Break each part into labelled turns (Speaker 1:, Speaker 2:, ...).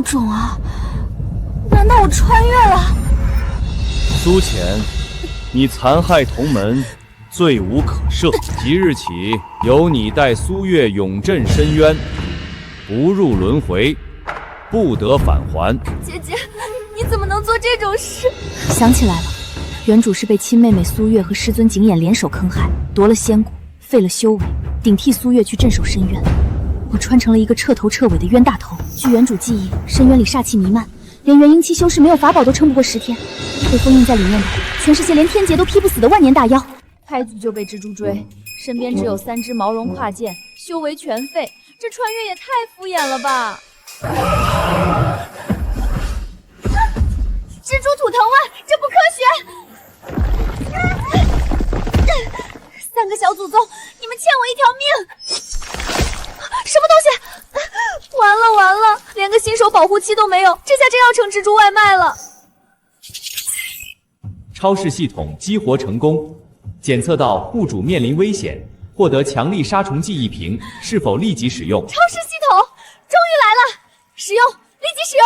Speaker 1: 种啊！难道我穿越了？
Speaker 2: 苏浅，你残害同门，罪无可赦。即日起，由你带苏月永镇深渊，不入轮回，不得返还。
Speaker 1: 姐姐，你怎么能做这种事？
Speaker 3: 想起来了，原主是被亲妹妹苏月和师尊景琰联手坑害，夺了仙骨，废了修为，顶替苏月去镇守深渊。我穿成了一个彻头彻尾的冤大头。据原主记忆，深渊里煞气弥漫，连元婴期修士没有法宝都撑不过10天。被封印在里面的，全是些连天劫都劈不死的万年大妖。
Speaker 1: 开局就被蜘蛛追，身边只有3只毛绒跨剑，修为全废，这穿越也太敷衍了吧！蜘蛛吐藤蔓，这不科学！3个小祖宗，你们欠我一条命！什么东西？完了完了，连个新手保护期都没有，这下真要成蜘蛛外卖了。
Speaker 4: 超视系统激活成功，检测到户主面临危险，获得强力杀虫剂1瓶，是否立即使用？
Speaker 1: 超视系统终于来了，使用，立即使用。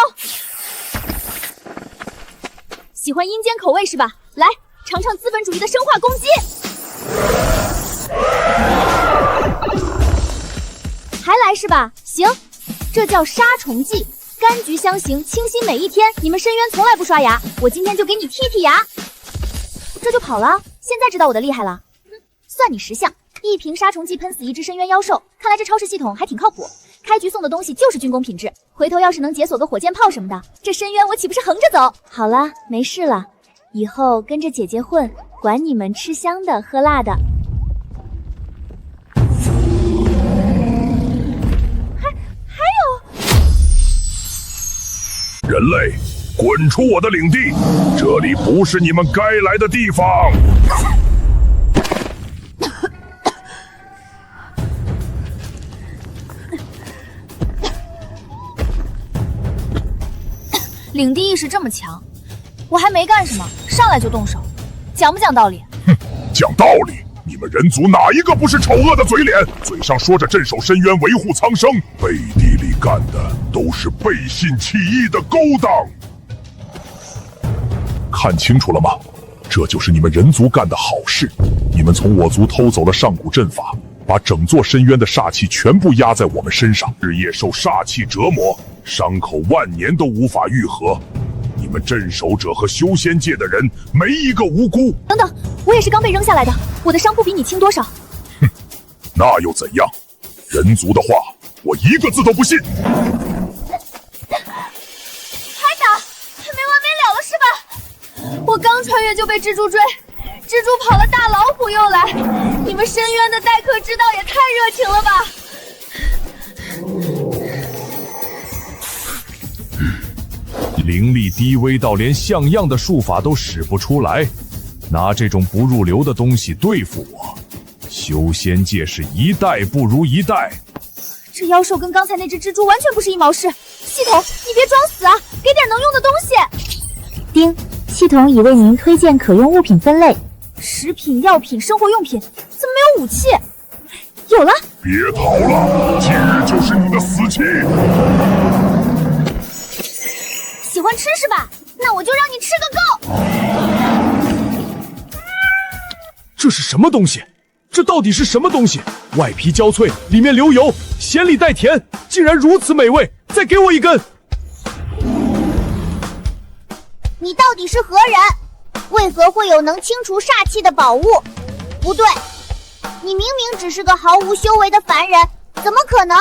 Speaker 1: 喜欢阴间口味是吧？来，尝尝资本主义的生化攻击。还来是吧？行，这叫杀虫剂，柑橘香型，清新每一天。你们深渊从来不刷牙，我今天就给你剔剔牙。这就跑了？现在知道我的厉害了？算你识相。1瓶杀虫剂喷死1只深渊妖兽，看来这超市系统还挺靠谱。开局送的东西就是军工品质，回头要是能解锁个火箭炮什么的，这深渊我岂不是横着走？好了，没事了，以后跟着姐姐混，管你们吃香的喝辣的。还有，
Speaker 5: 人类，滚出我的领地！这里不是你们该来的地方。
Speaker 1: 领地意识这么强，我还没干什么，上来就动手，讲不讲道理？
Speaker 5: 哼，讲道理！你们人族哪一个不是丑恶的嘴脸？嘴上说着镇守深渊、维护苍生，背地里干的都是背信弃义的勾当。看清楚了吗？这就是你们人族干的好事。你们从我族偷走了上古阵法，把整座深渊的煞气全部压在我们身上，日夜受煞气折磨，伤口万年都无法愈合。你们镇守者和修仙界的人没一个无辜。
Speaker 1: 等等，我也是刚被扔下来的，我的伤不比你轻多少。
Speaker 5: 哼，那又怎样？人族的话，我一个字都不信。
Speaker 1: 还打，还没完没了了是吧？我刚穿越就被蜘蛛追，蜘蛛跑了，大老虎又来，你们深渊的待客之道也太热情了吧！
Speaker 5: 灵力低微到连像样的术法都使不出来，拿这种不入流的东西对付我，修仙界是一代不如一代。
Speaker 1: 这妖兽跟刚才那只蜘蛛完全不是一毛事。系统，你别装死啊，给点能用的东西。
Speaker 3: 丁，系统已为您推荐可用物品分类：
Speaker 1: 食品、药品、生活用品。怎么没有武器？有了！
Speaker 5: 别逃了，今日就是你的死期。
Speaker 1: 喜欢吃是吧？那我就让你吃个够！
Speaker 2: 这是什么东西？这到底是什么东西？外皮焦脆，里面流油，咸里带甜，竟然如此美味！再给我一根！
Speaker 6: 你到底是何人？为何会有能清除煞气的宝物？不对，你明明只是个毫无修为的凡人，怎么可能？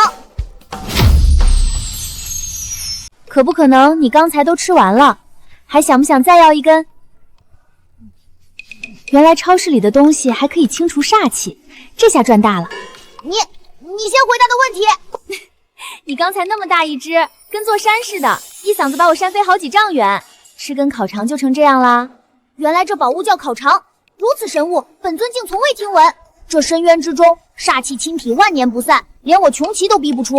Speaker 3: 可不可能你刚才都吃完了，还想不想再要一根？原来超市里的东西还可以清除煞气，这下赚大了。
Speaker 6: 你先回答的问题。
Speaker 1: 你刚才那么大一只，跟座山似的，一嗓子把我扇飞好几丈远，吃根烤肠就成这样啦？
Speaker 6: 原来这宝物叫烤肠，如此神物，本尊竟从未听闻。这深渊之中，煞气侵体万年不散，连我穷奇都逼不出。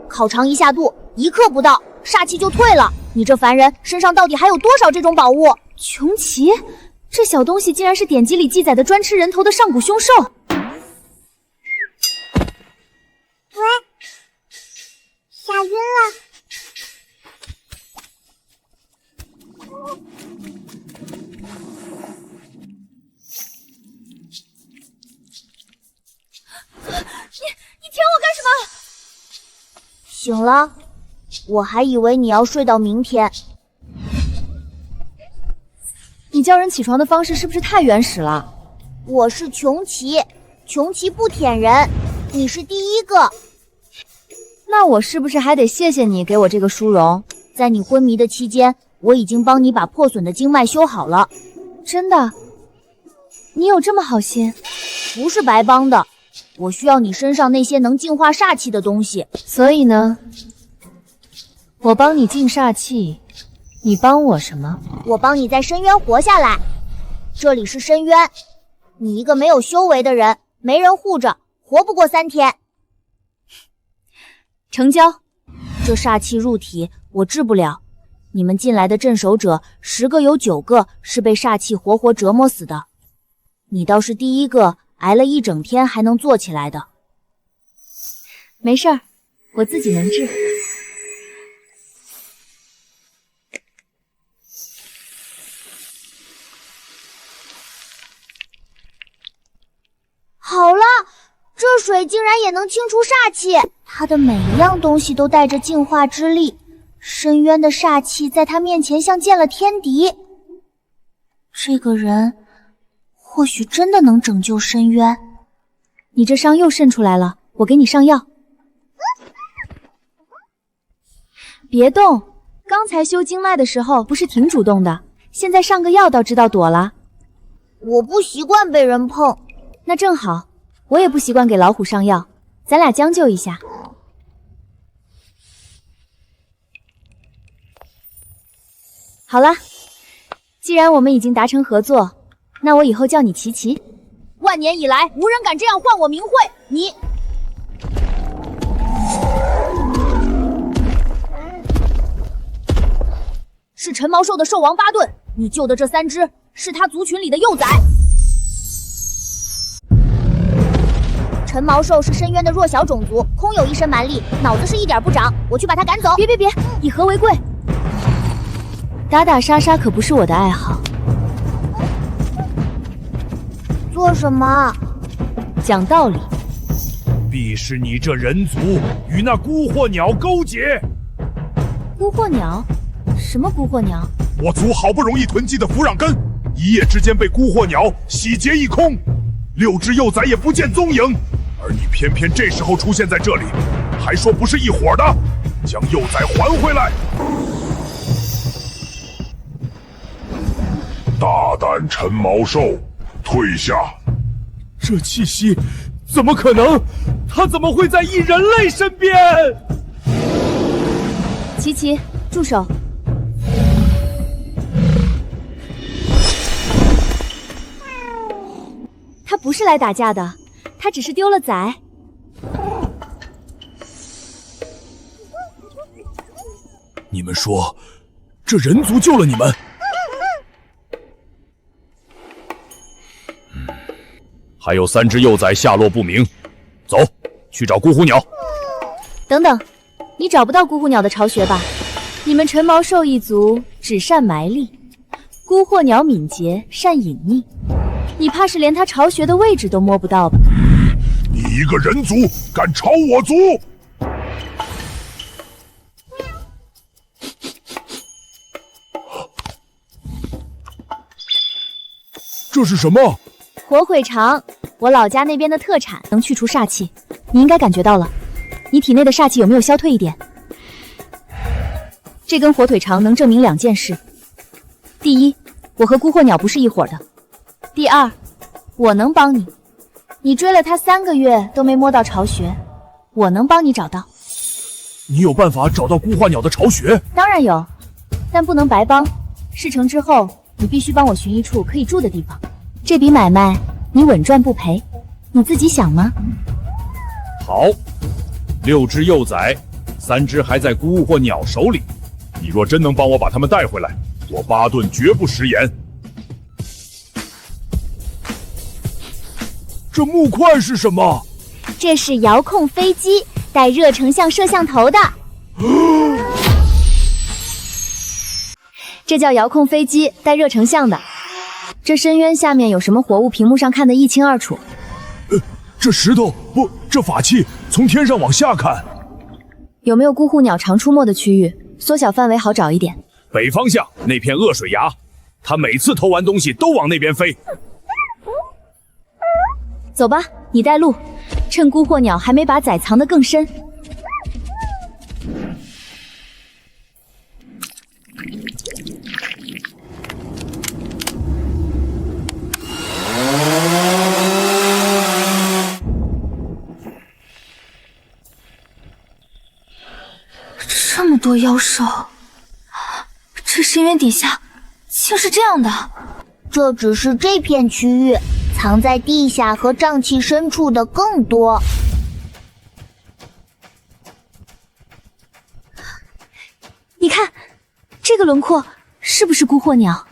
Speaker 6: 烤肠一下肚，1刻不到，煞气就退了。你这凡人身上到底还有多少这种宝物？
Speaker 3: 穷奇，这小东西竟然是典籍里记载的专吃人头的上古凶兽。
Speaker 6: 喂，吓晕了。醒了？我还以为你要睡到明天。
Speaker 3: 你叫人起床的方式是不是太原始了？
Speaker 6: 我是穷奇，穷奇不舔人，你是第一个。
Speaker 3: 那我是不是还得谢谢你给我这个殊荣？
Speaker 6: 在你昏迷的期间，我已经帮你把破损的经脉修好了。
Speaker 3: 真的？你有这么好心？
Speaker 6: 不是白帮的，我需要你身上那些能净化煞气的东西。
Speaker 3: 所以呢，我帮你净煞气，你帮我什么？
Speaker 6: 我帮你在深渊活下来。这里是深渊，你一个没有修为的人，没人护着，活不过3天。
Speaker 3: 成交。
Speaker 6: 这煞气入体，我治不了。你们进来的镇守者，10个有9个是被煞气活活折磨死的。你倒是第一个挨了一整天还能坐起来的。
Speaker 3: 没事儿，我自己能治。
Speaker 6: 好了，这水竟然也能清除煞气，它的每一样东西都带着净化之力。深渊的煞气在他面前像见了天敌。这个人或许真的能拯救深渊。
Speaker 3: 你这伤又渗出来了，我给你上药。别动，刚才修经脉的时候不是挺主动的，现在上个药倒知道躲了。
Speaker 6: 我不习惯被人碰。
Speaker 3: 那正好，我也不习惯给老虎上药，咱俩将就一下。好了，既然我们已经达成合作，那我以后叫你琪琪。
Speaker 1: 万年以来，无人敢这样唤我名讳。你是陈毛兽的兽王巴顿，你救的这3只是他族群里的幼崽。
Speaker 6: 陈毛兽是深渊的弱小种族，空有一身蛮力，脑子是一点不长。我去把他赶走。
Speaker 3: 别，以和为贵。打打杀杀可不是我的爱好。
Speaker 6: 做什么？
Speaker 3: 讲道理。
Speaker 5: 必是你这人族与那孤惑鸟勾结。
Speaker 3: 孤惑鸟？什么孤惑鸟？
Speaker 5: 我族好不容易囤积的符壤根，一夜之间被孤惑鸟洗劫一空，6只幼崽也不见踪影。而你偏偏这时候出现在这里，还说不是一伙的，将幼崽还回来。大胆陈毛兽，退下！
Speaker 2: 这气息怎么可能？他怎么会在一人类身边？
Speaker 3: 琪琪，住手！他不是来打架的，他只是丢了崽。
Speaker 5: 你们说，这人族救了你们？还有3只幼崽下落不明，走，去找孤虎鸟。
Speaker 3: 等等，你找不到孤虎鸟的巢穴吧？你们陈毛兽一族只善埋力，孤惑鸟敏捷善隐匿，你怕是连它巢穴的位置都摸不到吧？
Speaker 5: 你一个人族敢朝我族！这是什么？
Speaker 3: 火腿肠，我老家那边的特产，能去除煞气。你应该感觉到了，你体内的煞气有没有消退一点？这根火腿肠能证明2件事：第一，我和孤惑鸟不是一伙的；第二，我能帮你。你追了他3个月都没摸到巢穴，我能帮你找到。
Speaker 5: 你有办法找到孤化鸟的巢穴？
Speaker 3: 当然有，但不能白帮。事成之后，你必须帮我寻一处可以住的地方。这笔买卖你稳赚不赔，你自己想吗？
Speaker 5: 好，6只幼崽，3只还在孤或鸟手里。你若真能帮我把他们带回来，我巴顿绝不食言。这木块是什么？
Speaker 6: 这是遥控飞机，带热成像摄像头的。
Speaker 3: 这叫遥控飞机，带热成像的。这深渊下面有什么活物，屏幕上看得一清二楚。
Speaker 5: 这石头不，这法器从天上往下看。
Speaker 3: 有没有孤户鸟常出没的区域？缩小范围好找一点。
Speaker 2: 北方向那片恶水崖，它每次偷完东西都往那边飞。
Speaker 3: 走吧，你带路，趁孤惑鸟还没把崽藏得更深。
Speaker 7: 这么多妖兽，这深渊底下竟是这样的。
Speaker 6: 这只是这片区域，藏在地下和瘴气深处的更多。
Speaker 3: 你看，这个轮廓是不是孤惑鸟？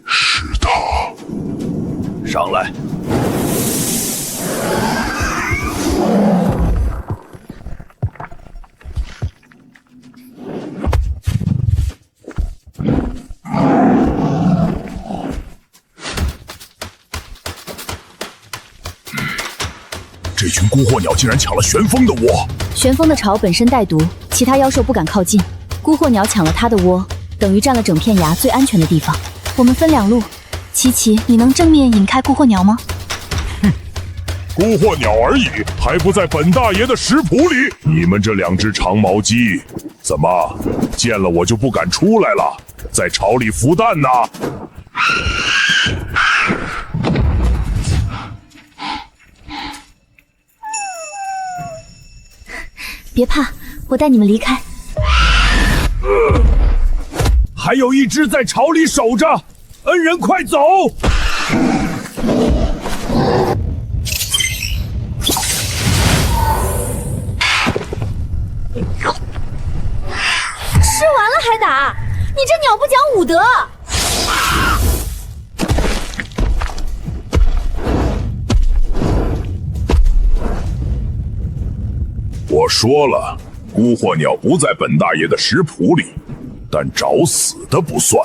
Speaker 5: 是他。
Speaker 2: 上来。
Speaker 5: 这群孤惑鸟竟然抢了玄风的窝！
Speaker 3: 玄风的巢本身带毒，其他妖兽不敢靠近。孤惑鸟抢了它的窝，等于占了整片崖最安全的地方。我们分两路，琪琪，你能正面引开孤惑鸟吗？
Speaker 5: 孤惑鸟而已，还不在本大爷的食谱里！你们这两只长毛鸡，怎么见了我就不敢出来了？在巢里孵蛋呢？
Speaker 3: 别怕，我带你们离开。
Speaker 2: 还有一只在巢里守着，恩人快走！
Speaker 1: 吃完了还打，你这鸟不讲武德！
Speaker 5: 我说了，孤惑鸟不在本大爷的食谱里，但找死的不算。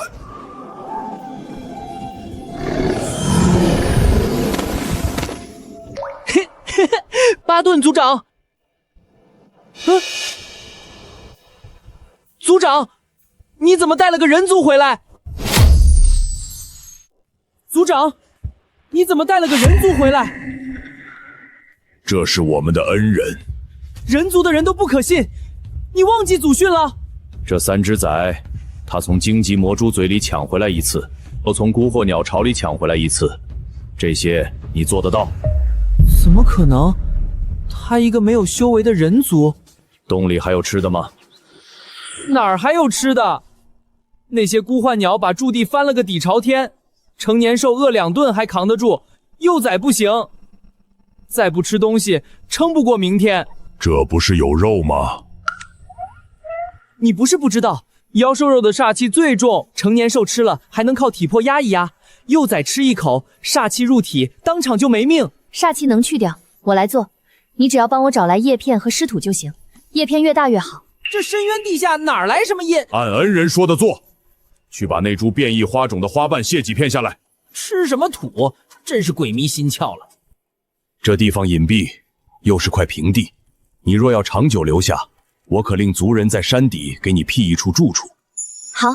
Speaker 8: 巴顿族长，族长，你怎么带了个人族回来？族长，你怎么带了个人族回来？
Speaker 5: 这是我们的恩人。
Speaker 8: 人族的人都不可信，你忘记祖训了？
Speaker 2: 这3只崽，他从荆棘魔蛛嘴里抢回来一次，又从孤惑鸟巢里抢回来一次，这些你做得到？
Speaker 8: 怎么可能？他一个没有修为的人族，
Speaker 2: 洞里还有吃的吗？
Speaker 8: 哪儿还有吃的？那些孤幻鸟把驻地翻了个底朝天，成年兽饿2顿还扛得住，幼崽不行，再不吃东西，撑不过明天。
Speaker 5: 这不是有肉吗？
Speaker 8: 你不是不知道，妖兽肉的煞气最重，成年兽吃了还能靠体魄压一压，幼崽吃一口，煞气入体，当场就没命。
Speaker 3: 煞气能去掉，我来做，你只要帮我找来叶片和尸土就行，叶片越大越好。
Speaker 8: 这深渊地下哪来什么叶？
Speaker 5: 按恩人说的做，去把那株变异花种的花瓣卸几片下来。
Speaker 8: 吃什么土？真是鬼迷心窍了。
Speaker 2: 这地方隐蔽，又是块平地，你若要长久留下，我可令族人在山底给你辟一处住处。
Speaker 3: 好。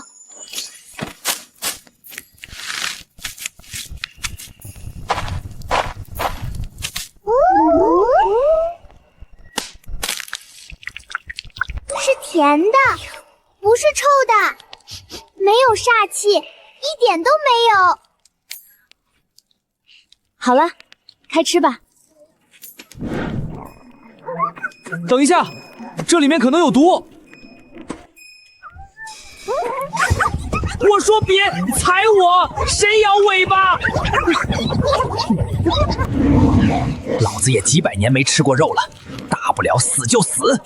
Speaker 6: 是甜的，不是臭的，没有煞气，一点都没有。
Speaker 3: 好了，开吃吧。
Speaker 8: 等一下，这里面可能有毒。我说别踩我，谁摇尾巴？
Speaker 9: 老子也几百年没吃过肉了，大不了死就死。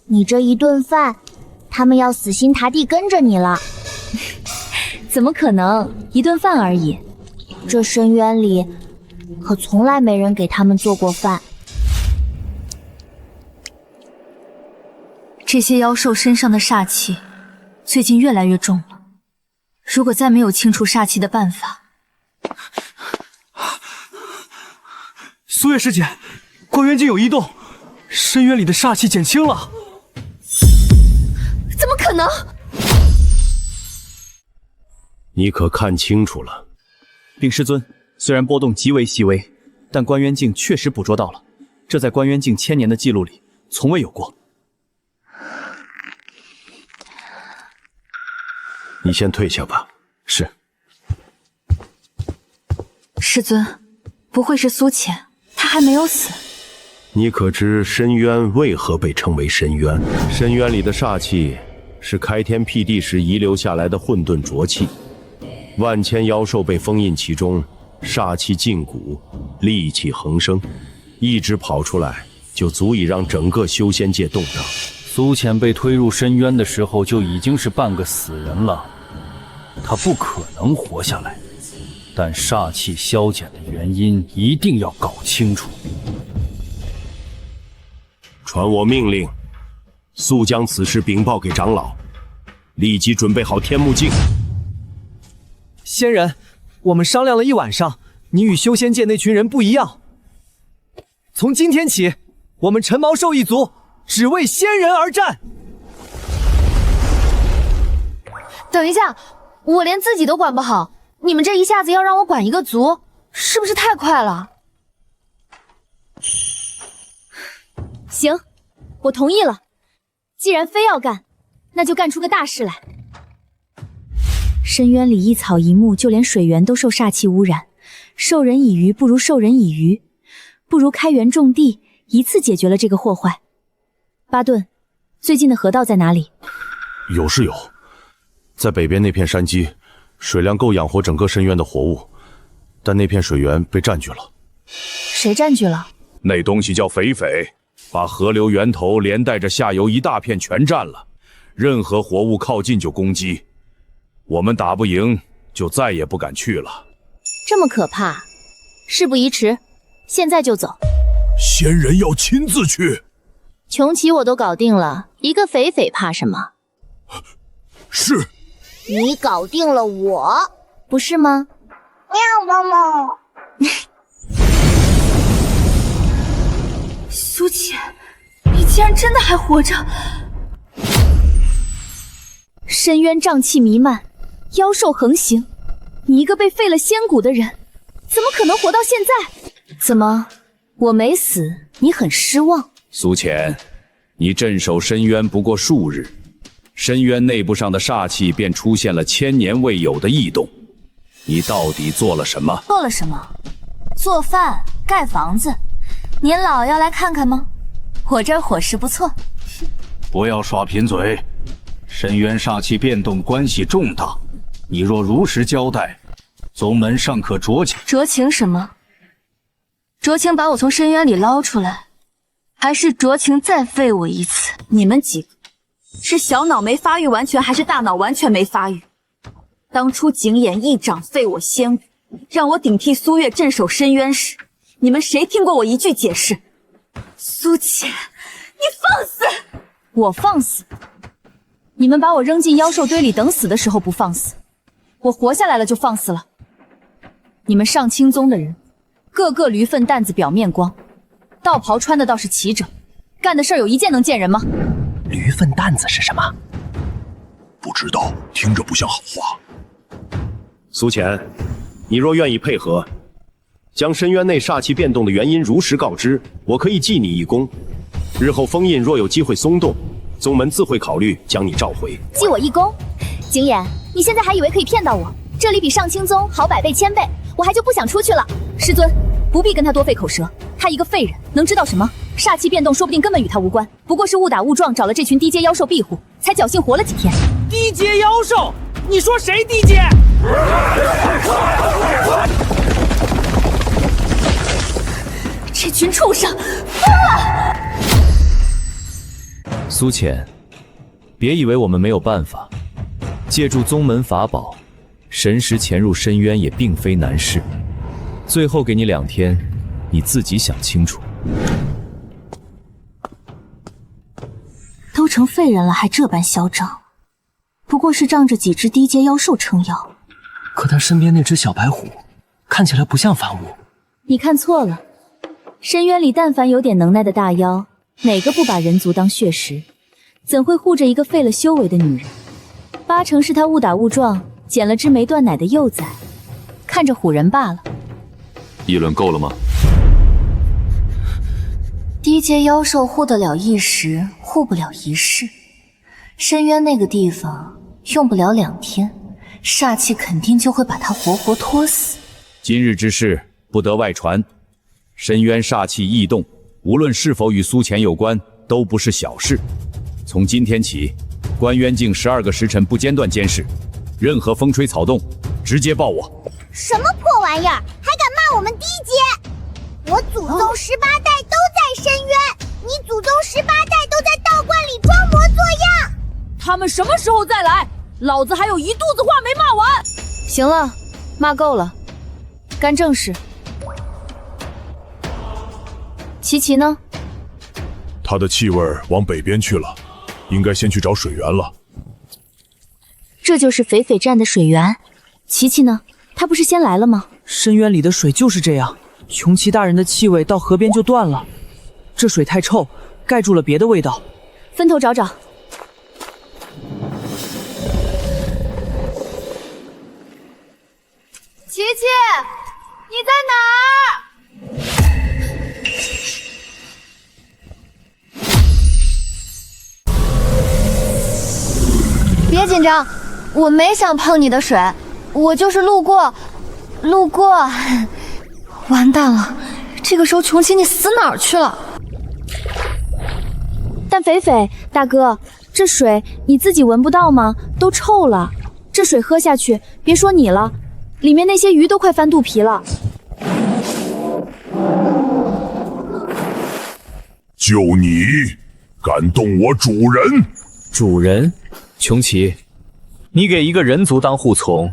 Speaker 6: 你这一顿饭，他们要死心塌地跟着你了。
Speaker 3: 怎么可能？一顿饭而已。
Speaker 6: 这深渊里，可从来没人给他们做过饭。
Speaker 7: 这些妖兽身上的煞气，最近越来越重了。如果再没有清除煞气的办法，
Speaker 8: 苏月师姐，关元镜有异动，深渊里的煞气减轻了。
Speaker 7: 怎么可能？
Speaker 2: 你可看清楚了？
Speaker 4: 禀师尊，虽然波动极为细微，但关元镜确实捕捉到了，这在关元镜1000年的记录里从未有过。
Speaker 2: 你先退下吧。
Speaker 4: 是。
Speaker 7: 师尊，不会是苏浅，他还没有死。
Speaker 2: 你可知深渊为何被称为深渊？深渊里的煞气是开天辟地时遗留下来的混沌浊气，万千妖兽被封印其中，煞气禁锢，戾气横生，一直跑出来就足以让整个修仙界动荡。
Speaker 10: 苏浅被推入深渊的时候就已经是半个死人了，他不可能活下来。但煞气消减的原因一定要搞清楚。
Speaker 2: 传我命令，速将此事禀报给长老，立即准备好天目镜。
Speaker 8: 仙人，我们商量了一晚上，你与修仙界那群人不一样。从今天起，我们陈毛兽一族只为仙人而战。
Speaker 7: 等一下，我连自己都管不好，你们这一下子要让我管一个族，是不是太快了？
Speaker 1: 行，我同意了。既然非要干，那就干出个大事来。
Speaker 3: 深渊里一草一木，就连水源都受煞气污染，授人以鱼不如授人以渔，不如开源种地，一次解决了这个祸患。巴顿，最近的河道在哪里？
Speaker 2: 有是有，在北边那片山基，水量够养活整个深渊的活物，但那片水源被占据了。
Speaker 7: 谁占据了？
Speaker 2: 那东西叫匪匪，把河流源头连带着下游一大片全占了，任何活物靠近就攻击，我们打不赢就再也不敢去了。
Speaker 1: 这么可怕，事不宜迟，现在就走。
Speaker 5: 仙人要亲自去。
Speaker 1: 穷奇我都搞定了，一个匪匪怕什么？
Speaker 5: 是。
Speaker 6: 你搞定了我，
Speaker 1: 不是吗？
Speaker 6: 喵猫猫。
Speaker 7: 苏浅，你竟然真的还活着！
Speaker 3: 深渊瘴气弥漫，妖兽横行，你一个被废了仙骨的人，怎么可能活到现在？怎么，我没死，你很失望？
Speaker 2: 苏浅，你镇守深渊不过数日，深渊内部上的煞气便出现了1000年未有的异动，你到底做了什么？
Speaker 7: 做了什么？做饭、盖房子。年老要来看看吗？我这儿伙食不错。
Speaker 10: 不要耍贫嘴，深渊煞气变动关系重大，你若如实交代，宗门尚可酌情。
Speaker 7: 酌情什么？酌情把我从深渊里捞出来，还是酌情再废我一次？
Speaker 3: 你们几个是小脑没发育完全，还是大脑完全没发育？当初景琰一掌废我仙骨，让我顶替苏月镇守深渊时，你们谁听过我一句解释？苏浅，你放肆！我放肆？你们把我扔进妖兽堆里等死的时候不放肆，我活下来了就放肆了。你们上清宗的人，个个驴粪蛋子表面光，道袍穿的倒是齐整，干的事儿有一件能见人吗？
Speaker 9: 驴粪蛋子是什么？
Speaker 5: 不知道，听着不像好话。
Speaker 2: 苏浅，你若愿意配合，将深渊内煞气变动的原因如实告知，我可以记你一功。日后封印若有机会松动，宗门自会考虑将你召回。
Speaker 1: 记我一功？景琰，你现在还以为可以骗到我？这里比上清宗好100倍1000倍，我还就不想出去了。师尊，不必跟他多费口舌，他一个废人能知道什么？煞气变动说不定根本与他无关，不过是误打误撞找了这群低阶妖兽庇护，才侥幸活了几天。
Speaker 8: 低阶妖兽？你说谁低阶？
Speaker 3: 这群畜生，疯了！
Speaker 2: 苏浅，别以为我们没有办法，借助宗门法宝，神识潜入深渊也并非难事。最后给你2天，你自己想清楚。
Speaker 3: 都成废人了，还这般嚣张，不过是仗着几只低阶妖兽撑腰。
Speaker 9: 可他身边那只小白虎，看起来不像凡物。
Speaker 3: 你看错了，深渊里但凡有点能耐的大妖，哪个不把人族当血食？怎会护着一个废了修为的女人？八成是他误打误撞捡了只没断奶的幼崽，看着唬人罢了。
Speaker 2: 议论够了吗？
Speaker 7: 低阶妖兽护得了一时，护不了一世。深渊那个地方用不了2天，煞气肯定就会把他活活拖死。
Speaker 2: 今日之事不得外传。深渊煞气异动，无论是否与苏浅有关，都不是小事。从今天起，关渊境12个时辰不间断监视，任何风吹草动，直接报我。
Speaker 6: 什么破玩意儿，还敢骂我们低阶？我祖宗18代都在深渊，你祖宗18代都在道观里装模作样。
Speaker 3: 他们什么时候再来？老子还有一肚子话没骂完。行了，骂够了，干正事。琪琪呢？
Speaker 5: 他的气味往北边去了，应该先去找水源了。
Speaker 3: 这就是匪匪站的水源。琪琪呢？他不是先来了吗？
Speaker 8: 深渊里的水就是这样，穷奇大人的气味到河边就断了，这水太臭，盖住了别的味道。
Speaker 3: 分头找找。
Speaker 7: 琪琪，你在哪儿？别紧张，我没想碰你的水，我就是路过。完蛋了，这个时候穷奇你死哪儿去了？
Speaker 3: 但匪匪大哥，这水你自己闻不到吗？都臭了，这水喝下去，别说你了，里面那些鱼都快翻肚皮了。
Speaker 5: 就你敢动我主人？
Speaker 4: 主人，穷奇，你给一个人族当护从，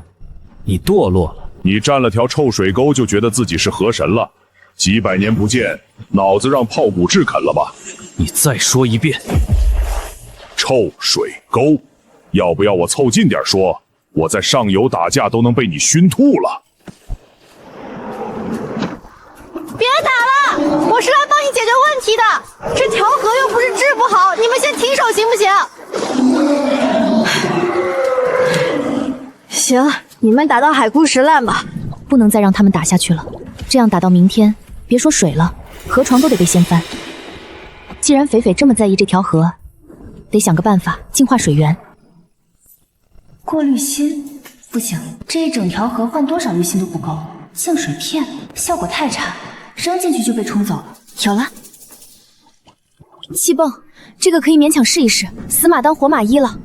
Speaker 4: 你堕落了。
Speaker 5: 你占了条臭水沟就觉得自己是河神了？几百年不见，脑子让泡骨雉啃了吧？
Speaker 4: 你再说一遍。
Speaker 5: 臭水沟，要不要我凑近点说？我在上游打架都能被你熏吐了。
Speaker 7: 别打了，我是来帮你解决问题的。这条河又不是治不好，你们先停手行不行？
Speaker 3: 行，你们打到海枯石烂吧，不能再让他们打下去了。这样打到明天，别说水了，河床都得被掀翻。既然匪匪这么在意这条河，得想个办法净化水源。
Speaker 7: 过滤芯不行，这一整条河换多少滤芯都不够。净水片效果太差，扔进去就被冲走了。有了，
Speaker 3: 气泵，这个可以勉强试一试。死马当活马医了。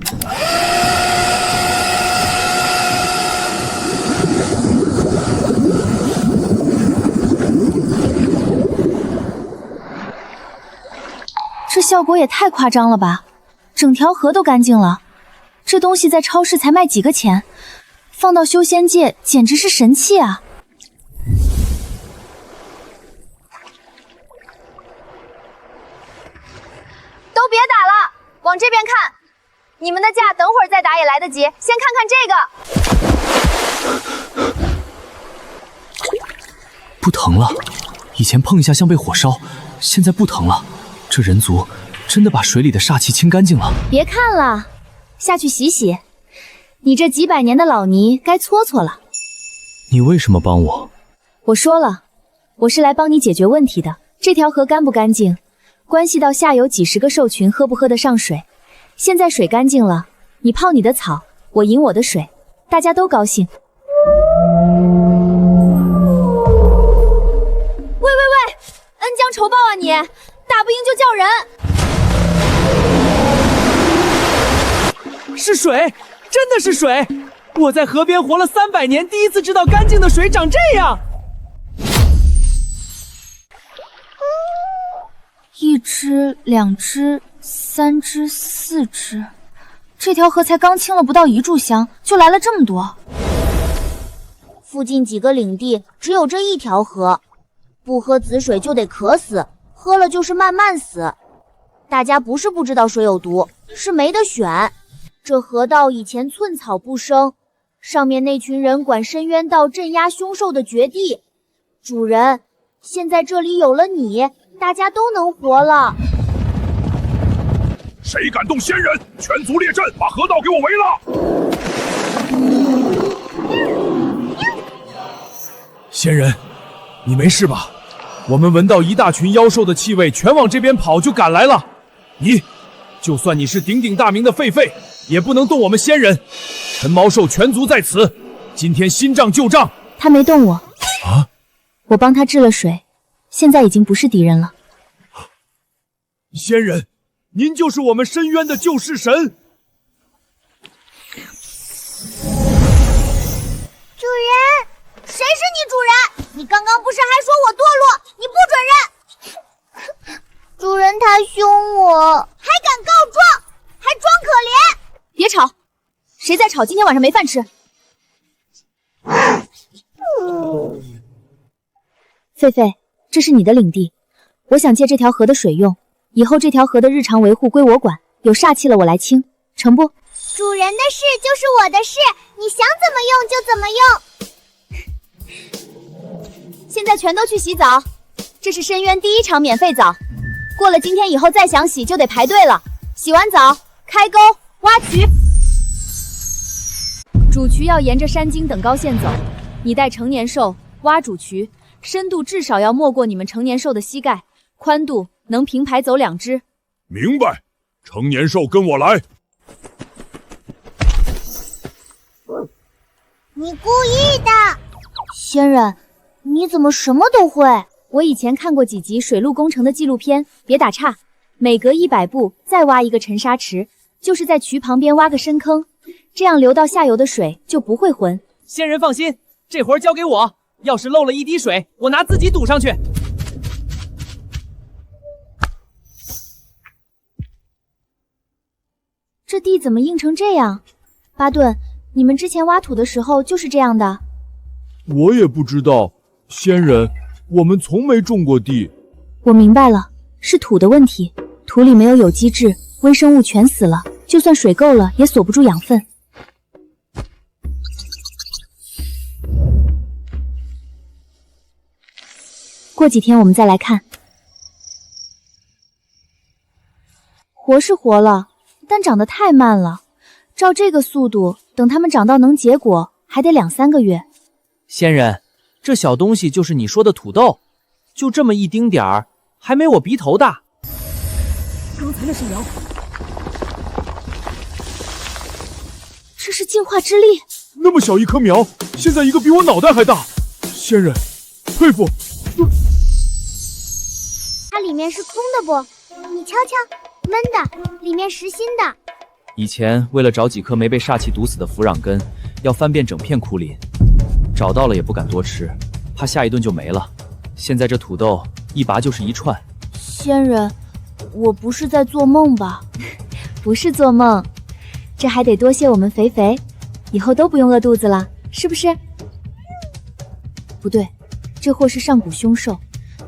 Speaker 3: 这效果也太夸张了吧！整条河都干净了，这东西在超市才卖几个钱，放到修仙界简直是神器啊！
Speaker 1: 都别打了，往这边看，你们的架等会儿再打也来得及。先看看这个，
Speaker 4: 不疼了，以前碰一下像被火烧，现在不疼了。这人族真的把水里的煞气清干净了。
Speaker 3: 别看了，下去洗洗。你这几百年的老泥该搓搓了。
Speaker 4: 你为什么帮我？
Speaker 3: 我说了，我是来帮你解决问题的。这条河干不干净，关系到下游几十个兽群喝不喝得上水。现在水干净了，你泡你的草，我饮我的水，大家都高兴。喂，恩将仇报啊你！打不赢就叫
Speaker 8: 人。是水，真的是水！我在河边活了300年，第一次知道干净的水长这样。
Speaker 3: 1只、2只、3只、4只，这条河才刚清了不到1炷香，就来了这么多。
Speaker 6: 附近几个领地只有这一条河，不喝紫水就得渴死，喝了就是慢慢死。大家不是不知道水有毒，是没得选。这河道以前寸草不生，上面那群人管深渊道镇压凶兽的绝地。主人，现在这里有了你，大家都能活了。
Speaker 5: 谁敢动仙人，全族列阵，把河道给我围了！
Speaker 2: 仙人，你没事吧？我们闻到一大群妖兽的气味，全往这边跑，就赶来了。就算你是鼎鼎大名的狒狒，也不能动我们仙人。陈毛兽全族在此，今天新账旧账。
Speaker 3: 他没动我
Speaker 2: 啊，
Speaker 3: 我帮他治了水，现在已经不是敌人了。
Speaker 2: 仙人，您就是我们深渊的救世神。
Speaker 6: 主人，谁是你主人？你刚刚不是还说我堕落？你不准认！主人他凶我，还敢告状，还装可怜！
Speaker 3: 别吵，谁在吵？今天晚上没饭吃。狒狒，这是你的领地，我想借这条河的水用，以后这条河的日常维护归我管，有煞气了我来清，成不？
Speaker 6: 主人的事就是我的事，你想怎么用就怎么用。
Speaker 3: 现在全都去洗澡，这是深渊第一场免费澡，过了今天以后再想洗就得排队了。洗完澡，开沟挖渠，主渠要沿着山径等高线走，你带成年兽挖主渠，深度至少要没过你们成年兽的膝盖，宽度能平排走2只。
Speaker 5: 明白，成年兽跟我来。
Speaker 6: 你故意的，仙人，你怎么什么都会？
Speaker 3: 我以前看过几集水陆工程的纪录片，别打岔。每隔100步再挖一个沉沙池，就是在渠旁边挖个深坑，这样流到下游的水就不会浑。
Speaker 8: 仙人放心，这活交给我，要是漏了一滴水，我拿自己堵上去。
Speaker 3: 这地怎么硬成这样？巴顿，你们之前挖土的时候就是这样的？
Speaker 2: 我也不知道，仙人，我们从没种过地。
Speaker 3: 我明白了，是土的问题，土里没有有机质，微生物全死了，就算水够了也锁不住养分。过几天我们再来看。活是活了，但长得太慢了，照这个速度，等它们长到能结果，还得2、3个月。
Speaker 8: 仙人，这小东西就是你说的土豆，就这么一丁点儿，还没我鼻头大。
Speaker 3: 刚才那是苗，这是进化之力。
Speaker 2: 那么小一棵苗，现在一个比我脑袋还大。仙人，佩服。
Speaker 6: 它里面是空的不？你瞧瞧，闷的，里面实心的。
Speaker 8: 以前为了找几颗没被煞气毒死的腐壤根，要翻遍整片枯林，找到了也不敢多吃，怕下一顿就没了。现在这土豆一拔就是一串。
Speaker 3: 仙人，我不是在做梦吧？不是做梦，这还得多谢我们肥肥，以后都不用饿肚子了，是不是？不对，这货是上古凶兽，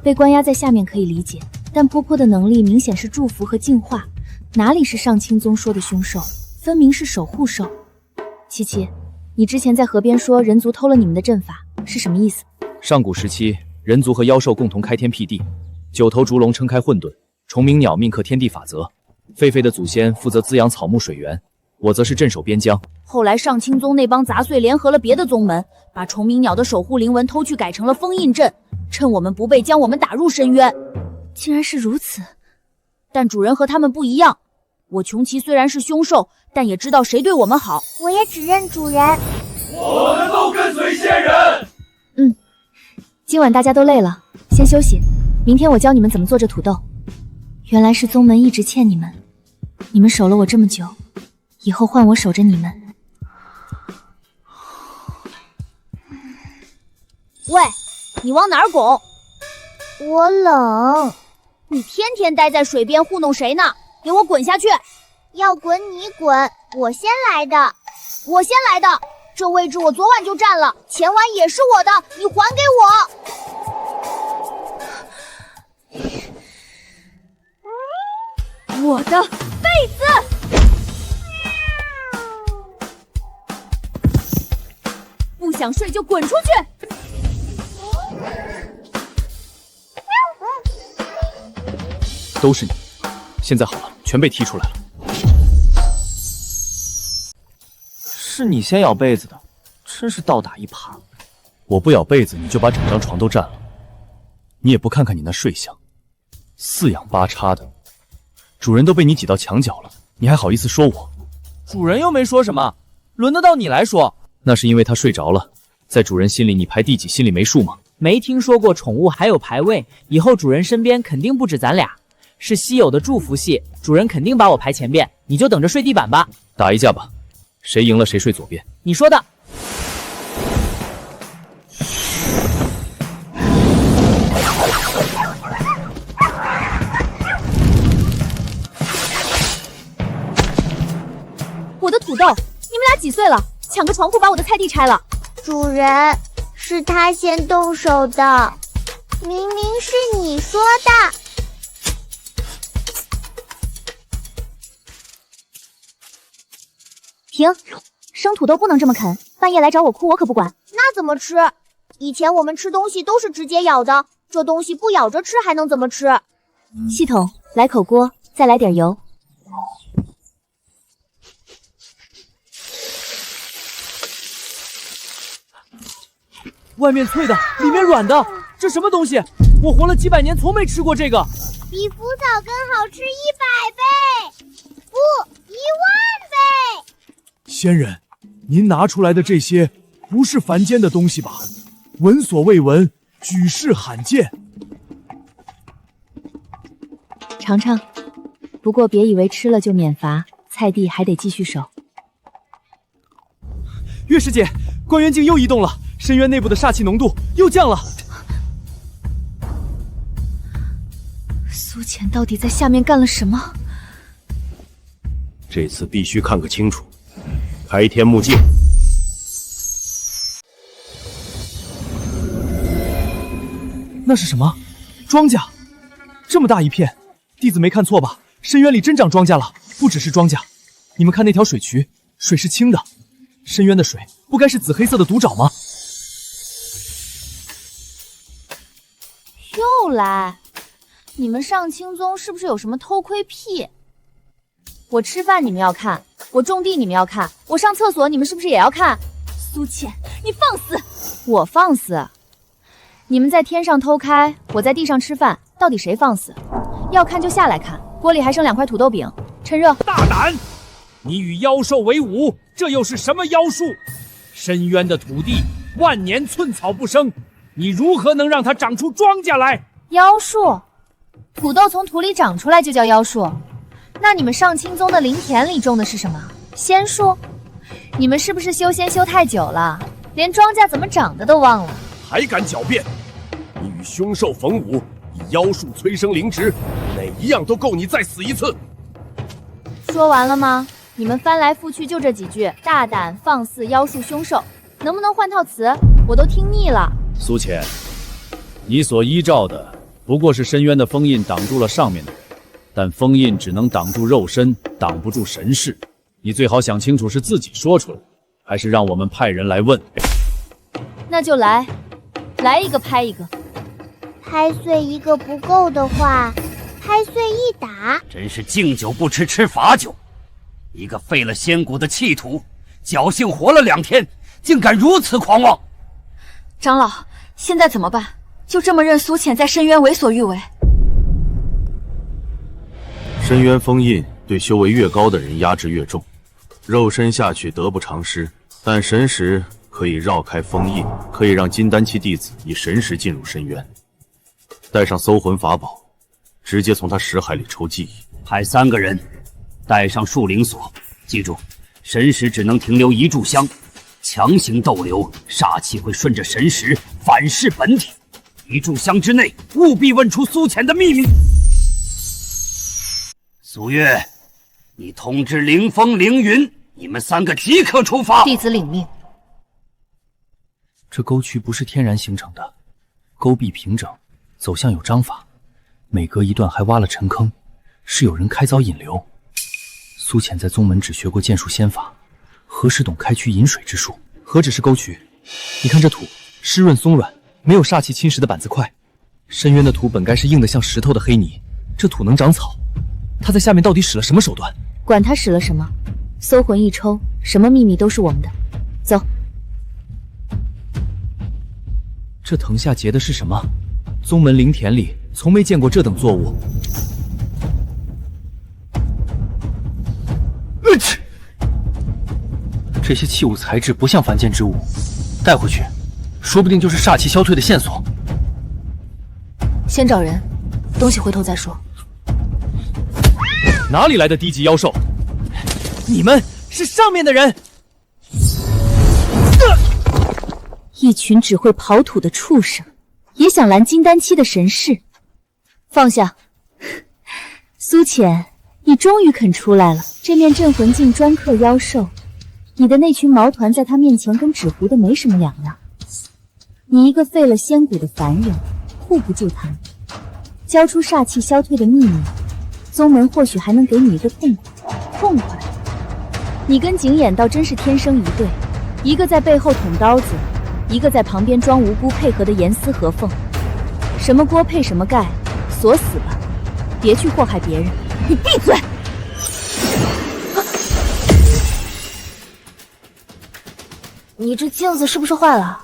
Speaker 3: 被关押在下面可以理解，但波波的能力明显是祝福和净化，哪里是上清宗说的凶兽，分明是守护兽。琪琪，你之前在河边说人族偷了你们的阵法，是什么意思？
Speaker 8: 上古时期，人族和妖兽共同开天辟地，9头烛龙撑开混沌，虫鸣鸟命克天地法则。狒狒的祖先负责滋养草木水源，我则是镇守边疆。
Speaker 3: 后来上清宗那帮杂碎联合了别的宗门，把虫鸣鸟的守护灵纹偷去改成了封印阵，趁我们不备将我们打入深渊。竟然是如此，但主人和他们不一样。我穷奇虽然是凶兽，但也知道谁对我们好。
Speaker 6: 我也只认主人。
Speaker 2: 我们都跟随仙人。
Speaker 3: 今晚大家都累了，先休息。明天我教你们怎么做这土豆。原来是宗门一直欠你们，你们守了我这么久，以后换我守着你们。
Speaker 6: 喂，你往哪儿拱？我冷。
Speaker 3: 你天天待在水边糊弄谁呢？给我滚下去！
Speaker 6: 要滚你滚，我先来的。
Speaker 3: 我先来的，这位置我昨晚就占了，前晚也是我的，你还给我！我的被子！不想睡就滚出去！
Speaker 2: 都是你。现在好了，全被踢出来了。
Speaker 8: 是你先咬被子的，真是倒打一耙。
Speaker 2: 我不咬被子，你就把整张床都占了。你也不看看你那睡相，四仰八叉的，主人都被你挤到墙角了，你还好意思说我？
Speaker 8: 主人又没说什么，轮得到你来说？
Speaker 2: 那是因为他睡着了，在主人心里你排第几，心里没数吗？
Speaker 8: 没听说过宠物还有排位，以后主人身边肯定不止咱俩，是稀有的祝福系，主人肯定把我排前边，你就等着睡地板吧。
Speaker 2: 打一架吧，谁赢了谁睡左边。
Speaker 8: 你说的。
Speaker 1: 我的土豆，你们俩几岁了？抢个床铺把我的菜地拆了。
Speaker 6: 主人，是他先动手的，明明是你说的。
Speaker 1: 停，生土豆不能这么啃，半夜来找我哭我可不管。
Speaker 6: 那怎么吃？以前我们吃东西都是直接咬的，这东西不咬着吃还能怎么吃？
Speaker 1: 系统，来口锅，再来点油。
Speaker 8: 外面脆的，里面软的，这什么东西？我活了几百年从没吃过这个。
Speaker 6: 比腐草根好吃100倍，不，10000倍。
Speaker 11: 仙人，您拿出来的这些不是凡间的东西吧？闻所未闻，举世罕见。
Speaker 3: 尝尝，不过别以为吃了就免罚，菜地还得继续守。
Speaker 8: 月师姐，关元镜又移动了。深渊内部的煞气浓度又降了。
Speaker 3: 苏浅到底在下面干了什么？
Speaker 2: 这次必须看个清楚。开天目镜，
Speaker 8: 那是什么？庄稼，这么大一片，弟子没看错吧？深渊里真长庄稼了，不只是庄稼。你们看那条水渠，水是清的，深渊的水不该是紫黑色的毒沼吗？
Speaker 1: 又来，你们上清宗是不是有什么偷窥癖？我吃饭你们要看，我种地你们要看，我上厕所你们是不是也要看？苏浅，你放肆！我放肆？你们在天上偷开，我在地上吃饭，到底谁放肆？要看就下来看，锅里还剩2块土豆饼，趁热。
Speaker 12: 大胆！你与妖兽为伍，这又是什么妖术？深渊的土地万年寸草不生。你如何能让它长出庄稼来？
Speaker 1: 妖术，土豆从土里长出来就叫妖术。那你们上清宗的灵田里种的是什么？仙术？你们是不是修仙修太久了，连庄稼怎么长的都忘了？
Speaker 12: 还敢狡辩！你与凶兽逢伍，以妖术催生灵植，哪一样都够你再死一次。
Speaker 1: 说完了吗？你们翻来覆去就这几句，大胆放肆，妖术凶兽，能不能换套词？我都听腻了。
Speaker 2: 苏浅，你所依照的不过是深渊的封印挡住了上面的人，但封印只能挡住肉身，挡不住神识。你最好想清楚是自己说出来，还是让我们派人来问。
Speaker 1: 那就来一个拍一个。
Speaker 6: 拍碎一个不够的话，拍碎一打。
Speaker 9: 真是敬酒不吃吃罚酒，一个废了仙骨的弃土，侥幸活了2天，竟敢如此狂妄！
Speaker 3: 长老，现在怎么办？就这么任苏浅在深渊为所欲为？
Speaker 13: 深渊封印对修为越高的人压制越重，肉身下去得不偿失，但神识可以绕开封印，可以让金丹期弟子以神识进入深渊，带上搜魂法宝，直接从他识海里抽记忆。
Speaker 9: 派3个人，带上树灵锁，记住，神识只能停留1炷香。强行逗留，煞气会顺着神识反噬本体。1炷香之内，务必问出苏浅的秘密。苏月，你通知凌风、凌云，你们3个即刻出发。
Speaker 3: 弟子领命。
Speaker 10: 这沟渠不是天然形成的，沟壁平整，走向有章法，每隔一段还挖了沉坑，是有人开凿引流。苏浅在宗门只学过剑术仙法。何时懂开渠引水之术？
Speaker 8: 何止是沟渠，你看这土湿润松软，没有煞气侵蚀的板子块。深渊的土本该是硬得像石头的黑泥，这土能长草，他在下面到底使了什么手段？
Speaker 3: 管他使了什么，搜魂一抽，什么秘密都是我们的。走。
Speaker 8: 这藤下结的是什么？宗门灵田里从没见过这等作物。
Speaker 10: 这些器物材质不像凡间之物，带回去，说不定就是煞气消退的线索。
Speaker 3: 先找人，东西回头再说。
Speaker 8: 哪里来的低级妖兽？你们是上面的人！
Speaker 3: 一群只会刨土的畜生，也想拦金丹期的神识。放下。苏浅，你终于肯出来了。这面镇魂镜专克妖兽，你的那群毛团在他面前跟纸糊的没什么两样。你一个废了仙骨的凡人，护不住他们。交出煞气消退的秘密，宗门或许还能给你一个痛快。痛快？你跟景琰倒真是天生一对，一个在背后捅刀子，一个在旁边装无辜配合的严丝合缝。什么锅配什么盖，锁死吧，别去祸害别人。你闭嘴！你这镜子是不是坏了？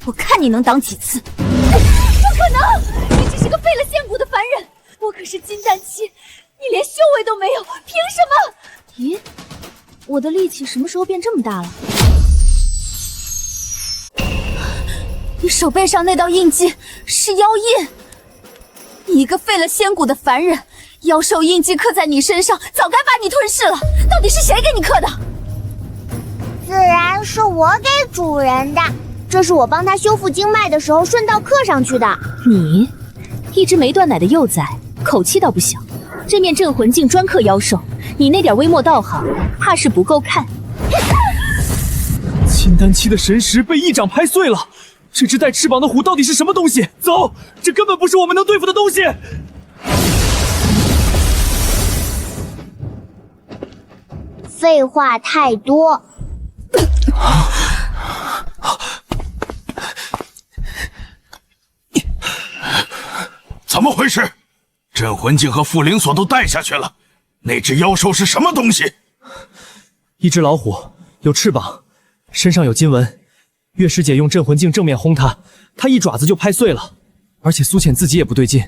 Speaker 3: 我看你能挡几次。不可能！你只是个废了仙骨的凡人，我可是金丹期，你连修为都没有，凭什么？咦，我的力气什么时候变这么大了？你手背上那道印记是妖印，你一个废了仙骨的凡人，妖兽印记刻在你身上，早该把你吞噬了。到底是谁给你刻的？
Speaker 6: 自然是我给主人的，这是我帮他修复经脉的时候顺道刻上去的。
Speaker 3: 你，一只没断奶的幼崽，口气倒不小。这面镇魂镜专克妖兽，你那点微末道行，怕是不够看。
Speaker 8: 金丹期的神石被一掌拍碎了，这只带翅膀的虎到底是什么东西？走，这根本不是我们能对付的东西。
Speaker 6: 废话太多。
Speaker 5: 怎么回事？镇魂镜和缚灵锁都带下去了，那只妖兽是什么东西？
Speaker 8: 一只老虎，有翅膀，身上有金纹。月师姐用镇魂镜正面轰它，它一爪子就拍碎了。而且苏浅自己也不对劲，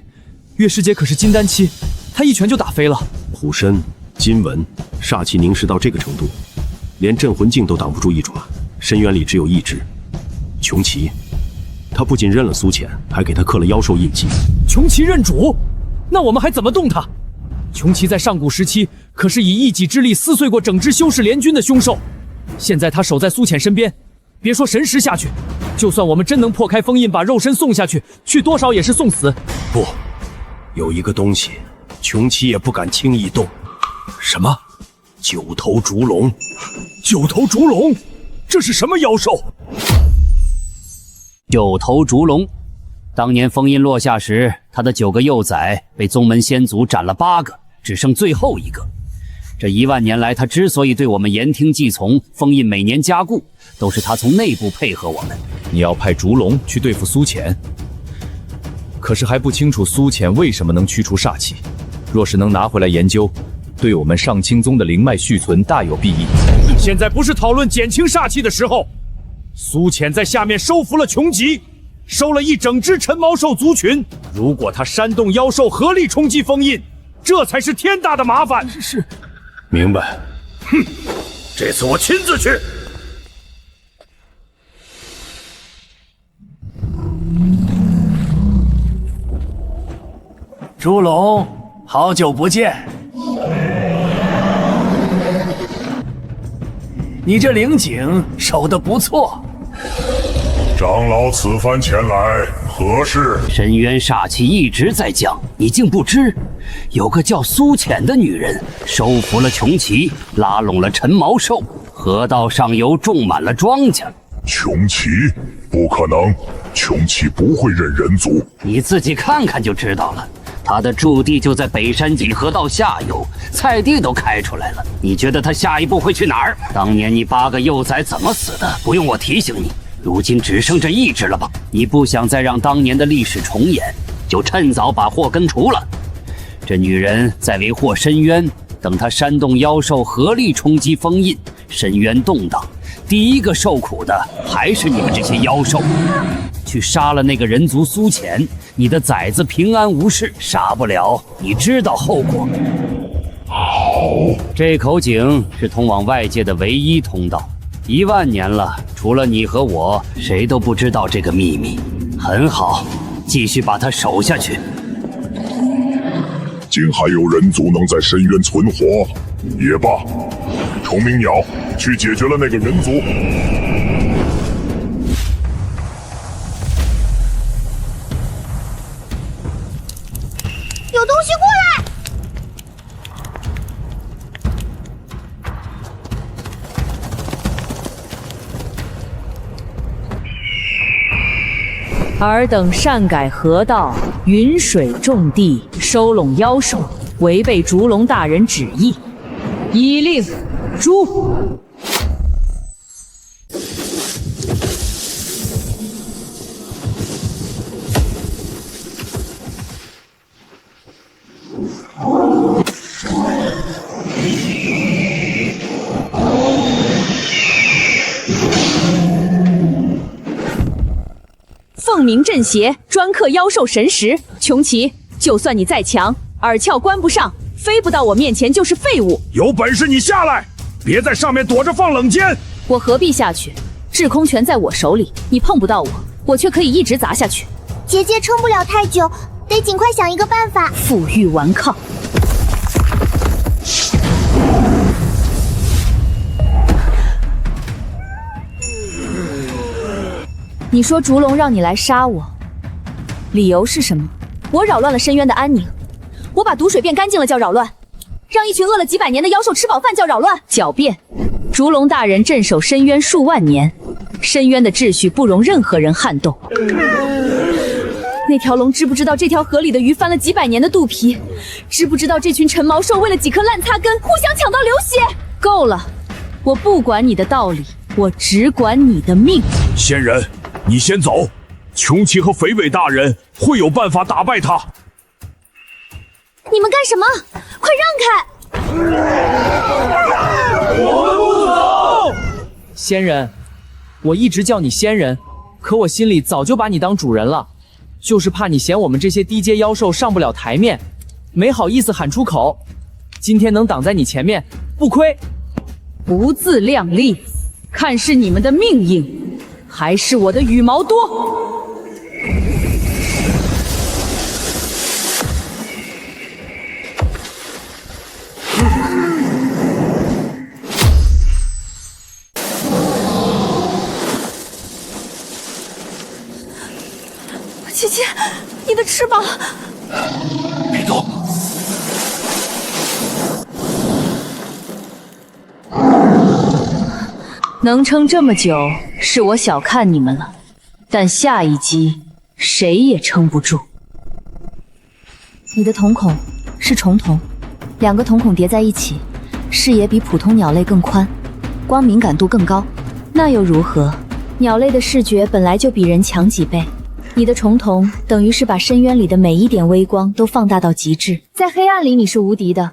Speaker 8: 月师姐可是金丹期，她一拳就打飞了。
Speaker 14: 虎身、金纹，煞气凝实到这个程度，连镇魂镜都挡不住一爪。深渊里只有一只，穷奇。他不仅认了苏浅，还给他刻了妖兽印记。
Speaker 8: 穷奇认主？那我们还怎么动他？穷奇在上古时期可是以一己之力撕碎过整支修士联军的凶兽，现在他守在苏浅身边，别说神识下去，就算我们真能破开封印，把肉身送下去，去多少也是送死。
Speaker 14: 不，有一个东西，穷奇也不敢轻易动。
Speaker 5: 什么？
Speaker 14: 九头烛龙。
Speaker 5: 九头烛龙，这是什么妖兽？
Speaker 9: 九头烛龙，当年封印落下时，他的9个幼崽被宗门先祖斩了8个，只剩最后一个。这1万年来，他之所以对我们言听计从，封印每年加固，都是他从内部配合我们。
Speaker 2: 你要派烛龙去对付苏浅，可是还不清楚苏浅为什么能驱除煞气。若是能拿回来研究，对我们上清宗的灵脉续存大有裨益。
Speaker 12: 现在不是讨论减轻煞气的时候。苏浅在下面收服了穷极，收了一整只陈毛兽族群。如果他煽动妖兽合力冲击封印，这才是天大的麻烦。
Speaker 8: 是，
Speaker 5: 明白。哼，这次我亲自去。
Speaker 15: 朱龙，好久不见。你这灵井守得不错。
Speaker 5: 长老此番前来何事？
Speaker 9: 深渊煞气一直在降，你竟不知？有个叫苏浅的女人收服了穷奇，拉拢了陈毛兽，河道上游种满了庄稼。
Speaker 5: 穷奇？不可能，穷奇不会认人族。
Speaker 9: 你自己看看就知道了。他的驻地就在北山脊河道下游，菜地都开出来了。你觉得他下一步会去哪儿？当年你8个幼崽怎么死的？不用我提醒你，如今只剩这1只了吧？你不想再让当年的历史重演，就趁早把祸根除了。这女人在为祸深渊，等她煽动妖兽合力冲击封印，深渊动荡，第一个受苦的还是你们这些妖兽。去杀了那个人族苏浅，你的崽子平安无事，杀不了，你知道后果。这口井是通往外界的唯一通道，1万年了，除了你和我，谁都不知道这个秘密。很好，继续把它守下去。
Speaker 5: 竟还有人族能在深渊存活，也罢。虫鸣鸟去解决了那个人族。
Speaker 6: 有东西过来！
Speaker 3: 尔等擅改河道，云水种地，收拢妖兽，违背烛龙大人旨意，依令诛。凤鸣镇邪，专克妖兽神识。穷奇，就算你再强，耳窍关不上，飞不到我面前就是废物。
Speaker 12: 有本事你下来，别在上面躲着放冷箭。
Speaker 3: 我何必下去？制空权在我手里，你碰不到我，我却可以一直砸下去。
Speaker 6: 结界撑不了太久，得尽快想一个办法。
Speaker 3: 负隅顽抗。你说烛龙让你来杀我，理由是什么？我扰乱了深渊的安宁，我把毒水变干净了叫扰乱，让一群饿了几百年的妖兽吃饱饭叫扰乱。狡辩！烛龙大人镇守深渊数万年，深渊的秩序不容任何人撼动。那条龙知不知道这条河里的鱼翻了几百年的肚皮？知不知道这群陈毛兽为了几颗烂擦根，互相抢到流血？够了！我不管你的道理，我只管你的命。
Speaker 12: 仙人，你先走，穷奇和肥尾大人会有办法打败他。
Speaker 6: 你们干什么？快让
Speaker 8: 开！我们不走！仙人，我一直叫你仙人，可我心里早就把你当主人了，就是怕你嫌我们这些低阶妖兽上不了台面，没好意思喊出口。今天能挡在你前面，不亏。不自量力，看是你们的命硬，还是我的羽毛多？
Speaker 3: 姐姐，你的翅膀！
Speaker 12: 别动！
Speaker 3: 能撑这么久，是我小看你们了，但下一击谁也撑不住。你的瞳孔是虫瞳，2个瞳孔叠在一起，视野比普通鸟类更宽，光敏感度更高。那又如何？鸟类的视觉本来就比人强几倍。你的虫瞳等于是把深渊里的每一点微光都放大到极致，在黑暗里你是无敌的，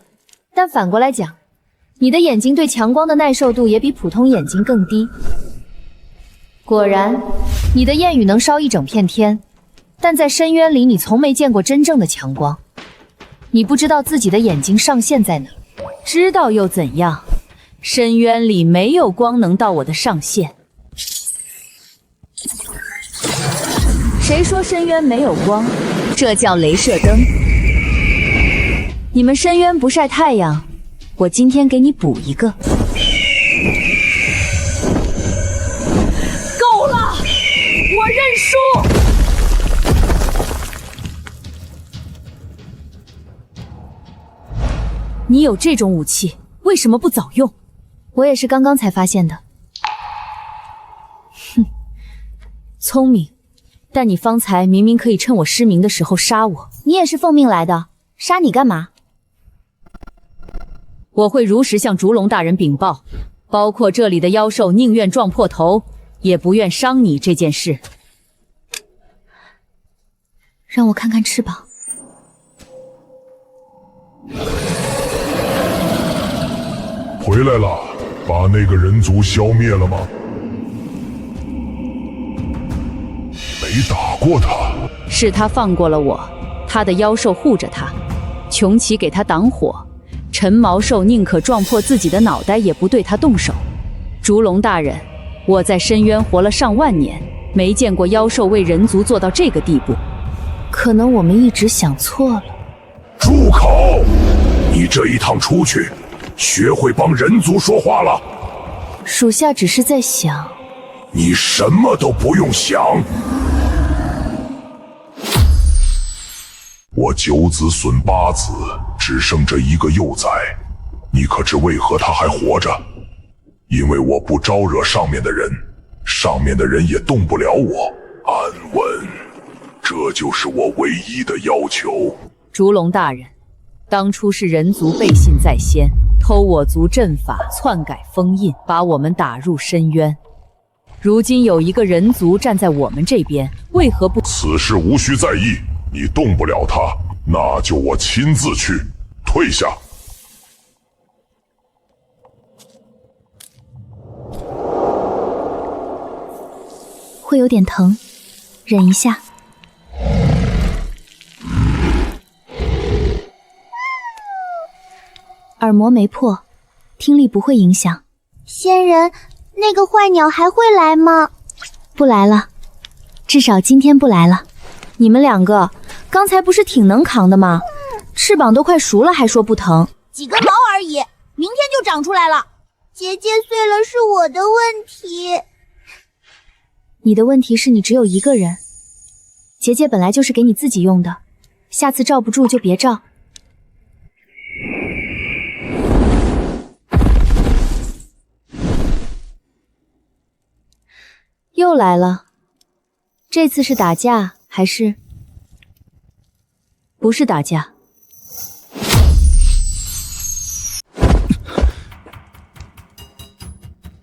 Speaker 3: 但反过来讲，你的眼睛对强光的耐受度也比普通眼睛更低。果然，你的焰雨能烧一整片天，但在深渊里你从没见过真正的强光。你不知道自己的眼睛上限在哪，知道又怎样？深渊里没有光能到我的上限。谁说深渊没有光？这叫镭射灯。你们深渊不晒太阳，我今天给你补一个。够了，我认输。你有这种武器，为什么不早用？我也是刚刚才发现的。哼，聪明。但你方才明明可以趁我失明的时候杀我。
Speaker 6: 你也是奉命来的，杀你干嘛？
Speaker 3: 我会如实向烛龙大人禀报，包括这里的妖兽宁愿撞破头，也不愿伤你这件事。
Speaker 6: 让我看看翅膀。
Speaker 5: 回来了，把那个人族消灭了吗？没打过他。
Speaker 16: 是他放过了我，他的妖兽护着他，穷奇给他挡火，陈毛兽宁可撞破自己的脑袋也不对他动手。烛龙大人，我在深渊活了上万年，没见过妖兽为人族做到这个地步。
Speaker 3: 可能我们一直想错了。
Speaker 5: 住口！你这一趟出去，学会帮人族说话了。
Speaker 3: 属下只是在想，
Speaker 5: 你什么都不用想。我9子损8子，只剩这一个幼崽，你可知为何他还活着？因为我不招惹上面的人，上面的人也动不了我，安稳。这就是我唯一的要求。
Speaker 16: 烛龙大人，当初是人族背信在先，偷我族阵法，篡改封印，把我们打入深渊。如今有一个人族站在我们这边，为何不？
Speaker 5: 此事无需在意，你动不了他，那就我亲自去。退下。
Speaker 3: 会有点疼，忍一下。耳膜没破，听力不会影响。
Speaker 6: 仙人，那个坏鸟还会来吗？
Speaker 3: 不来了，至少今天不来了。你们两个刚才不是挺能扛的吗？翅膀都快熟了还说不疼。
Speaker 6: 几根毛而已，明天就长出来了。结界碎了是我的问题。
Speaker 3: 你的问题是你只有一个人，结界本来就是给你自己用的，下次罩不住就别罩。又来了，这次是打架还是？不是打架。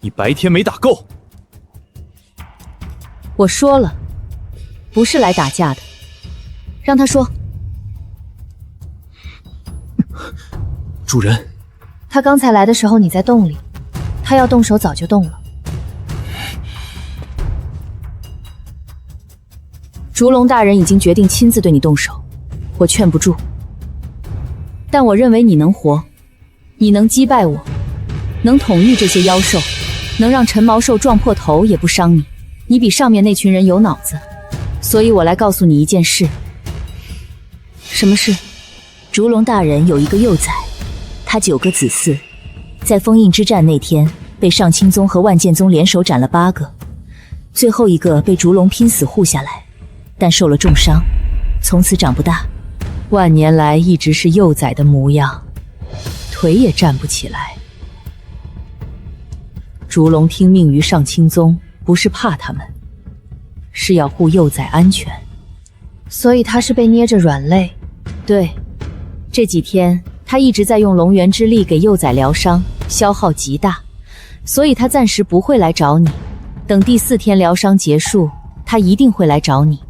Speaker 2: 你白天没打够。
Speaker 16: 我说了，不是来打架的，让他说。
Speaker 11: 主人，
Speaker 3: 他刚才来的时候你在洞里，他要动手早就动了。
Speaker 16: 烛龙大人已经决定亲自对你动手，我劝不住。但我认为你能活，你能击败我，能统御这些妖兽，能让陈毛兽撞破头也不伤你。你比上面那群人有脑子，所以我来告诉你一件事。
Speaker 3: 什么事？
Speaker 17: 烛龙大人有一个幼崽，他9个子嗣，在封印之战那天被上清宗和万剑宗联手斩了8个，最后一个被烛龙拼死护下来，但受了重伤，从此长不大。
Speaker 16: 万年来一直是幼崽的模样，腿也站不起来。烛龙听命于上清宗，不是怕他们，是要护幼崽安全。
Speaker 3: 所以他是被捏着软肋。
Speaker 16: 对，这几天他一直在用龙元之力给幼崽疗伤，消耗极大，所以他暂时不会来找你。等第4天疗伤结束，他一定会来找你。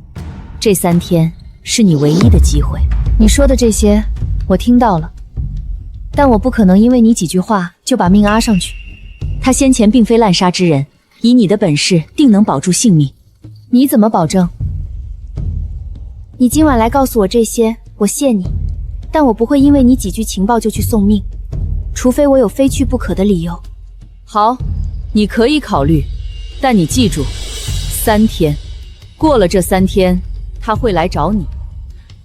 Speaker 16: 这3天是你唯一的机会。
Speaker 3: 你说的这些我听到了，但我不可能因为你几句话就把命阿上去。
Speaker 16: 他先前并非滥杀之人，以你的本事定能保住性命。
Speaker 3: 你怎么保证？你今晚来告诉我这些，我谢你，但我不会因为你几句情报就去送命，除非我有非去不可的理由。
Speaker 16: 好，你可以考虑，但你记住，3天，过了这3天，他会来找你。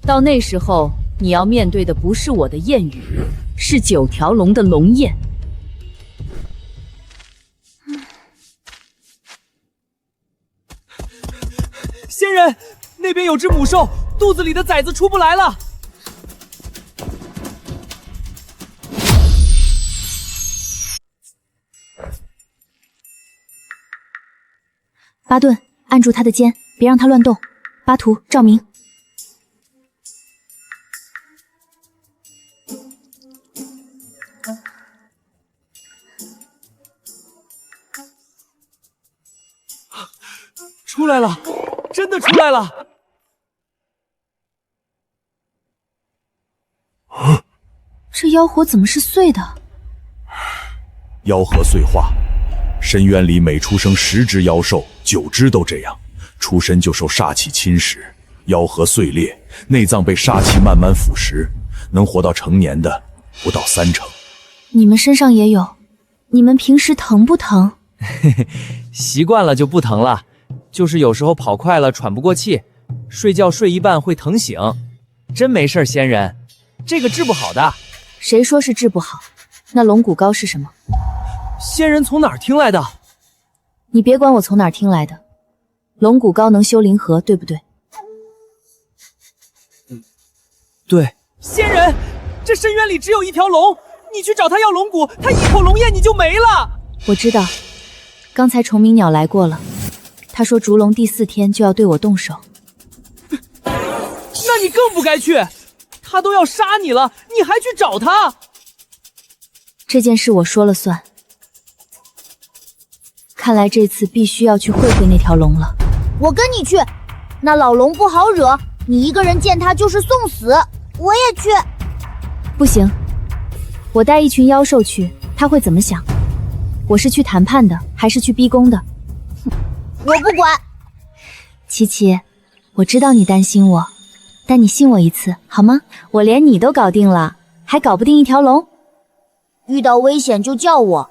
Speaker 16: 到那时候，你要面对的不是我的谚语，是9条龙的龙焰。
Speaker 8: 仙人，那边有只母兽，肚子里的崽子出不来了。
Speaker 3: 巴顿，按住他的肩，别让他乱动。巴图，照明。
Speaker 8: 出来了，真的出来了！
Speaker 3: 这妖火怎么是碎的？
Speaker 5: 妖核碎化。深渊里每出生10只妖兽，9只都这样，出身就受煞气侵蚀，妖核碎裂，内脏被煞气慢慢腐蚀，能活到成年的不到30%。
Speaker 3: 你们身上也有？你们平时疼不疼？
Speaker 8: 习惯了就不疼了，就是有时候跑快了喘不过气，睡觉睡一半会疼醒。真没事，仙人，这个治不好的。
Speaker 3: 谁说是治不好？那龙骨膏是什么？
Speaker 8: 仙人从哪儿听来的？
Speaker 3: 你别管我从哪儿听来的。龙骨膏能修灵核，对不对？
Speaker 8: 对。仙人，这深渊里只有一条龙，你去找他要龙骨，他一口龙焰你就没了。
Speaker 3: 我知道，刚才虫鸣鸟来过了，他说烛龙第4天就要对我动手。
Speaker 8: 那你更不该去，他都要杀你了，你还去找他？
Speaker 3: 这件事我说了算。看来这次必须要去会会那条龙了。
Speaker 6: 我跟你去，那老龙不好惹，你一个人见他就是送死。我也去。
Speaker 3: 不行，我带一群妖兽去，他会怎么想？我是去谈判的，还是去逼宫的？
Speaker 6: 我不管。
Speaker 3: 琪琪，我知道你担心我，但你信我一次好吗？我连你都搞定了，还搞不定一条龙？
Speaker 6: 遇到危险就叫我，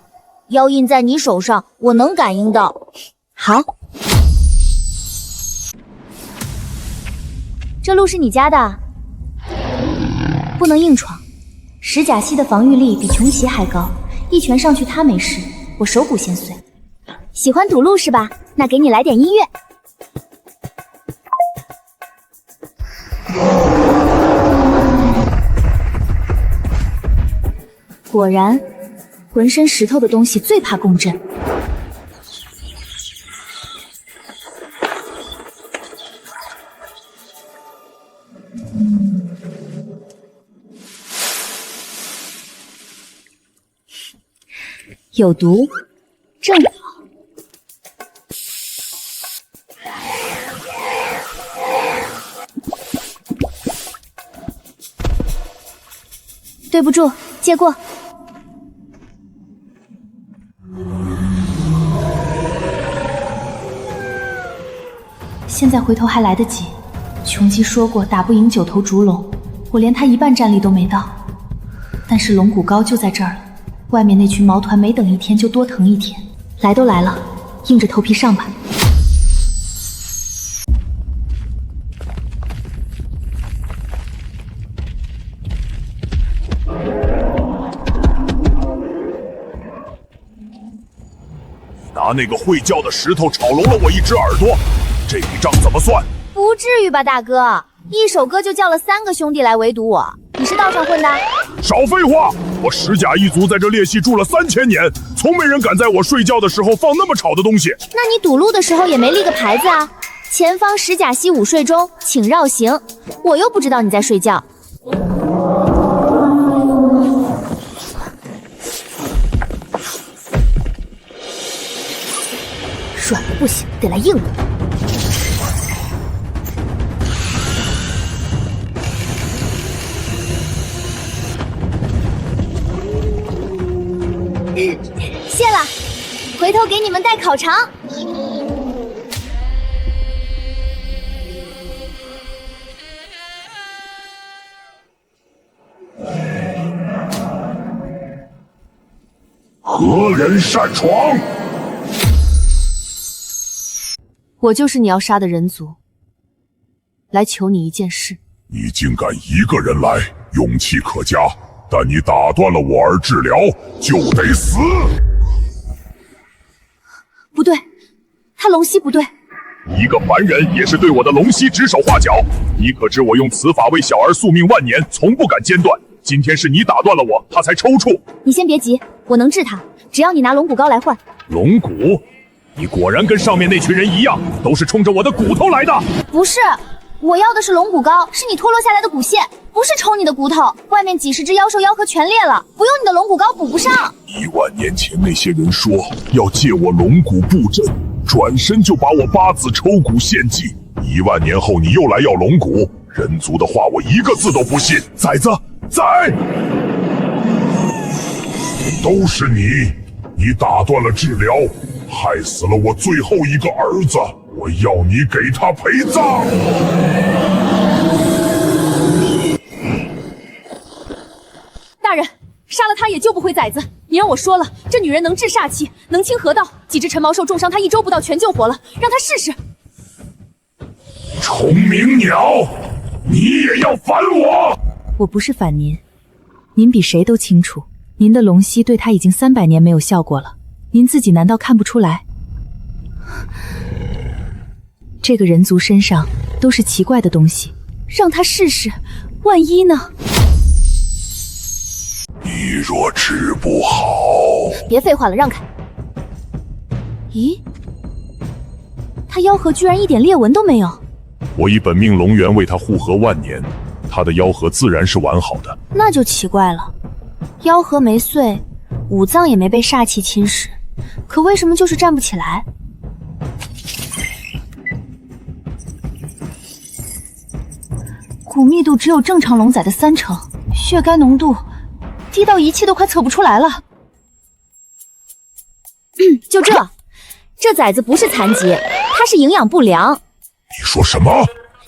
Speaker 6: 妖印在你手上，我能感应到。
Speaker 3: 好。
Speaker 1: 这路是你家的？
Speaker 3: 不能硬闯。石甲系的防御力比穷奇还高，一拳上去他没事，我手骨先碎。
Speaker 1: 喜欢堵路是吧？那给你来点音乐。
Speaker 3: 果然，浑身石头的东西最怕共振。有毒，正好。对不住，借过。现在回头还来得及。穷基说过打不赢9头烛龙，我连他一半战力都没到。但是龙骨膏就在这儿了。外面那群毛团没等1天就多疼1天，来都来了，硬着头皮上吧。
Speaker 5: 拿那个会叫的石头炒聋了我1只耳朵，这笔账怎么算？
Speaker 1: 不至于吧，大哥，一首歌就叫了3个兄弟来围堵我，你是道上混的？
Speaker 5: 少废话！我石甲一族在这裂隙住了3000年，从没人敢在我睡觉的时候放那么吵的东西。
Speaker 1: 那你堵路的时候也没立个牌子啊？前方石甲溪午睡中，请绕行。我又不知道你在睡觉。
Speaker 6: 软的不行，得来硬的。
Speaker 1: 谢了，回头给你们带烤肠。
Speaker 5: 何人擅闯？
Speaker 3: 我就是你要杀的人族，来求你一件事。
Speaker 5: 你竟敢一个人来，勇气可嘉。但你打断了我儿治疗，就得死。
Speaker 3: 不对，他龙息不对。
Speaker 5: 一个凡人也是对我的龙息指手画脚。你可知我用此法为小儿宿命万年，从不敢间断。今天是你打断了我，他才抽搐。
Speaker 1: 你先别急，我能治他，只要你拿龙骨膏来换。
Speaker 5: 龙骨？你果然跟上面那群人一样，都是冲着我的骨头来的。
Speaker 1: 不是，我要的是龙骨膏，是你脱落下来的骨屑，不是抽你的骨头。外面几十只妖兽妖核全裂了，不用你的龙骨膏补不上。
Speaker 5: 1万年前那些人说要借我龙骨布阵，转身就把我8字抽骨献祭。1万年后你又来要龙骨，人族的话我一个字都不信。崽子，在！都是你！你打断了治疗，害死了我最后一个儿子，我要你给他陪葬。
Speaker 3: 大人，杀了他也救不回崽子。你让我说了，这女人能治煞气，能清河道，几只陈毛兽重伤他1周不到全救活了，让他试试。
Speaker 5: 虫鸣鸟，你也要反我？
Speaker 16: 我不是反您，您比谁都清楚，您的龙息对他已经300年没有效果了，您自己难道看不出来？这个人族身上都是奇怪的东西，让他试试，万一呢？
Speaker 5: 你若治不好，
Speaker 3: 别废话了，让开。咦，他妖核居然一点裂纹都没有。
Speaker 5: 我以本命龙元为他护河万年，他的妖核自然是完好的。
Speaker 3: 那就奇怪了，妖核没碎，五脏也没被煞气侵蚀，可为什么就是站不起来？骨密度只有正常龙崽的30%，血该浓度低到仪器都快测不出来了。就这崽子不是残疾，他是营养不良。
Speaker 5: 你说什么？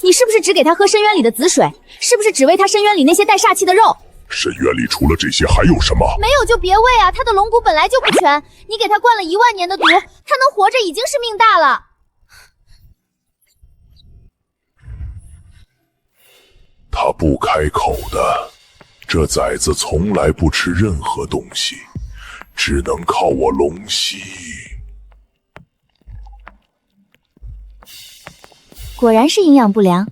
Speaker 3: 你是不是只给他喝深渊里的紫水？是不是只喂他深渊里那些带煞气的肉？
Speaker 5: 深渊里除了这些还有什么？
Speaker 6: 没有就别喂啊，他的龙骨本来就不全，你给他灌了1万年的毒，他能活着已经是命大了。
Speaker 5: 他不开口的，这崽子从来不吃任何东西，只能靠我龙息。
Speaker 1: 果然是营养不良，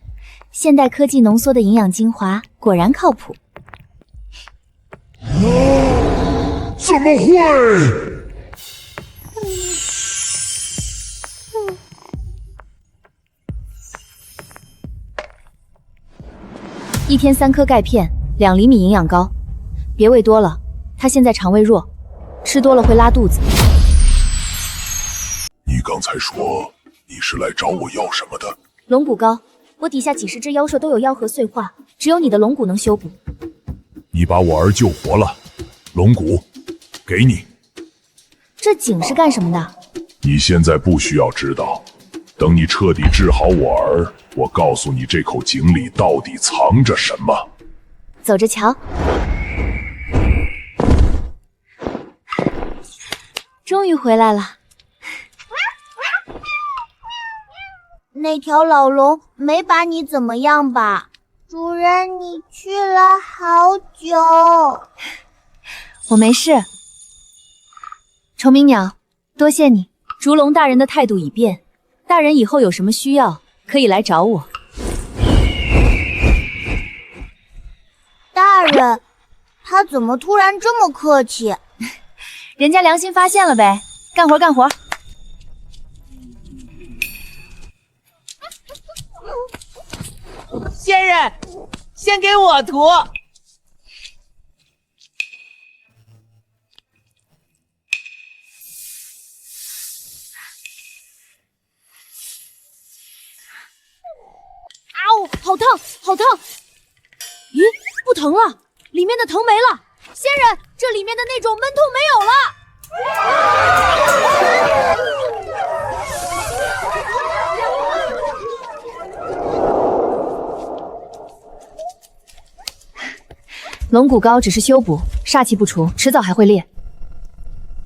Speaker 1: 现代科技浓缩的营养精华果然靠谱。
Speaker 5: 怎么会？1
Speaker 16: 天3颗钙片，2厘米营养膏，别喂多了，他现在肠胃弱，吃多了会拉肚子。
Speaker 5: 你刚才说你是来找我要什么的？
Speaker 16: 龙骨膏，我底下几十只妖兽都有妖核碎化，只有你的龙骨能修补。
Speaker 5: 你把我儿救活了，龙骨给你。
Speaker 16: 这井是干什么的？
Speaker 5: 你现在不需要知道，等你彻底治好我儿，我告诉你这口井里到底藏着什么。
Speaker 16: 走着瞧。终于回来了。
Speaker 6: 那条老龙没把你怎么样吧？主人，你去了好久。
Speaker 16: 我没事。虫鸣鸟，多谢你。烛龙大人的态度已变，大人以后有什么需要可以来找我。
Speaker 6: 大人，他怎么突然这么客气？
Speaker 16: 人家良心发现了呗，干活干活。
Speaker 18: 仙人，先给我涂。
Speaker 3: 好烫，好烫！咦，不疼了，里面的疼没了。
Speaker 6: 仙人，这里面的那种闷痛没有了。
Speaker 16: 龙骨膏只是修补，煞气不除，迟早还会裂。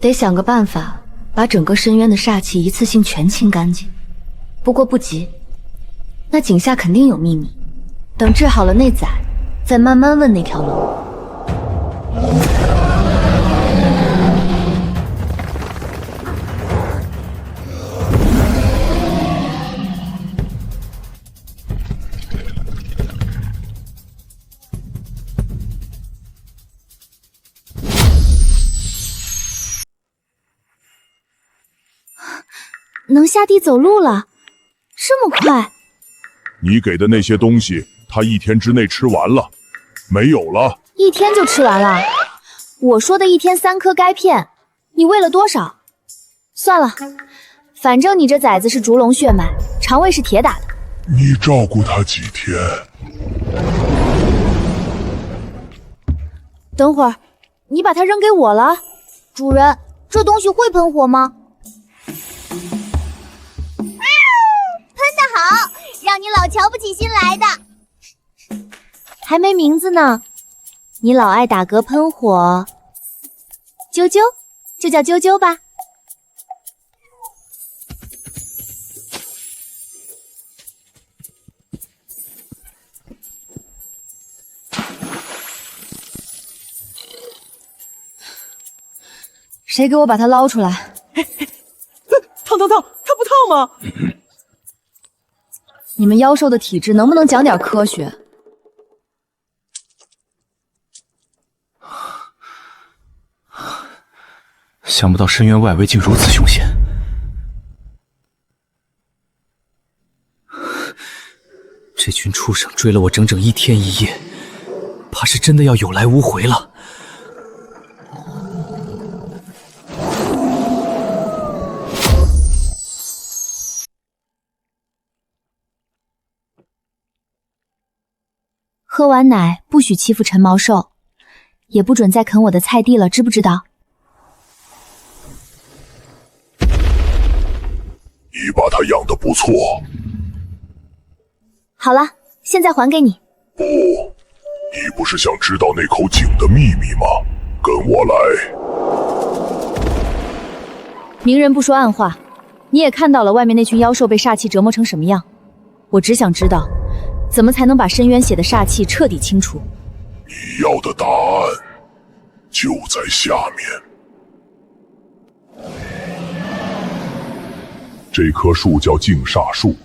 Speaker 7: 得想个办法，把整个深渊的煞气一次性全清干净。不过不急，那井下肯定有秘密。等治好了那崽，再慢慢问那条龙。
Speaker 1: 能下地走路了，这么快？
Speaker 5: 你给的那些东西，他1天之内吃完了，没有了。
Speaker 1: 1天就吃完了？我说的1天3颗钙片，你喂了多少？算了，反正你这崽子是烛龙血脉，肠胃是铁打的。
Speaker 5: 你照顾他几天？
Speaker 1: 等会儿，你把它扔给我了？
Speaker 6: 主人，这东西会喷火吗？喷得好，让你老瞧不起新来的。
Speaker 1: 还没名字呢，你老爱打嗝喷火，啾啾就叫啾啾吧。
Speaker 16: 谁给我把它捞出来？
Speaker 18: 烫，它不烫吗？
Speaker 16: 你们妖兽的体质能不能讲点科学？
Speaker 10: 想不到深渊外围竟如此凶险，
Speaker 8: 这群畜生追了我整整1天1夜，怕是真的要有来无回了。
Speaker 1: 喝完奶不许欺负陈毛兽，也不准再啃我的菜地了，知不知道？
Speaker 5: 你把它养得不错。
Speaker 1: 好了，现在还给你。
Speaker 5: 不，你不是想知道那口井的秘密吗？跟我来。
Speaker 16: 明人不说暗话，你也看到了外面那群妖兽被煞气折磨成什么样。我只想知道，怎么才能把深渊血的煞气彻底清除？
Speaker 5: 你要的答案就在下面。这棵树叫净煞树，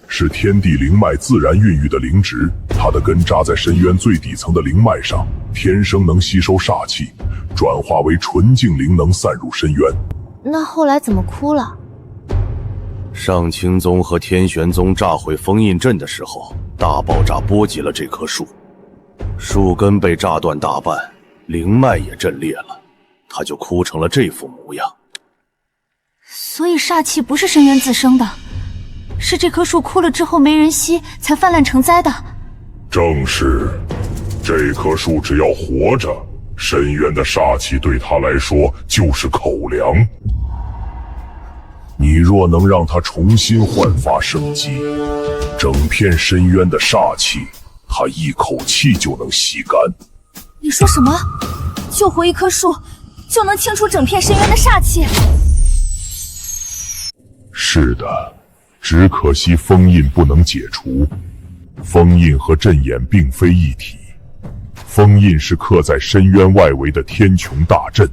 Speaker 5: 是天地灵脉自然孕育的灵植，它的根扎在深渊最底层的灵脉上，天生能吸收煞气，转化为纯净灵能散入深渊。
Speaker 1: 那后来怎么枯了？
Speaker 13: 上清宗和天玄宗炸毁封印阵的时候，大爆炸波及了这棵树，树根被炸断大半，灵脉也震裂了，它就枯成了这副模样。
Speaker 3: 所以煞气不是深渊自生的，是这棵树枯了之后没人吸，才泛滥成灾的。
Speaker 5: 正是，这棵树只要活着，深渊的煞气对它来说就是口粮。你若能让它重新焕发生机，整片深渊的煞气，它一口气就能吸干。
Speaker 3: 你说什么？救活一棵树，就能清除整片深渊的煞气？
Speaker 5: 是的，只可惜封印不能解除。封印和阵眼并非一体，封印是刻在深渊外围的天穹大阵。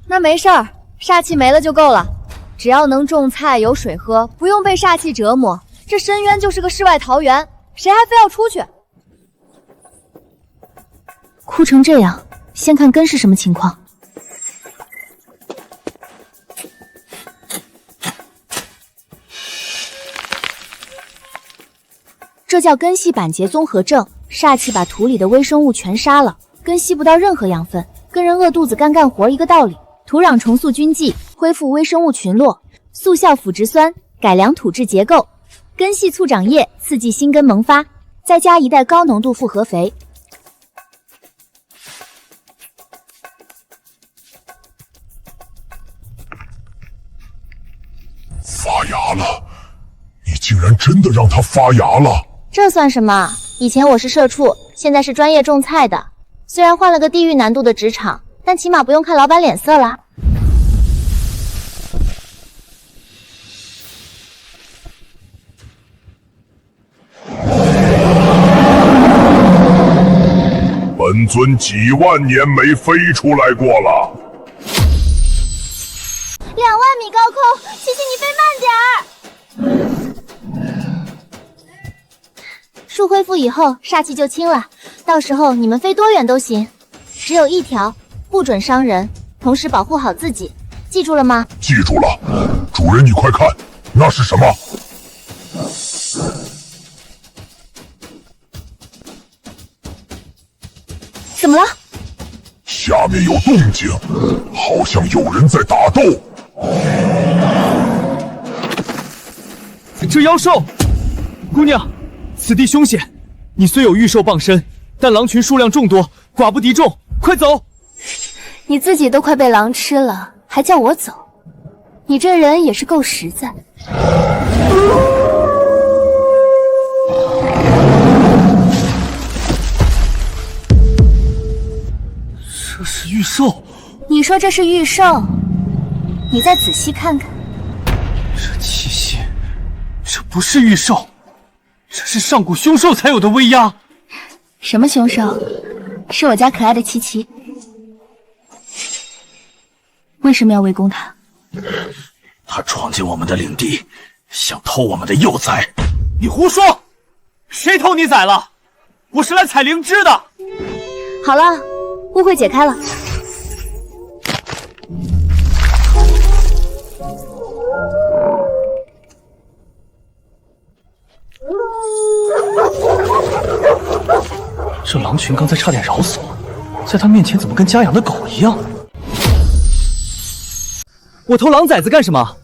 Speaker 16: 那没事儿，煞气没了就够了，只要能种菜有水喝，不用被煞气折磨，这深渊就是个世外桃源，谁还非要出去？
Speaker 1: 枯成这样，先看根是什么情况。这叫根系板结综合症，煞气把土里的微生物全杀了，根吸不到任何养分，跟人饿肚子干活一个道理。土壤重塑菌剂，恢复微生物群落；速效腐殖酸，改良土质结构；根系促长液，刺激新根萌发；再加一袋高浓度复合肥。
Speaker 5: 发芽了！你竟然真的让它发芽了！
Speaker 1: 这算什么？以前我是社畜，现在是专业种菜的。虽然换了个地狱难度的职场，但起码不用看老板脸色啦。
Speaker 5: 本尊几万年没飞出来过了。
Speaker 6: 2万米高空，谢谢你飞慢点儿。
Speaker 1: 树恢复以后，煞气就清了，到时候你们飞多远都行。只有一条，不准伤人，同时保护好自己，记住了吗？
Speaker 5: 记住了。主人，你快看，那是什么？
Speaker 1: 怎么了？
Speaker 5: 下面有动静，好像有人在打斗。
Speaker 8: 这妖兽，姑娘，此地凶险，你虽有御兽傍身，但狼群数量众多，寡不敌众，快走！
Speaker 7: 你自己都快被狼吃了，还叫我走？你这人也是够实在。
Speaker 11: 这是玉兽。
Speaker 7: 你说这是玉兽，你再仔细看看。
Speaker 11: 这气息，这不是玉兽，这是上古凶兽才有的威压。
Speaker 7: 什么凶兽？是我家可爱的琪琪。为什么要围攻他？
Speaker 15: 他闯进我们的领地，想偷我们的幼崽。
Speaker 11: 你胡说！谁偷你崽了？我是来采灵芝的。
Speaker 1: 好了，误会解开了。
Speaker 11: 这狼群刚才差点饶死我，在他面前怎么跟家养的狗一样？
Speaker 8: 我偷狼崽子干什么？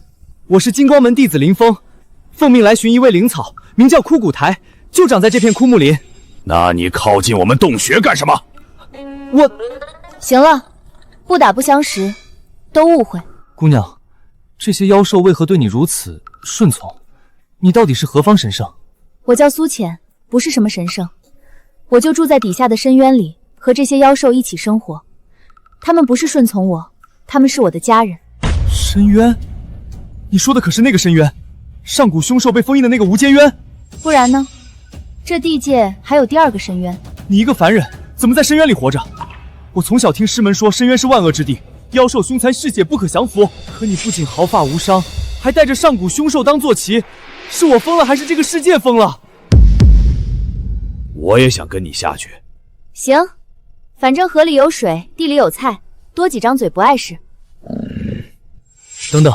Speaker 8: 我是金光门弟子林峰，奉命来寻一味灵草，名叫枯骨苔，就长在这片枯木林。
Speaker 12: 那你靠近我们洞穴干什么？
Speaker 8: 我……
Speaker 1: 行了，不打不相识，都误会。
Speaker 8: 姑娘，这些妖兽为何对你如此顺从？你到底是何方神圣？
Speaker 1: 我叫苏浅，不是什么神圣，我就住在底下的深渊里，和这些妖兽一起生活。他们不是顺从我，他们是我的家人。
Speaker 8: 深渊？你说的可是那个深渊？上古凶兽被封印的那个无间渊？
Speaker 1: 不然呢？这地界还有第二个深渊。
Speaker 8: 你一个凡人，怎么在深渊里活着？我从小听师门说深渊是万恶之地，妖兽凶残嗜血，不可降服。可你不仅毫发无伤，还带着上古凶兽当坐骑，是我疯了，还是这个世界疯了？
Speaker 12: 我也想跟你下去。
Speaker 1: 行，反正河里有水，地里有菜，多几张嘴不碍事。
Speaker 8: 等等，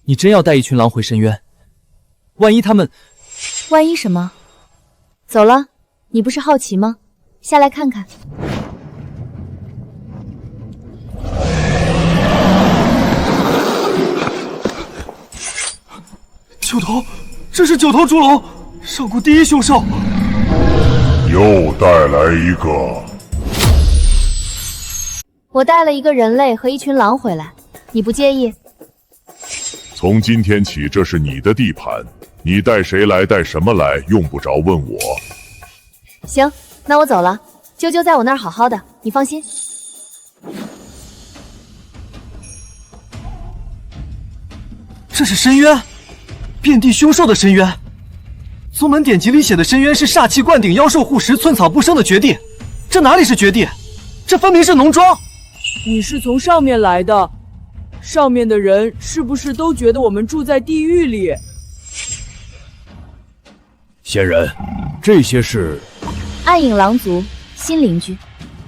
Speaker 8: 你真要带一群狼回深渊？万一他们……
Speaker 1: 万一什么？走了，你不是好奇吗？下来看看。
Speaker 11: 九头，这是九头烛龙，上古第一凶兽。
Speaker 5: 又带来一个。
Speaker 1: 我带了一个人类和一群狼回来，你不介意？
Speaker 5: 从今天起，这是你的地盘，你带谁来，带什么来，用不着问我。
Speaker 1: 行，那我走了。啾啾在我那儿好好的，你放心。
Speaker 11: 这是深渊，遍地凶兽的深渊。宗门典籍里写的深渊是煞气灌顶，妖兽护食，寸草不生的绝地。这哪里是绝地？这分明是农庄。
Speaker 18: 你是从上面来的，上面的人是不是都觉得我们住在地狱里？
Speaker 12: 仙人，这些是
Speaker 1: 暗影狼族新邻居，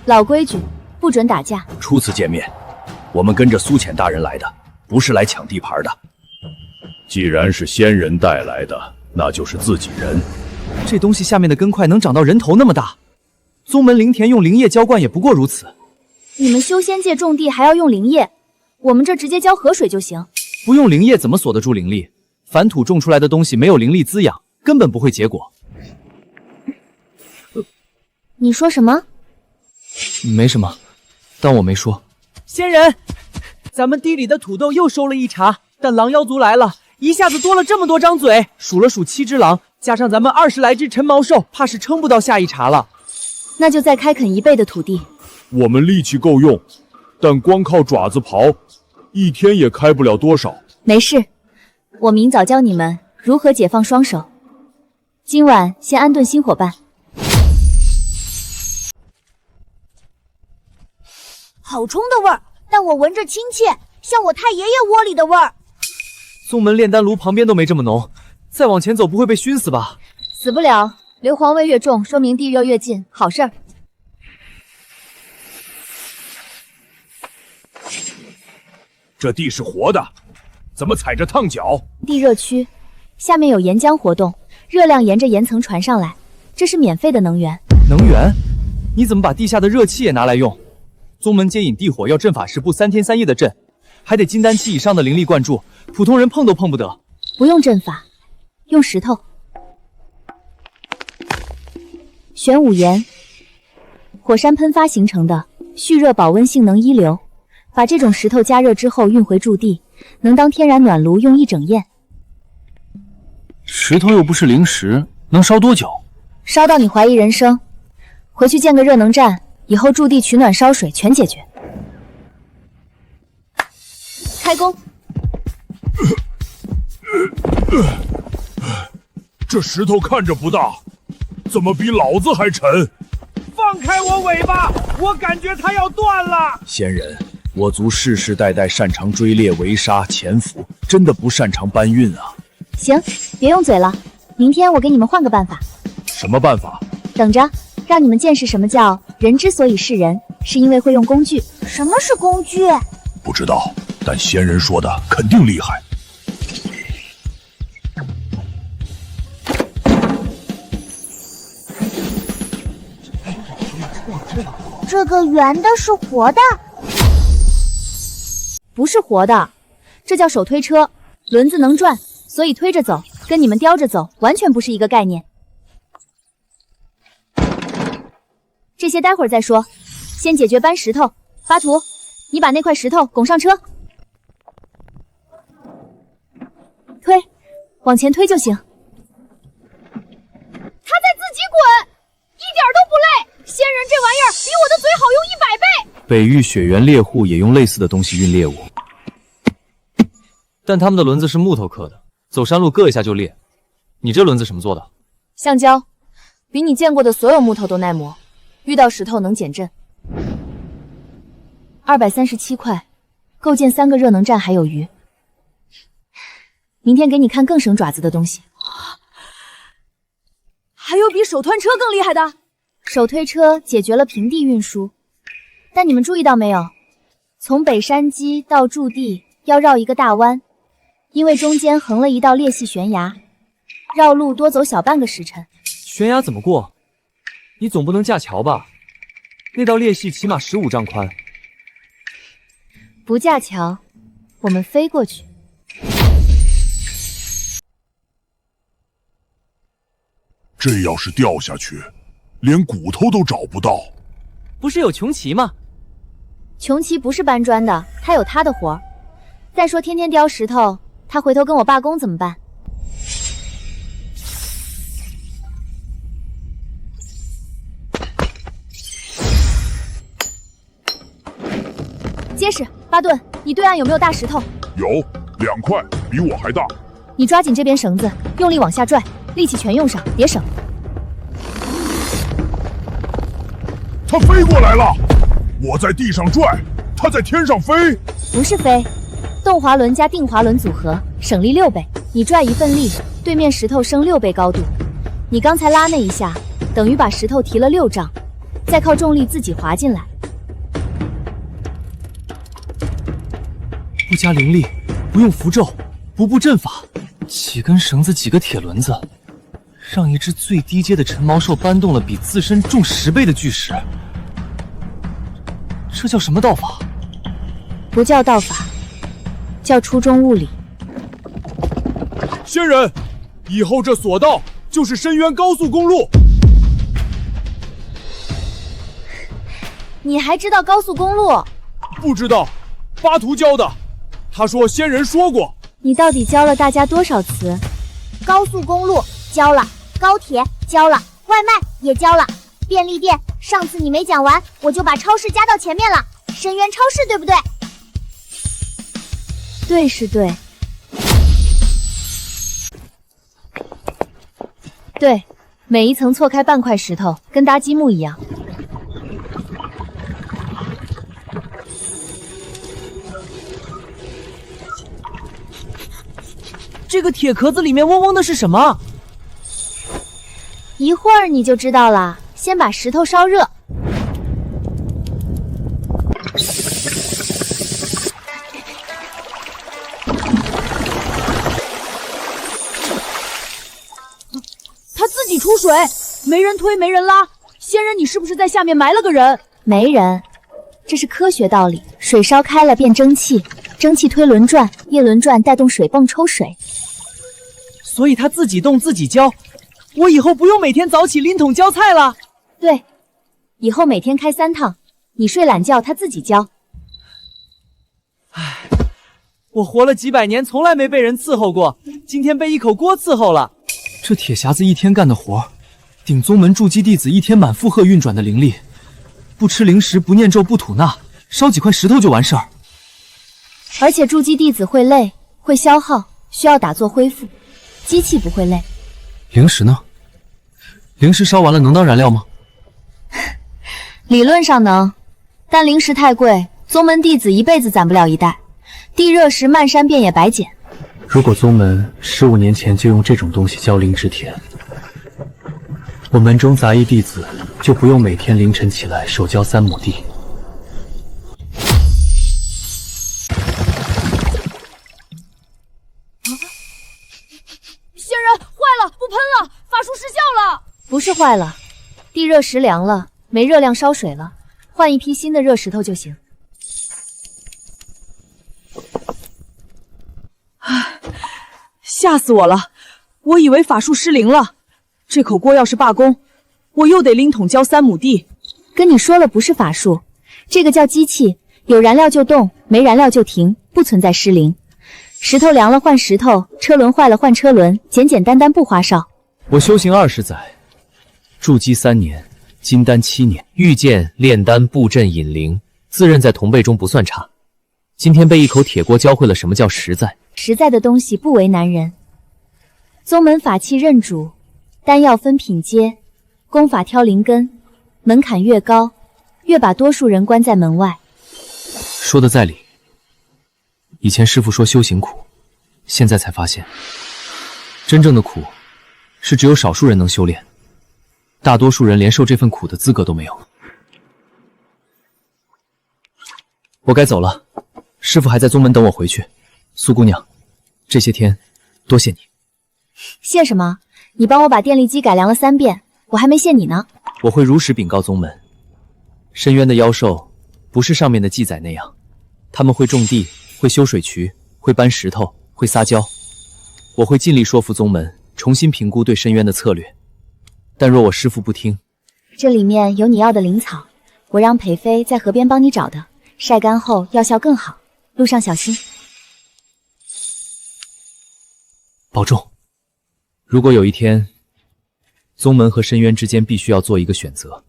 Speaker 1: 老规矩，不准打架。
Speaker 12: 初次见面，我们跟着苏浅大人来的，不是来抢地盘的。既然是仙人带来的，那就是自己人。
Speaker 8: 这东西下面的根块能长到人头那么大，宗门灵田用灵液浇灌也不过如此。
Speaker 1: 你们修仙界种地还要用灵液，我们这直接浇河水就行。
Speaker 8: 不用灵液怎么锁得住灵力？凡土种出来的东西没有灵力滋养，根本不会结果。
Speaker 1: 你说什么？
Speaker 8: 没什么，当我没说。
Speaker 18: 仙人，咱们地里的土豆又收了一茬，但狼妖族来了，一下子多了这么多张嘴。数了数7只狼，加上咱们20来只陈毛兽，怕是撑不到下一茬了。
Speaker 1: 那就再开垦1倍的土地。
Speaker 5: 我们力气够用，但光靠爪子刨，一天也开不了多少。
Speaker 1: 没事，我明早教你们如何解放双手。今晚先安顿新伙伴。
Speaker 6: 好冲的味儿，但我闻着亲切，像我太爷爷窝里的味儿。
Speaker 8: 宗门炼丹炉旁边都没这么浓，再往前走不会被熏死吧？
Speaker 1: 死不了，硫磺味越重，说明地热越近，好事儿。
Speaker 12: 这地是活的，怎么踩着烫脚？
Speaker 1: 地热区，下面有岩浆活动，热量沿着岩层传上来，这是免费的能源。
Speaker 8: 能源？你怎么把地下的热气也拿来用？宗门接引地火要阵法时不3天3夜的阵，还得金丹期以上的灵力灌注，普通人碰都碰不得。
Speaker 1: 不用阵法，用石头。玄武岩，火山喷发形成的，
Speaker 17: 蓄热保温性能一流。把这种石头加热之后运回驻地，能当天然暖炉用一整夜。
Speaker 10: 石头又不是零食，能烧多久？
Speaker 17: 烧到你怀疑人生。回去建个热能站，以后驻地取暖烧水全解决。开工。
Speaker 12: 这石头看着不大，怎么比老子还沉？
Speaker 8: 放开我尾巴，我感觉它要断了。
Speaker 2: 仙人，我族世世代代擅长追猎、围杀、潜伏，真的不擅长搬运啊。
Speaker 1: 行，别用嘴了，明天我给你们换个办法。
Speaker 2: 什么办法？
Speaker 1: 等着，让你们见识什么叫人之所以是人，是因为会用工具。什么是工具？
Speaker 5: 不知道，但仙人说的肯定厉害。
Speaker 6: 这个圆的是活的？
Speaker 17: 不是活的，这叫手推车，轮子能转，所以推着走，跟你们叼着走完全不是一个概念。这些待会儿再说，先解决搬石头。巴图，你把那块石头拱上车，推，往前推就行。
Speaker 1: 他在自己滚，一点都不累。仙人这玩意儿比我的嘴好用100倍。
Speaker 2: 北域雪原猎户也用类似的东西运猎物，
Speaker 8: 但他们的轮子是木头刻的，走山路硌一下就裂。你这轮子什么做的？
Speaker 17: 橡胶，比你见过的所有木头都耐磨，遇到石头能减震。237块，构建3个热能站还有余。明天给你看更省爪子的东西。
Speaker 3: 还有比手推车更厉害的？
Speaker 17: 手推车解决了平地运输，但你们注意到没有？从北山基到驻地要绕一个大弯，因为中间横了一道裂隙悬崖，绕路多走小半个时辰。
Speaker 8: 悬崖怎么过？你总不能架桥吧？那道裂隙起码15丈宽。
Speaker 17: 不架桥，我们飞过去。
Speaker 5: 这要是掉下去，连骨头都找不到。
Speaker 8: 不是有穷奇吗？
Speaker 17: 穷奇不是搬砖的，他有他的活儿。再说天天叼石头，他回头跟我罢工怎么办？结实，巴顿，你对岸有没有大石头？
Speaker 5: 有2块，比我还大。
Speaker 17: 你抓紧这边绳子，用力往下拽，力气全用上，别省。
Speaker 5: 它飞过来了，我在地上拽，它在天上飞。
Speaker 17: 不是飞，动滑轮加定滑轮组合，省力6倍。你拽一份力，对面石头升6倍高度。你刚才拉那一下，等于把石头提了6丈，再靠重力自己滑进来。
Speaker 11: 不加灵力，不用符咒，不布阵法，几根绳子，几个铁轮子，让一只最低阶的陈毛兽搬动了比自身重10倍的巨石。这叫什么道法？
Speaker 17: 不叫道法，叫初中物理。
Speaker 12: 仙人，以后这索道就是深渊高速公路。
Speaker 17: 你还知道高速公路？
Speaker 12: 不知道，巴图教的。他说仙人说过。
Speaker 17: 你到底教了大家多少词？
Speaker 6: 高速公路教了，高铁教了，外卖也教了，便利店上次你没讲完，我就把超市加到前面了。深渊超市对不对？
Speaker 17: 对是对。对，每一层错开半块石头，跟搭积木一样。
Speaker 18: 这个铁壳子里面嗡嗡的是什么？
Speaker 17: 一会儿你就知道了。先把石头烧热。
Speaker 3: 他自己出水，没人推，没人拉。仙人，你是不是在下面埋了个人？
Speaker 17: 没人，这是科学道理。水烧开了变蒸汽，蒸汽推轮转，叶轮转带动水泵抽水。
Speaker 18: 所以他自己动自己浇，我以后不用每天早起拎桶浇菜了。
Speaker 17: 对，以后每天开3趟，
Speaker 1: 你睡懒觉，他自己教。
Speaker 18: 我活了几百年，从来没被人伺候过，今天被一口锅伺候了。这铁匣子一天干的活，顶宗门筑基弟子一天满负荷运转的灵力。不吃零食，不念咒，不吐纳，烧几块石头就完事儿。
Speaker 1: 而且筑基弟子会累，会消耗，需要打坐恢复。机器不会累。
Speaker 11: 灵石呢？灵石烧完了能当燃料吗？
Speaker 1: 理论上能，但灵石太贵，宗门弟子一辈子攒不了一袋。地热石漫山遍野白捡。
Speaker 11: 如果宗门15年前就用这种东西浇灵之田，我门中杂役弟子就不用每天凌晨起来手浇3亩地。
Speaker 1: 仙人坏了，不喷了，法术失效了。不是坏了，地热石凉了，没热量烧水了，换一批新的热石头就行。
Speaker 18: 吓死我了！我以为法术失灵了。这口锅要是罢工，我又得拎桶浇3亩地。
Speaker 1: 跟你说了，不是法术，这个叫机器，有燃料就动，没燃料就停，不存在失灵。石头凉了换石头，车轮坏了换车轮，简简单单不花哨。
Speaker 8: 我修行20载，筑基3年，金丹7年，御剑、炼丹、布阵、引灵，自认在同辈中不算差。今天被一口铁锅教会了什么叫实在。
Speaker 1: 实在的东西不为难人。宗门法器认主，丹药分品阶，功法挑灵根，门槛越高，越把多数人关在门外。
Speaker 8: 说的在理。以前师父说修行苦，现在才发现，真正的苦是只有少数人能修炼，大多数人连受这份苦的资格都没有。我该走了，师父还在宗门等我回去。苏姑娘，这些天多谢你。
Speaker 1: 谢什么？你帮我把电力机改良了3遍，我还没谢你呢。
Speaker 8: 我会如实禀告宗门，深渊的妖兽不是上面的记载那样，他们会种地，会修水渠，会搬石头，会撒娇。我会尽力说服宗门重新评估对深渊的策略，但若我师父不听，
Speaker 1: 这里面有你要的灵草，我让裴飞在河边帮你找的，晒干后药效更好。路上小心，
Speaker 8: 保重。如果有一天，宗门和深渊之间必须要做一个选择，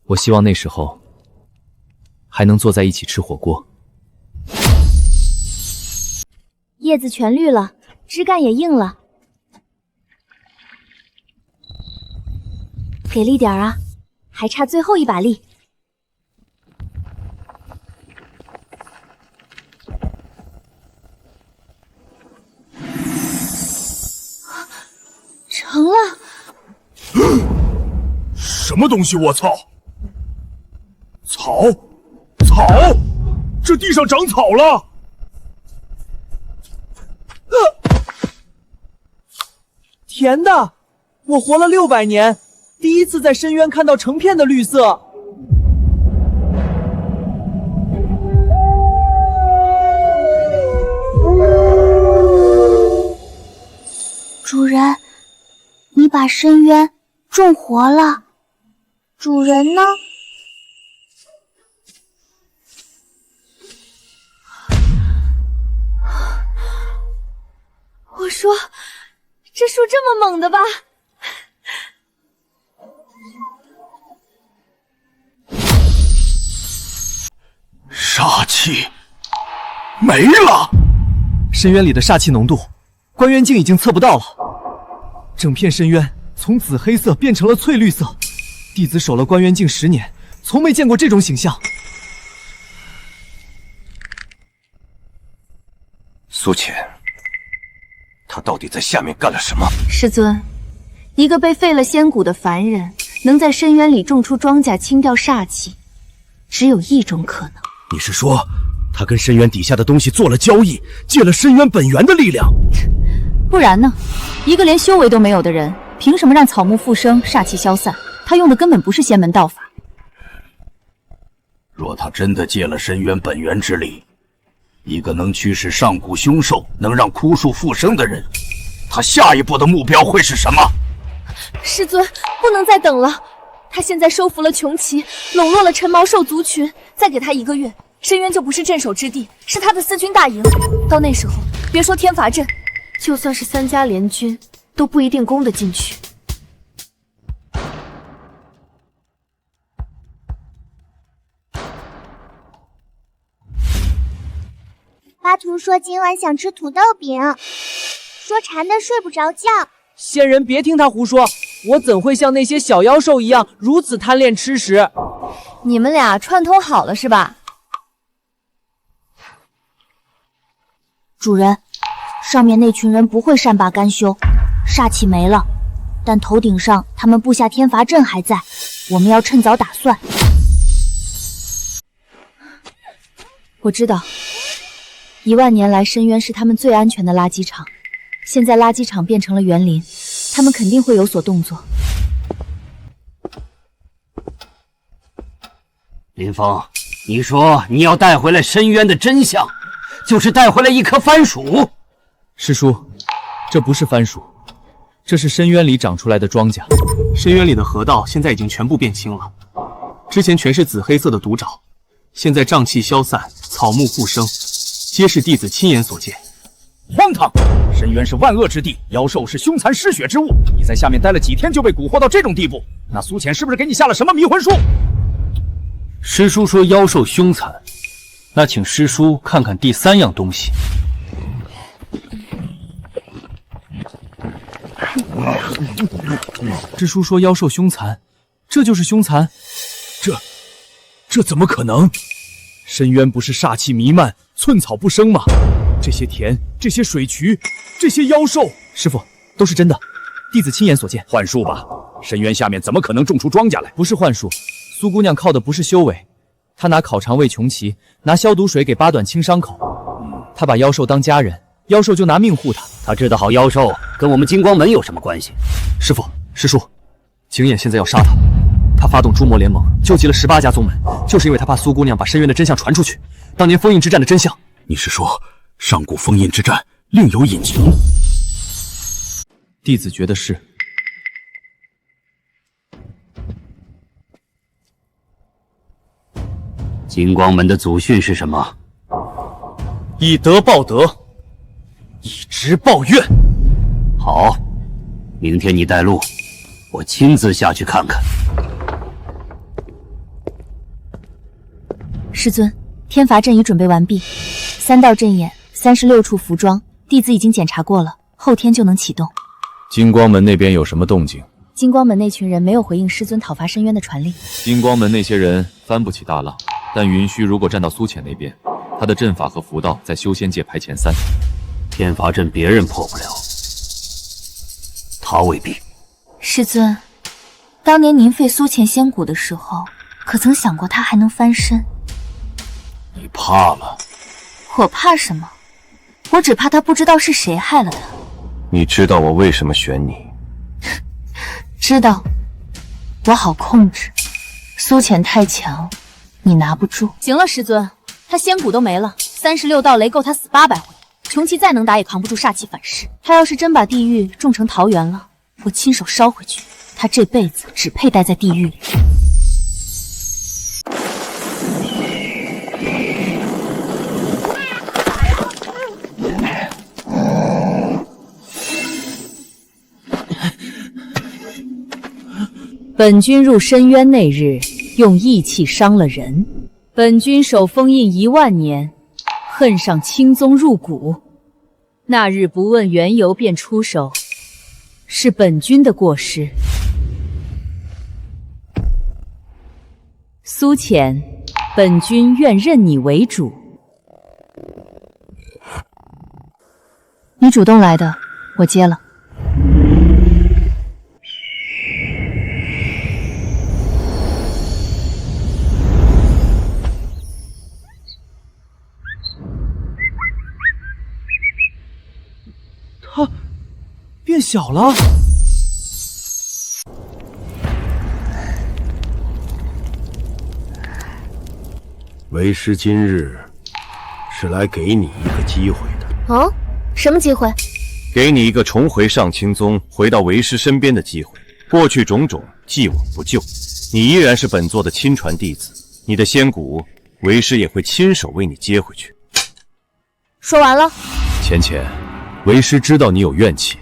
Speaker 8: 我希望那时候还能坐在一起吃火锅。
Speaker 1: 叶子全绿了，枝干也硬了，给力点啊！还差最后一把力。成了！
Speaker 5: 什么东西？我操！草！这地上长草了！
Speaker 18: 甜的！我活了600年，第一次在深渊看到成片的绿色。
Speaker 6: 主人，你把深渊种活了。主人呢？
Speaker 1: 我说，这树这么猛的吧？
Speaker 15: 煞气没了。
Speaker 11: 深渊里的煞气浓度，关渊镜已经测不到了。整片深渊从紫黑色变成了翠绿色。弟子守了关渊镜10年，从没见过这种景象。
Speaker 15: 苏浅，他到底在下面干了什么？
Speaker 7: 师尊，一个被废了仙骨的凡人，能在深渊里种出庄稼，清掉煞气，只有一种可能。
Speaker 14: 你是说，他跟深渊底下的东西做了交易，借了深渊本源的力量？
Speaker 3: 不然呢？一个连修为都没有的人，凭什么让草木复生、煞气消散？他用的根本不是仙门道法。
Speaker 15: 若他真的借了深渊本源之力，一个能驱使上古凶兽、能让枯树复生的人，他下一步的目标会是什么？
Speaker 1: 师尊，不能再等了，
Speaker 3: 他现在收服了穷奇，笼络了陈毛兽族群，再给他1个月，深渊就不是镇守之地，是他的私军大营。到那时候，别说天罚阵，就算是3家联军，都不一定攻得进去。
Speaker 6: 巴图说今晚想吃土豆饼，说馋的睡不着觉。
Speaker 8: 仙人别听他胡说，我怎会像那些小妖兽一样如此贪恋吃食？
Speaker 1: 你们俩串通好了是吧？
Speaker 6: 主人，上面那群人不会善罢甘休，煞气没了，但头顶上他们布下天罚阵还在，我们要趁早打算。
Speaker 3: 我知道，1万年来深渊是他们最安全的垃圾场，现在垃圾场变成了园林，他们肯定会有所动作。
Speaker 9: 林峰，你说你要带回来深渊的真相，就是带回来一颗番薯？
Speaker 8: 师叔，这不是番薯，这是深渊里长出来的庄稼。
Speaker 11: 深渊里的河道现在已经全部变青了，之前全是紫黑色的毒沼，现在瘴气消散，草木互生，皆是弟子亲眼所见。
Speaker 12: 荒唐！深渊是万恶之地，妖兽是凶残嗜血之物。你在下面待了几天就被蛊惑到这种地步，那苏浅是不是给你下了什么迷魂术？
Speaker 10: 师叔说妖兽凶残，那请师叔看看第3样东西。
Speaker 8: 师叔说妖兽凶残，这就是凶残？
Speaker 12: 这怎么可能？深渊不是煞气弥漫，寸草不生吗？这些田，这些水渠，这些妖兽，
Speaker 8: 师傅都是真的，弟子亲眼所见。
Speaker 12: 幻术吧？深渊下面怎么可能种出庄稼来？
Speaker 8: 不是幻术，苏姑娘靠的不是修为，她拿烤肠喂穷奇，拿消毒水给8短清伤口。她把妖兽当家人，妖兽就拿命护她。
Speaker 9: 她治得好妖兽，跟我们金光门有什么关系？
Speaker 11: 师傅，师叔，景琰现在要杀他。他发动诛魔联盟，纠集了18家宗门，就是因为他怕苏姑娘把深渊的真相传出去，当年封印之战的真相。
Speaker 15: 你是说上古封印之战另有隐情？
Speaker 8: 弟子觉得是。
Speaker 9: 金光门的祖训是什么？
Speaker 10: 以德报德，以直报怨。
Speaker 9: 好，明天你带路，我亲自下去看看。
Speaker 3: 师尊，天罚阵已准备完毕，3道阵眼，36处服装，弟子已经检查过了，后天就能启动。
Speaker 2: 金光门那边有什么动静？
Speaker 3: 金光门那群人没有回应师尊讨伐深渊的传令。
Speaker 2: 金光门那些人翻不起大浪，但云虚如果站到苏浅那边，他的阵法和符道在修仙界排前3。
Speaker 9: 天罚阵别人破不了，他未必。
Speaker 6: 师尊，当年您废苏浅仙骨的时候，可曾想过他还能翻身？
Speaker 15: 你怕了？
Speaker 6: 我怕什么？我只怕他不知道是谁害了他。
Speaker 14: 你知道我为什么选你？
Speaker 6: 知道，我好控制。苏浅太强，你拿不住。
Speaker 3: 行了，师尊，他仙骨都没了，36道雷够他死800回。穷奇再能打也扛不住煞气反噬。他要是真把地狱种成桃园了，我亲手烧回去，他这辈子只配待在地狱里。
Speaker 16: 本君入深渊那日，用义气伤了人，本君守封印1万年，恨上青宗入骨。那日不问缘由便出手，是本君的过失。苏浅，本君愿认你为主。
Speaker 3: 你主动来的，我接了。
Speaker 8: 他变小了。
Speaker 14: 为师今日是来给你一个机会的。
Speaker 6: 哦，什么机会？
Speaker 14: 给你一个重回上清宗，回到为师身边的机会。过去种种，既往不咎。
Speaker 2: 你依然是本座的亲传弟子，你的仙骨，为师也会亲手为你接回去。
Speaker 1: 说完了。
Speaker 2: 浅浅，为师知道你有怨气，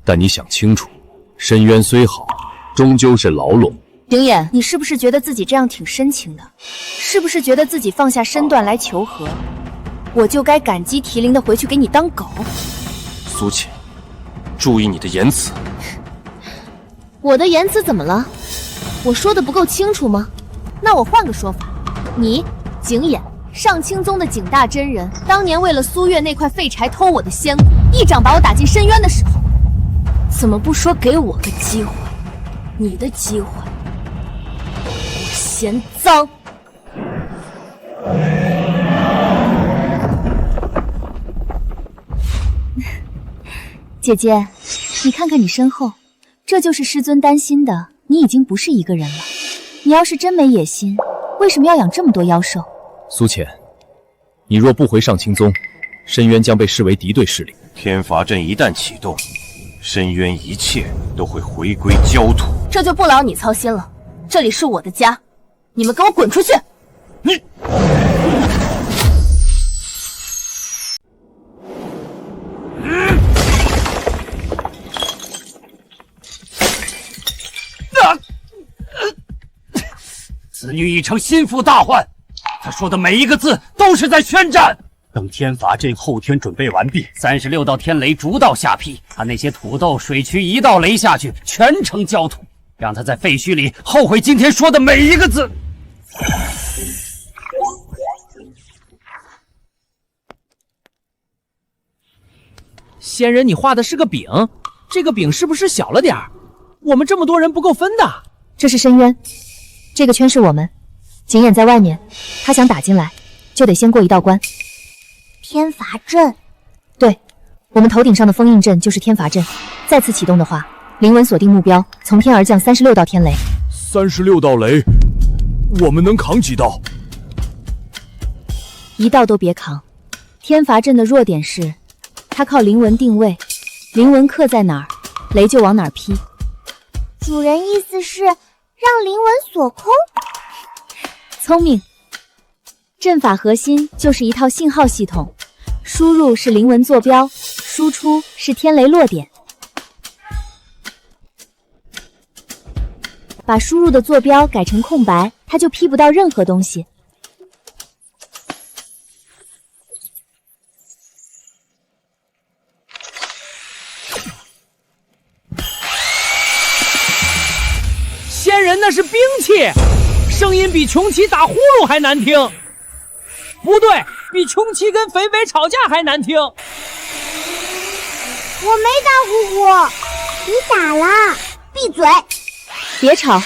Speaker 2: 但你想清楚，深渊虽好，终究是牢笼。
Speaker 3: 景琰，你是不是觉得自己这样挺深情的？是不是觉得自己放下身段来求和，我就该感激涕零的回去给你当狗？
Speaker 2: 苏浅，注意你的言辞。
Speaker 1: 我的言辞怎么了？我说的不够清楚吗？那我换个说法，你景琰，上清宗的景大真人，当年为了苏月那块废柴偷我的仙骨，一掌把我打进深渊的时候，怎么不说给我个机会？你的机会，我嫌脏。
Speaker 3: 姐姐，你看看你身后，这就是师尊担心的，你已经不是一个人了。你要是真没野心，为什么要养这么多妖兽？
Speaker 2: 苏浅，你若不回上清宗，深渊将被视为敌对势力。天罚阵一旦启动，深渊一切都会回归焦土。
Speaker 1: 这就不劳你操心了，这里是我的家，你们给我滚出去！
Speaker 2: 你。
Speaker 9: 此女已成心腹大患，她说的每一个字都是在宣战。等天罚阵后天准备完毕，36道天雷逐道下劈，他那些土豆水渠一道雷下去，全成焦土，让他在废墟里后悔今天说的每一个字。
Speaker 8: 仙人，你画的是个饼，这个饼是不是小了点儿？我们这么多人不够分的。
Speaker 3: 这是深渊，这个圈是我们。景琰在外面，他想打进来，就得先过一道关。
Speaker 6: 天罚阵，
Speaker 3: 对，我们头顶上的封印阵就是天罚阵。再次启动的话，灵纹锁定目标，从天而降36道天雷。
Speaker 12: 36道雷，我们能扛几道？
Speaker 3: 一道都别扛。天罚阵的弱点是，它靠灵纹定位，灵纹刻在哪儿，雷就往哪儿劈。
Speaker 6: 主人意思是让灵纹锁空？
Speaker 3: 聪明。阵法核心就是一套信号系统，输入是灵纹坐标，输出是天雷落点。把输入的坐标改成空白，它就劈不到任何东西。
Speaker 8: 仙人那是兵器，声音比穷奇打呼噜还难听。不对，比穷奇跟肥肥吵架还难听。我
Speaker 6: 没打呼呼，你打了，闭嘴！
Speaker 3: 别吵，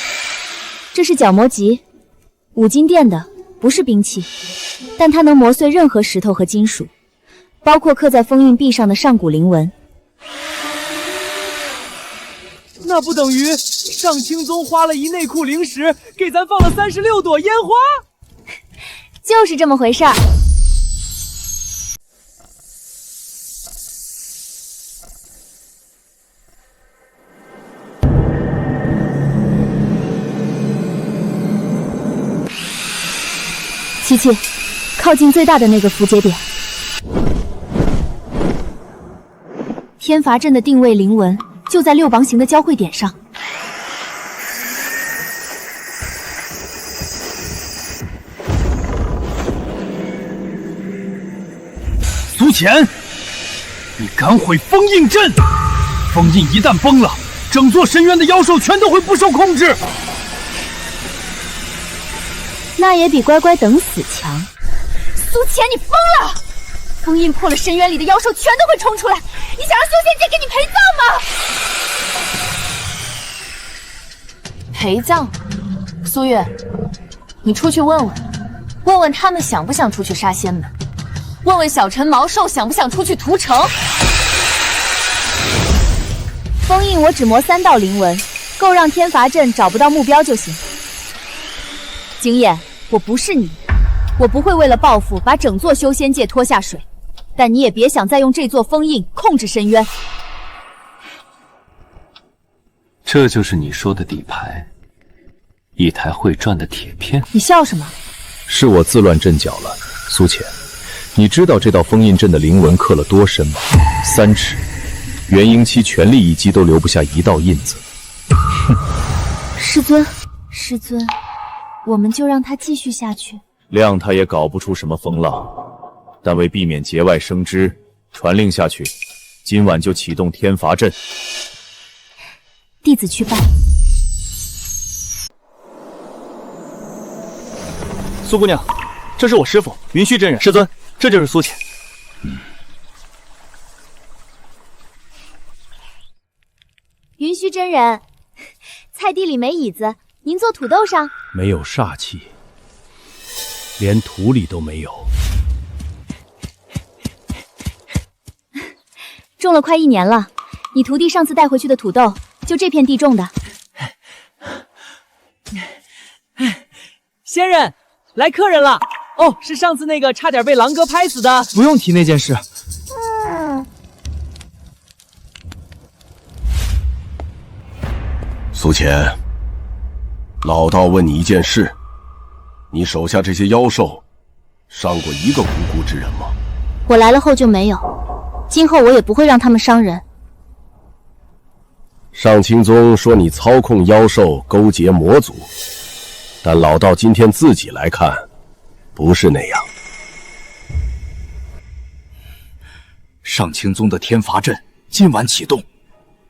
Speaker 3: 这是角磨级，5金店的，不是兵器，但它能磨碎任何石头和金属，包括刻在封印壁上的上古灵纹。
Speaker 8: 那不等于上清宗花了一内库灵石，给咱放了36朵烟花？
Speaker 3: 就是这么回事儿。琪琪，靠近最大的那个符节点。天罚阵的定位灵纹就在6芒形的交汇点上。
Speaker 12: 苏浅，你敢毁封印阵？封印一旦崩了，整座深渊的妖兽全都会不受控制。
Speaker 3: 那也比乖乖等死强。
Speaker 1: 苏浅，你疯了！封印破了，深渊里的妖兽全都会冲出来，你想让修仙界给你陪葬吗？
Speaker 3: 陪葬？苏月，你出去问问他们想不想出去杀仙门，问问小陈毛寿想不想出去屠城。封印我只磨3道灵纹，够让天罚阵找不到目标就行。景琰，我不是你，我不会为了报复把整座修仙界拖下水，但你也别想再用这座封印控制深渊。
Speaker 10: 这就是你说的底牌。一台会转的铁片。
Speaker 3: 你笑什么？
Speaker 2: 是我自乱阵脚了，苏浅。你知道这道封印阵的灵纹刻了多深吗？3尺。元婴期全力一击都留不下一道印子。哼！
Speaker 3: 师尊，师尊，我们就让他继续下去。
Speaker 2: 谅他也搞不出什么风浪，但为避免节外生枝，传令下去，今晚就启动天罚阵。
Speaker 3: 弟子去拜。
Speaker 11: 苏姑娘，这是我师父云虚真人。师尊，这就是苏浅。
Speaker 1: 云虚真人，菜地里没椅子，您坐土豆上。
Speaker 2: 没有煞气，连土里都没有。
Speaker 3: 种了快1年了，你徒弟上次带回去的土豆，就这片地种的。
Speaker 8: 仙人，来客人了。哦，是上次那个差点被狼哥拍死的。
Speaker 18: 不用提那件事。
Speaker 14: 苏浅，老道问你一件事：你手下这些妖兽，伤过一个无辜之人吗？
Speaker 3: 我来了后就没有，今后我也不会让他们伤人。
Speaker 14: 上清宗说你操控妖兽，勾结魔族，但老道今天自己来看，不是那样。
Speaker 15: 上清宗的天罚阵今晚启动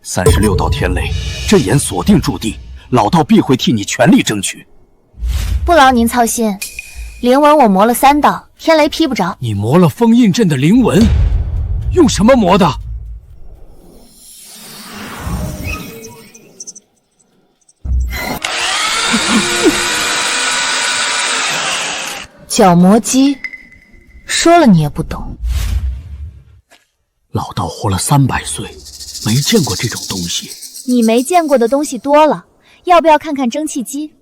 Speaker 15: ，36道天雷，阵眼锁定驻地，老道必会替你全力争取。
Speaker 6: 不劳您操心，灵纹我磨了3道，天雷劈不着。
Speaker 12: 你磨了封印阵的灵纹，用什么磨的？
Speaker 7: 角磨机，说了你也不懂。
Speaker 15: 老道活了300岁，没见过这种东西。
Speaker 1: 你没见过的东西多了，要不要看看蒸汽机？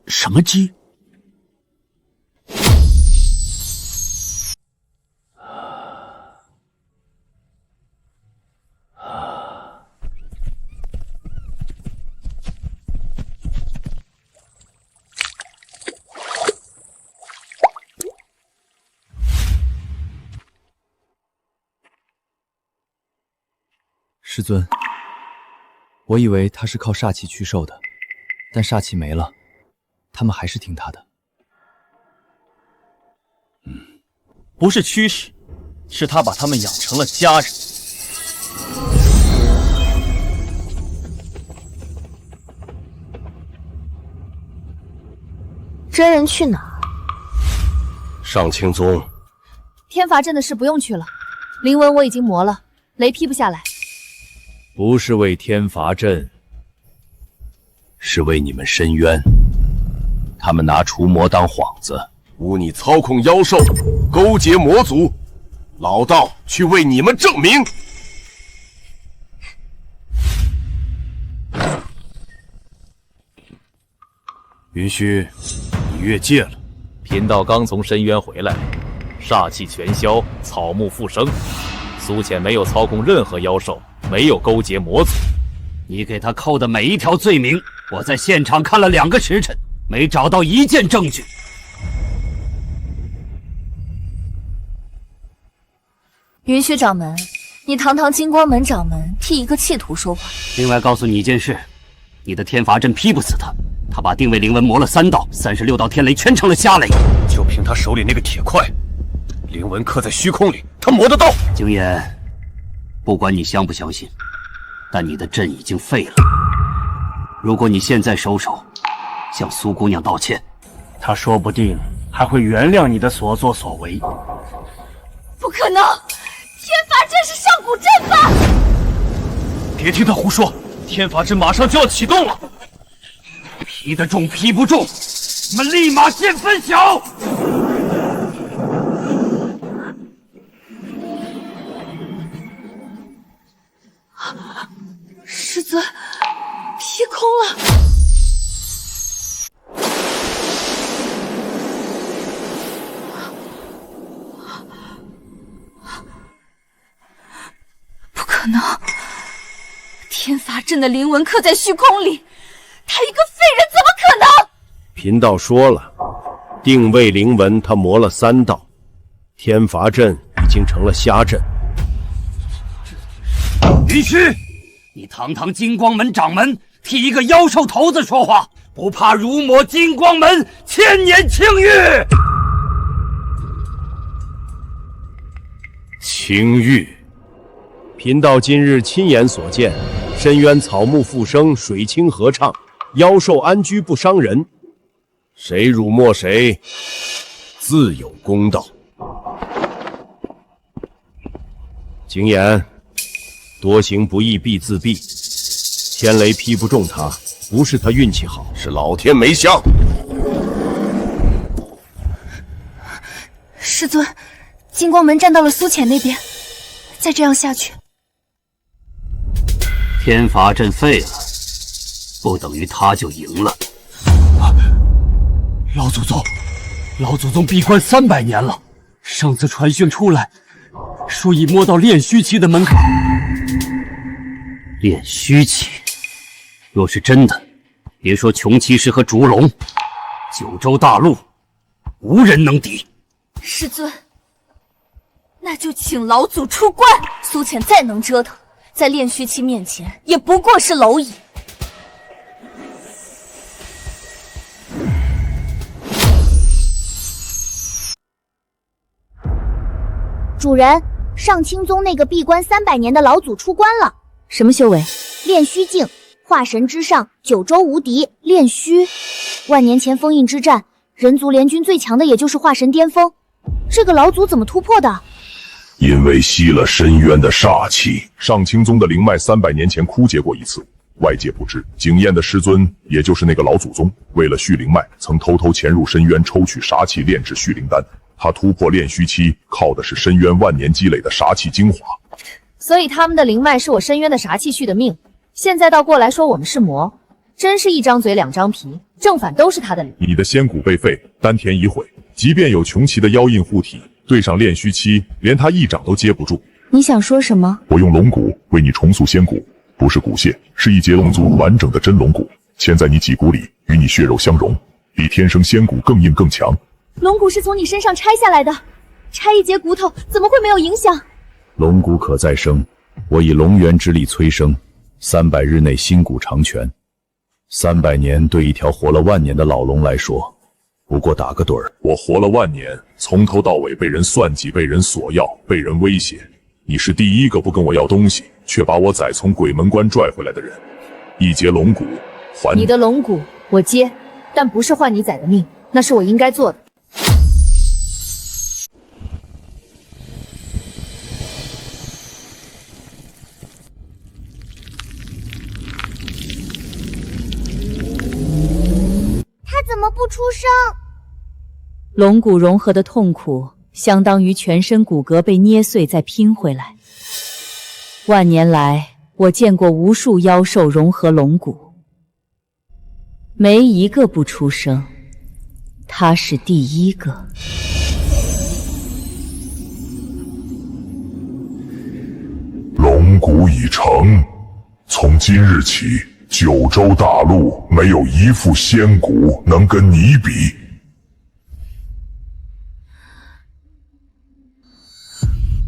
Speaker 15: 什么机？
Speaker 18: 师尊，我以为他是靠煞气驱兽的，但煞气没了，他们还是听他的。
Speaker 11: 不是驱使，是他把他们养成了家人。
Speaker 6: 真人去哪儿？
Speaker 14: 上清宗，
Speaker 3: 天罚阵的事不用去了，灵纹我已经磨了，雷劈不下来。
Speaker 2: 不是为天罚阵，
Speaker 14: 是为你们深渊。他们拿除魔当幌子，诬你操控妖兽，勾结魔族。老道去为你们证明。
Speaker 2: 云虚，你越界了。贫道刚从深渊回来，煞气全消，草木复生。苏浅没有操控任何妖兽，没有勾结魔族。
Speaker 9: 你给他扣的每一条罪名，我在现场看了2个时辰，没找到一件证据。
Speaker 7: 云虚掌门，你堂堂金光门掌门，替一个弃徒说话。
Speaker 9: 另外告诉你一件事，你的天罚阵劈不死他，他把定位灵纹磨了3道，36道天雷全成了瞎雷。
Speaker 14: 就凭他手里那个铁块，灵纹刻在虚空里，他磨得到。
Speaker 9: 景琰，不管你相不相信，但你的阵已经废了。如果你现在收手，向苏姑娘道歉，
Speaker 15: 她说不定还会原谅你的所作所为。
Speaker 6: 不可能！天罚阵是上古阵法！
Speaker 15: 别听他胡说，天罚阵马上就要启动了。劈得中劈不中，我们立马见分晓。
Speaker 7: 师尊，劈空了。不可能！天罚阵的灵纹刻在虚空里，
Speaker 3: 他一个废人怎么可能？
Speaker 14: 贫道说了，定位灵纹他磨了3道，天罚阵已经成了瞎阵。
Speaker 9: 云虚，你堂堂金光门掌门，替一个妖兽头子说话，不怕辱没金光门千年清誉？
Speaker 14: 清誉，贫道今日亲眼所见，深渊草木复生，水清河畅，妖兽安居不伤人。谁辱没谁，自有公道。景琰，多行不义必自毙。天雷劈不中他，不是他运气好，是老天没相。
Speaker 3: 师尊，金光门站到了苏浅那边，再这样下去，
Speaker 9: 天罚阵废了，不等于他就赢了。
Speaker 15: 老祖宗闭关300年了，上次传讯出来，说已摸到炼虚期的门槛。
Speaker 9: 炼虚期，若是真的，别说穷奇师和烛龙，九州大陆无人能敌。
Speaker 3: 师尊，那就请老祖出关。苏浅再能折腾，在炼虚期面前也不过是蝼蚁。
Speaker 6: 主人，上清宗那个闭关300年的老祖出关了。
Speaker 17: 什么修为？
Speaker 6: 炼虚境，化神之上，九州无敌。炼虚，万年前封印之战，人族联军最强的也就是化神巅峰。这个老祖怎么突破的？
Speaker 5: 因为吸了深渊的煞气，上清宗的灵脉300年前枯竭过一次，外界不知。景琰的师尊，也就是那个老祖宗，为了续灵脉，曾偷偷潜入深渊，抽取杀气炼制续灵丹。他突破炼虚期，靠的是深渊万年积累的杀气精华。
Speaker 16: 所以他们的灵脉是我深渊的杀气续的命，现在倒过来说我们是魔，真是一张嘴两张皮，正反都是他的理。
Speaker 5: 你的仙骨被废，丹田已毁，即便有穷奇的妖印护体，对上炼虚期，连他一掌都接不住。
Speaker 17: 你想说什么？
Speaker 5: 我用龙骨为你重塑仙骨，不是骨屑，是一节龙族完整的真龙骨，嵌在你脊骨里，与你血肉相融，比天生仙骨更硬更强。
Speaker 1: 龙骨是从你身上拆下来的，拆一节骨头怎么会没有影响？
Speaker 2: 龙骨可再生，我以龙元之力催生，300日内新骨长全。300年对一条活了万年的老龙来说，不过打个盹儿。
Speaker 5: 我活了万年，从头到尾被人算计，被人索要，被人威胁。你是第一个不跟我要东西，却把我崽从鬼门关拽回来的人。一节龙骨还
Speaker 16: 你的龙骨我接，但不是换你崽的命，那是我应该做的。
Speaker 6: 怎么不出声？
Speaker 17: 龙骨融合的痛苦，相当于全身骨骼被捏碎再拼回来。万年来，我见过无数妖兽融合龙骨，没一个不出声，他是第一个。
Speaker 5: 龙骨已成，从今日起，九州大陆没有一副仙骨能跟你比。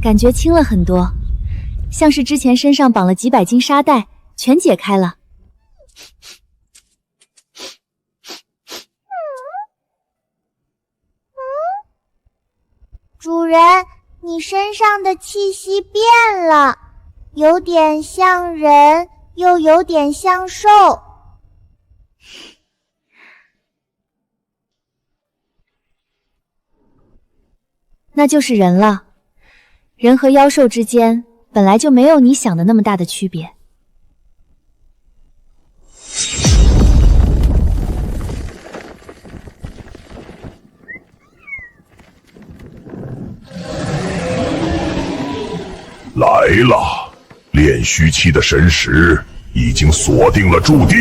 Speaker 1: 感觉轻了很多，像是之前身上绑了几百斤沙袋，全解开了。
Speaker 6: 主人，你身上的气息变了，有点像人，又有点像兽。
Speaker 1: 那就是人了。人和妖兽之间本来就没有你想的那么大的区别。
Speaker 5: 来了，炼虚期的神识已经锁定了驻地。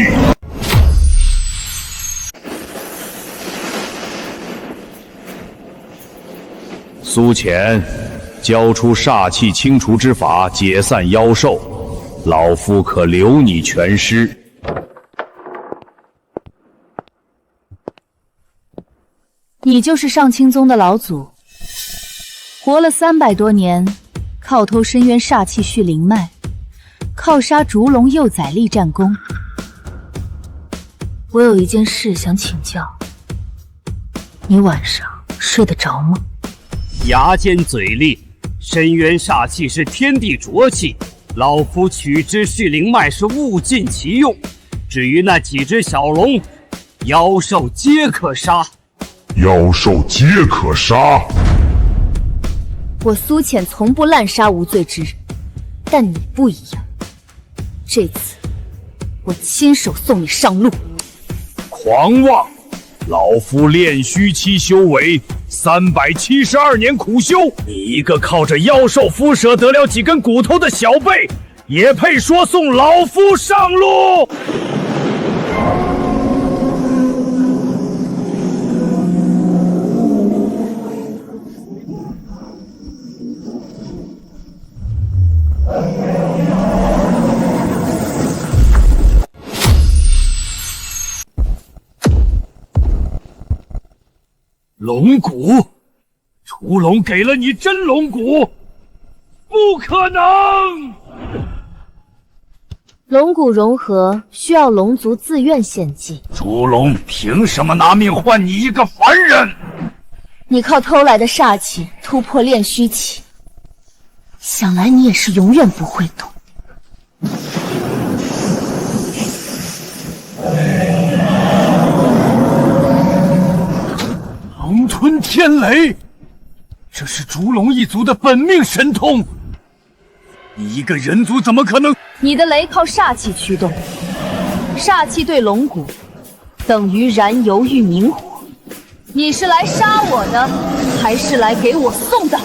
Speaker 2: 苏浅，交出煞气清除之法，解散妖兽，老夫可留你全尸。
Speaker 16: 你就是上清宗的老祖，活了300多年，靠偷深渊煞气续灵脉，靠杀烛龙幼崽立战功。我有一件事想请教，你晚上睡得着吗？
Speaker 9: 牙尖嘴利，深渊煞气是天地浊气，老夫取之续灵脉是物尽其用。至于那几只小龙，妖兽皆可杀。
Speaker 5: 妖兽皆可杀。
Speaker 16: 我苏浅从不滥杀无罪之人，但你不一样。这次我亲手送你上路。
Speaker 12: 狂妄！老夫炼虚期修为372年苦修，你一个靠着妖兽敷舍得了几根骨头的小辈，也配说送老夫上路？龙骨，屠龙给了你真龙骨，不可能！
Speaker 16: 龙骨融合需要龙族自愿献祭。
Speaker 12: 屠龙凭什么拿命换你一个凡人？
Speaker 16: 你靠偷来的煞气突破炼虚期，想来你也是永远不会懂。
Speaker 12: 龙吞天雷，这是烛龙一族的本命神通。你一个人族怎么可能？
Speaker 16: 你的雷靠煞气驱动，煞气对龙骨等于燃油遇明火。你是来杀我的，还是来给我送的？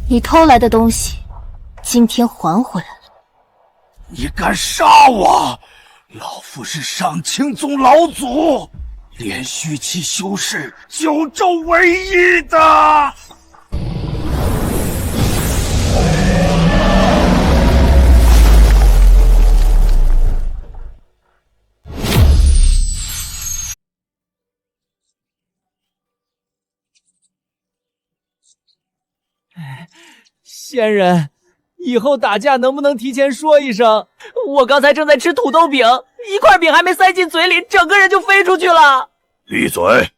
Speaker 16: 你偷来的东西，今天还回来了。
Speaker 12: 你敢杀我？老夫是上清宗老祖，炼虚期修士9州唯一的。
Speaker 8: 仙人，以后打架能不能提前说一声？我刚才正在吃土豆饼，一块饼还没塞进嘴里，整个人就飞出去了。
Speaker 12: 闭嘴！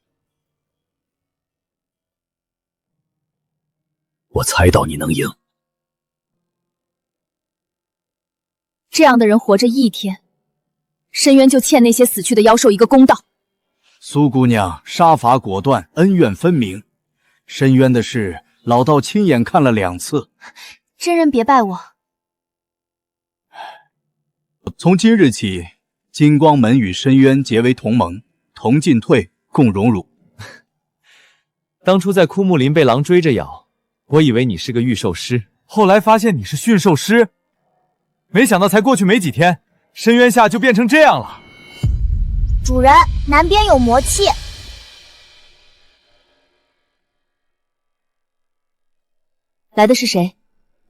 Speaker 15: 我猜到你能赢。
Speaker 16: 这样的人活着一天，深渊就欠那些死去的妖兽一个公道。
Speaker 15: 苏姑娘杀伐果断，恩怨分明。深渊的事，老道亲眼看了2次。
Speaker 16: 真人别拜我。
Speaker 15: 从今日起，金光门与深渊结为同盟，同进退，共荣辱。
Speaker 8: 当初在枯木林被狼追着咬，我以为你是个御兽师，
Speaker 18: 后来发现你是驯兽师，没想到才过去没几天，深渊下就变成这样了。
Speaker 6: 主人，南边有魔气。
Speaker 16: 来的是谁？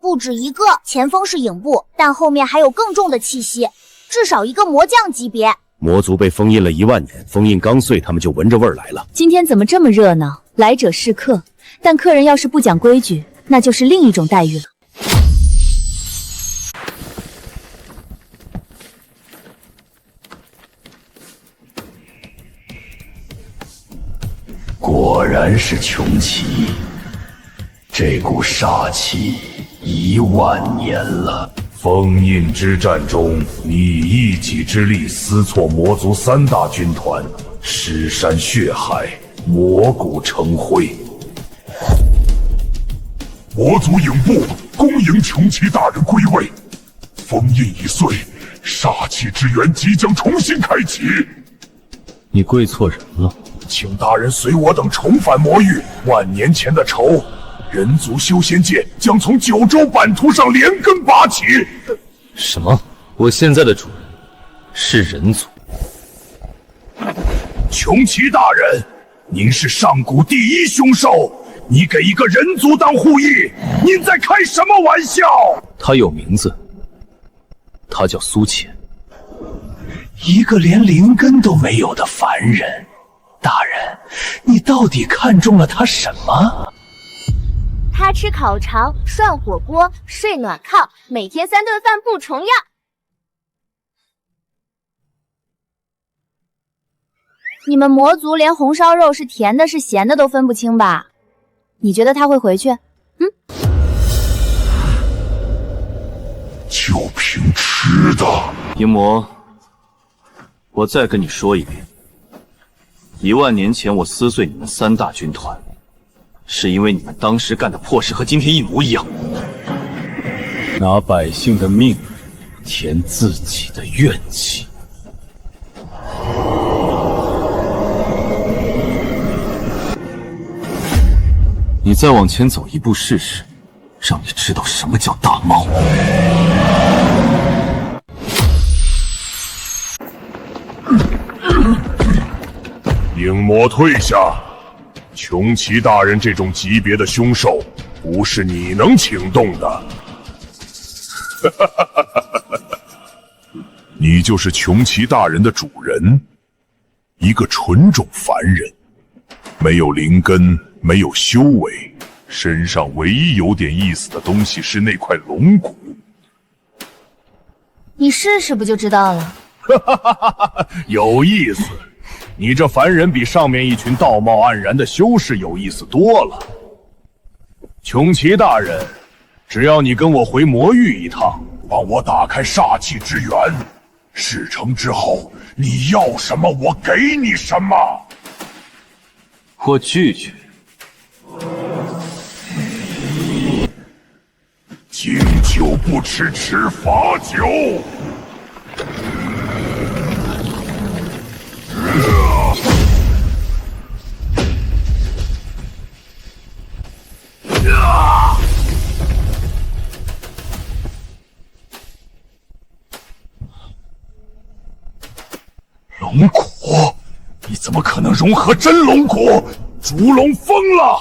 Speaker 6: 不止一个，前锋是影部，但后面还有更重的气息，至少一个魔将级别。
Speaker 14: 魔族被封印了1万年，封印刚碎，他们就闻着味儿来了。
Speaker 16: 今天怎么这么热闹？来者是客，但客人要是不讲规矩，那就是另一种待遇了。
Speaker 12: 果然是穷奇。这股煞气1万年了。封印之战中，你以一己之力撕挫魔族3大军团，尸山血海，魔骨成灰。
Speaker 5: 魔族影部恭迎穷奇大人归位，封印已碎，煞气之源即将重新开启。
Speaker 14: 你跪错人了，
Speaker 5: 请大人随我等重返魔域。万年前的仇，人族修仙界将从9州版图上连根拔起。
Speaker 10: 什么？我现在的主人是人族？
Speaker 5: 穷奇大人，您是上古第一凶兽，你给一个人族当护翼，您在开什么玩笑？
Speaker 10: 他有名字，他叫苏浅。
Speaker 11: 一个连灵根都没有的凡人，大人，你到底看中了他什么？
Speaker 6: 他吃烤肠、涮火锅、睡暖炕，每天3顿饭不重样。
Speaker 1: 你们魔族连红烧肉是甜的是咸的都分不清吧？你觉得他会回去？
Speaker 5: 就凭吃的。
Speaker 10: 淫魔，我再跟你说一遍，1万年前我撕碎你们3大军团，是因为你们当时干的破事和今天一模一样，拿百姓的命填自己的怨气。你再往前走一步试试，让你知道什么叫大猫。
Speaker 5: 影魔退下，穷奇大人这种级别的凶兽，不是你能请动的。你就是穷奇大人的主人，一个纯种凡人，没有灵根，没有修为，身上唯一有点意思的东西是那块龙骨。
Speaker 1: 你试试不就知道了？
Speaker 5: 有意思。你这凡人比上面一群道貌岸然的修士有意思多了。穷奇大人，只要你跟我回魔域一趟，帮我打开煞气之源，事成之后，你要什么我给你什么。
Speaker 10: 我拒绝。
Speaker 5: 敬酒不吃吃罚酒。龙骨，你怎么可能融合真龙骨？烛龙疯了，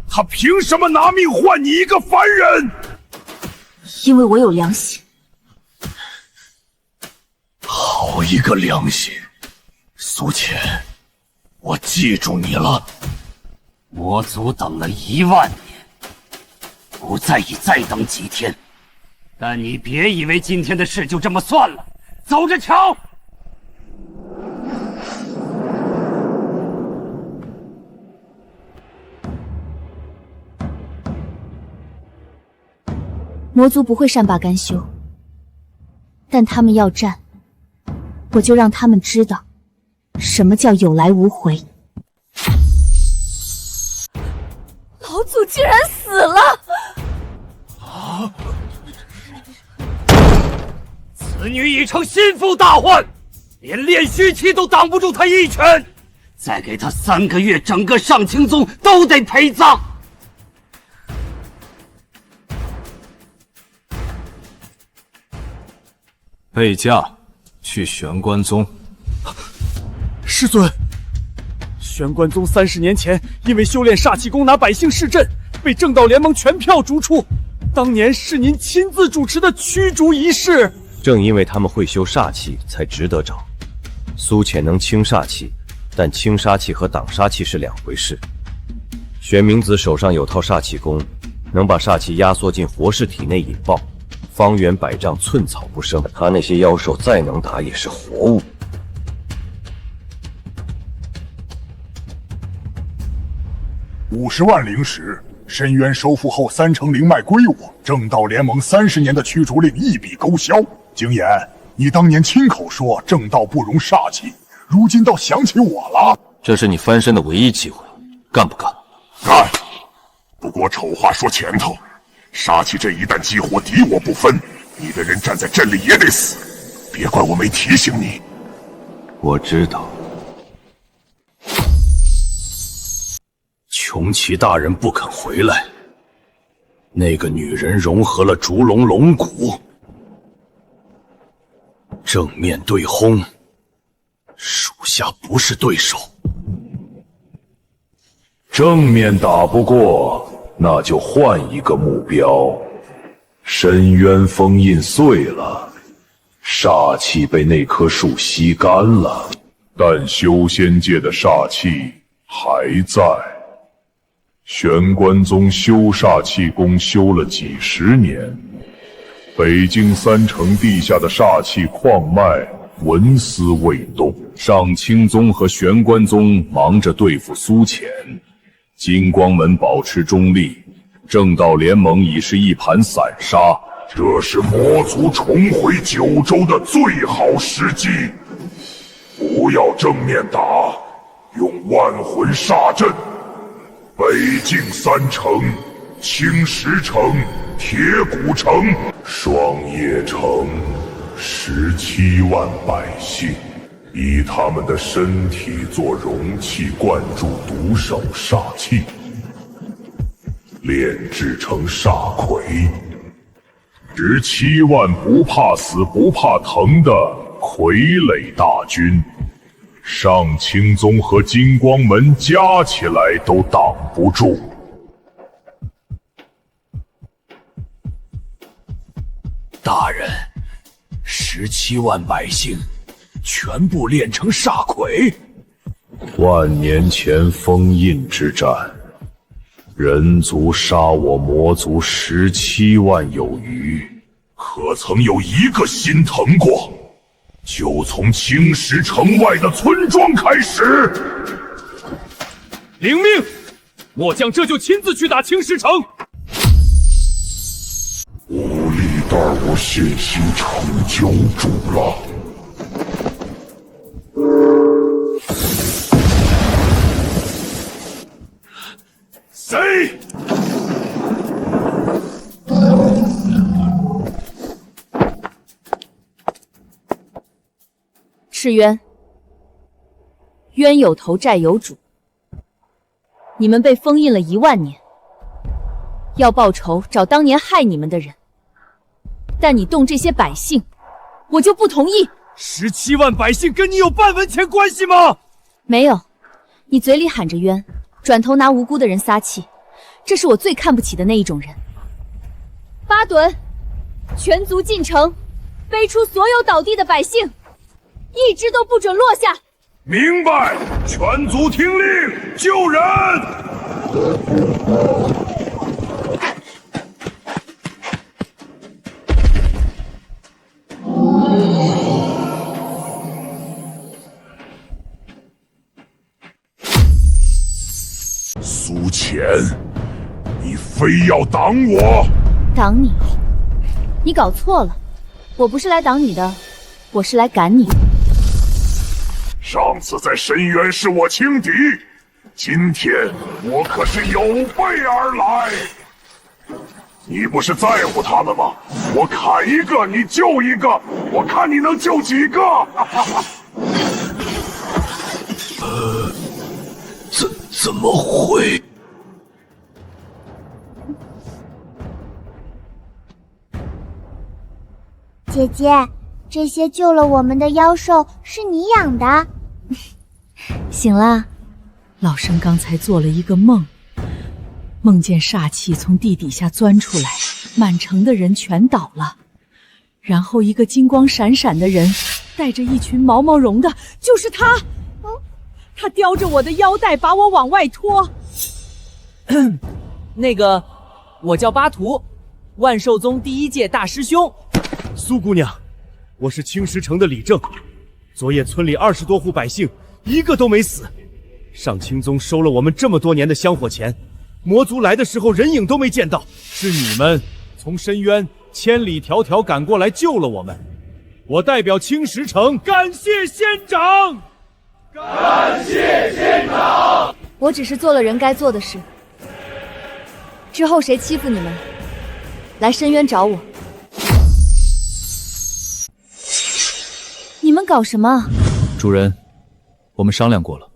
Speaker 5: 他凭什么拿命换你一个凡人？
Speaker 3: 因为我有良心。
Speaker 11: 好一个良心！苏浅，我记住你了。
Speaker 9: 魔族等了1万年，不在意再等几天，但你别以为今天的事就这么算了，走着瞧。
Speaker 3: 魔族不会善罢甘休，但他们要战，我就让他们知道什么叫有来无回。
Speaker 1: 老祖竟然死了！
Speaker 9: 此女已成心腹大患，连炼虚期都挡不住她一拳，再给她3个月，整个上清宗都得陪葬。
Speaker 10: 备驾，去玄关宗。
Speaker 8: 师尊，玄关宗30年前因为修炼煞气功拿百姓市镇，被正道联盟全票逐出。当年是您亲自主持的驱逐仪式。
Speaker 2: 正因为他们会修煞气，才值得找。苏浅能清煞气，但清杀气和挡杀气是2回事。玄冥子手上有套煞气功，能把煞气压缩进活尸体内引爆。方圆100丈，寸草不生。他那些妖兽再能打，也是活物。
Speaker 5: 50万灵石，深渊收复后3成灵脉归我。正道联盟30年的驱逐令一笔勾销。景言，你当年亲口说正道不容煞气，如今倒想起我了。
Speaker 10: 这是你翻身的唯一机会，干不干？
Speaker 5: 干！不过丑话说前头。杀气阵一旦激活，敌我不分，你的人站在阵里也得死。别怪我没提醒你。
Speaker 10: 我知道。穷奇大人不肯回来，那个女人融合了烛龙龙骨，正面对轰，属下不是对手。
Speaker 5: 正面打不过，那就换一个目标。深渊封印碎了，煞气被那棵树吸干了，但修仙界的煞气还在。玄关宗修煞气功修了几十年，北境3城地下的煞气矿脉纹丝未动。上清宗和玄关宗忙着对付苏浅，金光门保持中立，正道联盟已是一盘散沙。这是魔族重回九州的最好时机，不要正面打，用万魂煞阵。北境3城、青石城、铁骨城、双叶城，17万百姓，以他们的身体做容器，灌注毒手煞气，炼制成煞魁。17万不怕死不怕疼的傀儡大军，上清宗和金光门加起来都挡不住。
Speaker 12: 大人，17万百姓全部炼成煞魁。
Speaker 5: 万年前封印之战，人族杀我魔族17万有余，可曾有一个心疼过？就从青石城外的村庄开始。
Speaker 12: 领命，末将这就亲自去打青石城。
Speaker 5: 无力带我现形成教主了。谁？
Speaker 16: 赤渊，冤有头债有主，你们被封印了1万年，要报仇找当年害你们的人，但你动这些百姓，我就不同意。
Speaker 12: 17万百姓跟你有半文钱关系吗？
Speaker 16: 没有，你嘴里喊着冤，转头拿无辜的人撒气，这是我最看不起的那一种人。巴顿，全族进城，背出所有倒地的百姓，一只都不准落下。
Speaker 5: 明白，全族听令，救人！苏浅，你非要挡我？
Speaker 16: 挡你？你搞错了，我不是来挡你的，我是来赶你。
Speaker 5: 上次在深渊是我轻敌，今天我可是有备而来。你不是在乎他们吗？我砍一个，你救一个，我看你能救几个？怎么会？
Speaker 6: 姐姐，这些救了我们的妖兽是你养的？
Speaker 3: 醒了，老生刚才做了一个梦，梦见煞气从地底下钻出来，满城的人全倒了，然后一个金光闪闪的人，带着一群毛毛绒的，就是他。他叼着我的腰带把我往外拖。
Speaker 8: 那个，我叫巴图，万寿宗第1届大师兄。
Speaker 12: 苏姑娘，我是青石城的李正。昨夜村里20多户百姓，一个都没死。上清宗收了我们这么多年的香火钱，魔族来的时候人影都没见到。是你们从深渊千里迢迢赶过来救了我们，我代表青石城感谢仙长。
Speaker 5: 感谢仙长！
Speaker 16: 我只是做了人该做的事。之后谁欺负你们，来深渊找我。你们搞什么？
Speaker 2: 主人，我们商量过了，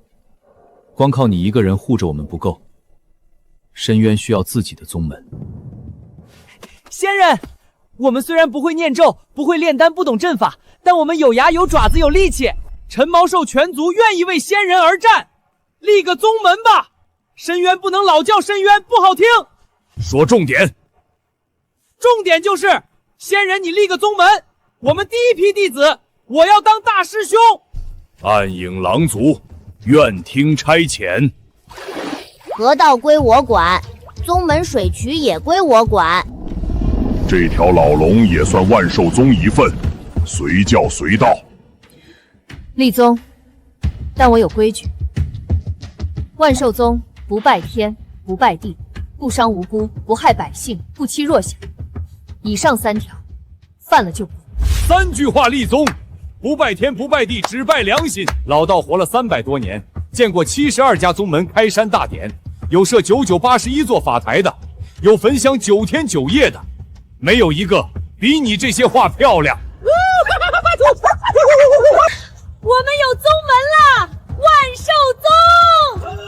Speaker 2: 光靠你一个人护着我们不够，深渊需要自己的宗门。
Speaker 8: 仙人，我们虽然不会念咒，不会炼丹，不懂阵法，但我们有牙有爪子有力气。陈毛兽全族愿意为仙人而战，立个宗门吧！深渊不能老叫深渊，不好听。
Speaker 12: 说重点。
Speaker 8: 重点就是仙人，你立个宗门，我们第一批弟子，我要当大师兄。
Speaker 12: 暗影狼族，愿听差遣。
Speaker 6: 河道归我管，宗门水渠也归我管。
Speaker 5: 这条老龙也算万寿宗一份，随叫随到。
Speaker 3: 立宗，但我有规矩。万寿宗不拜天，不拜地，不伤无辜，不害百姓，不欺弱小。以上3条，犯了就补。
Speaker 12: 3句话立宗：不拜天，不拜地，只拜良心。
Speaker 2: 老道活了300多年，见过72家宗门开山大典，有设9981座法台的，有焚香9天9夜的，没有一个比你这些话漂亮。
Speaker 1: 我们有宗门了，万寿宗！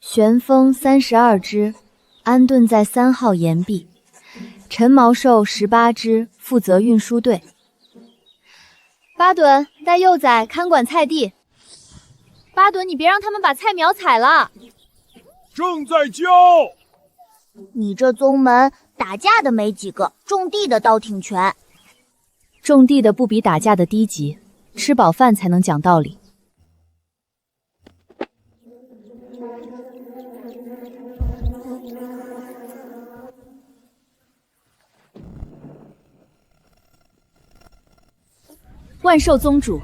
Speaker 7: 玄风32只，安顿在3号岩壁。陈毛兽18只，负责运输队。
Speaker 1: 巴顿带幼崽看管菜地。巴顿，你别让他们把菜苗采了。
Speaker 12: 正在教。
Speaker 6: 你这宗门打架的没几个，种地的倒挺全。
Speaker 3: 种地的不比打架的低级，吃饱饭才能讲道理。万寿宗主，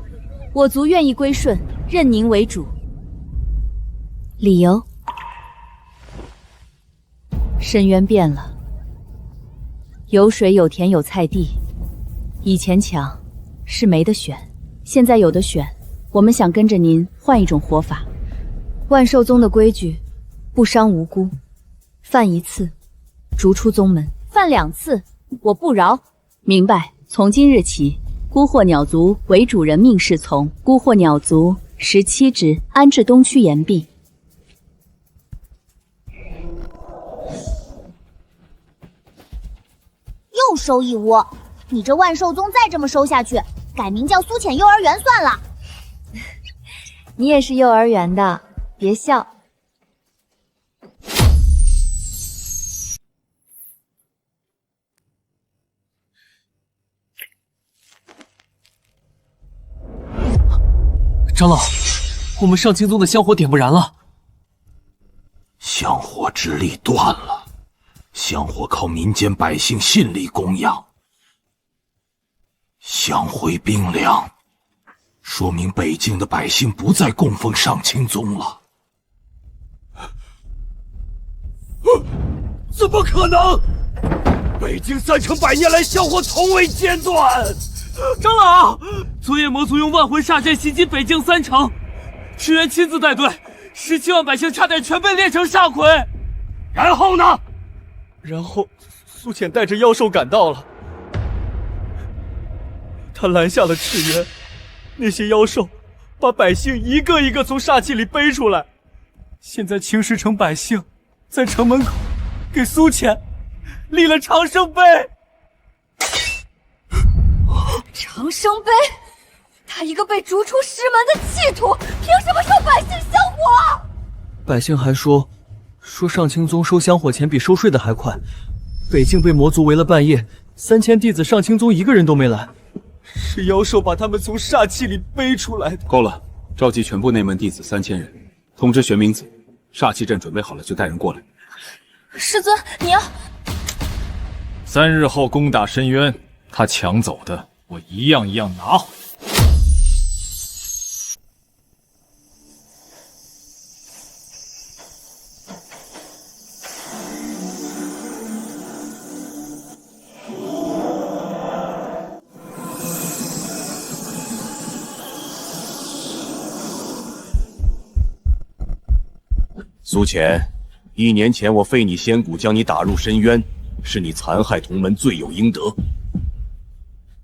Speaker 3: 我族愿意归顺，任您为主。理由？深渊变了，有水有田有菜地，以前强是没得选，现在有得选。我们想跟着您换一种活法。万寿宗的规矩，不伤无辜，犯1次，逐出宗门；犯2次，我不饶。明白？从今日起，孤惑鸟族为主人命是从。孤惑鸟族17只，安置东区岩壁。
Speaker 6: 又收一窝，你这万寿宗再这么收下去，改名叫苏浅幼儿园算了。
Speaker 7: 你也是幼儿园的，别笑。
Speaker 11: 长老，我们上清宗的香火点不燃了。
Speaker 15: 香火之力断了。香火靠民间百姓信力供养，香灰冰凉，说明北境的百姓不再供奉上清宗了。
Speaker 12: 怎么可能？北境3城100年来香火从未间断。
Speaker 8: 长老，昨夜魔族用万魂煞阵袭击北境3城，支援亲自带队，17万百姓差点全被炼成煞魁。
Speaker 12: 然后呢？
Speaker 11: 然后，苏浅带着妖兽赶到了，他拦下了赤渊，那些妖兽把百姓一个一个从煞气里背出来。现在青石城百姓在城门口给苏浅立了长生碑。
Speaker 1: 长生碑，他一个被逐出师门的弃徒，凭什么收百姓香火？
Speaker 11: 百姓还说上清宗收香火钱比收税的还快。北境被魔族围了半夜，3000弟子上清宗一个人都没来，是妖兽把他们从煞气里背出来的。
Speaker 19: 够了，召集全部内门弟子3000人，通知玄冥子，煞气阵准备好了就带人过来。
Speaker 1: 师尊，你要
Speaker 12: 3日后攻打深渊，他抢走的我一样一样拿回来。
Speaker 2: 苏浅，1年前我废你仙骨，将你打入深渊，是你残害同门，罪有应得。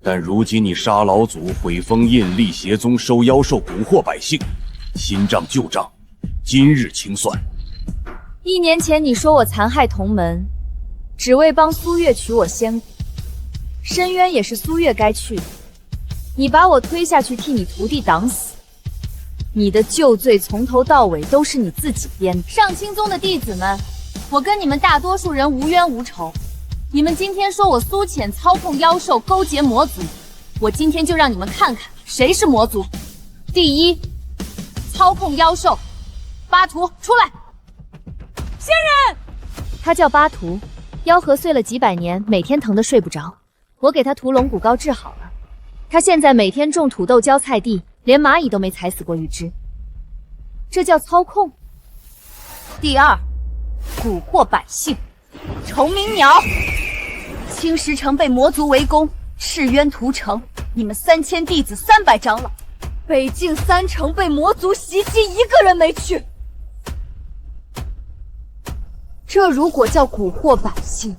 Speaker 2: 但如今你杀老祖，毁封印，立邪宗，收妖兽，蛊惑百姓，新账旧账，今日清算。
Speaker 3: 1年前你说我残害同门，只为帮苏月取我仙骨，
Speaker 16: 深渊也是苏月该去的，你把我推下去替你徒弟挡死，你的旧罪从头到尾都是你自己编的。上清宗的弟子们，我跟你们大多数人无冤无仇，你们今天说我苏浅操控妖兽，勾结魔族，我今天就让你们看看谁是魔族。第一，操控妖兽，巴图出来。仙人，他叫巴图，妖核碎了几百年，每天疼得睡不着，我给他涂龙骨膏治好了。他现在每天种土豆浇菜地，连蚂蚁都没踩死过一只，这叫操控。第二，蛊惑百姓，虫鸣鸟。青石城被魔族围攻，赤渊屠城，你们3000弟子300长老，北境3城被魔族袭击，一个人没去。这如果叫蛊惑百姓，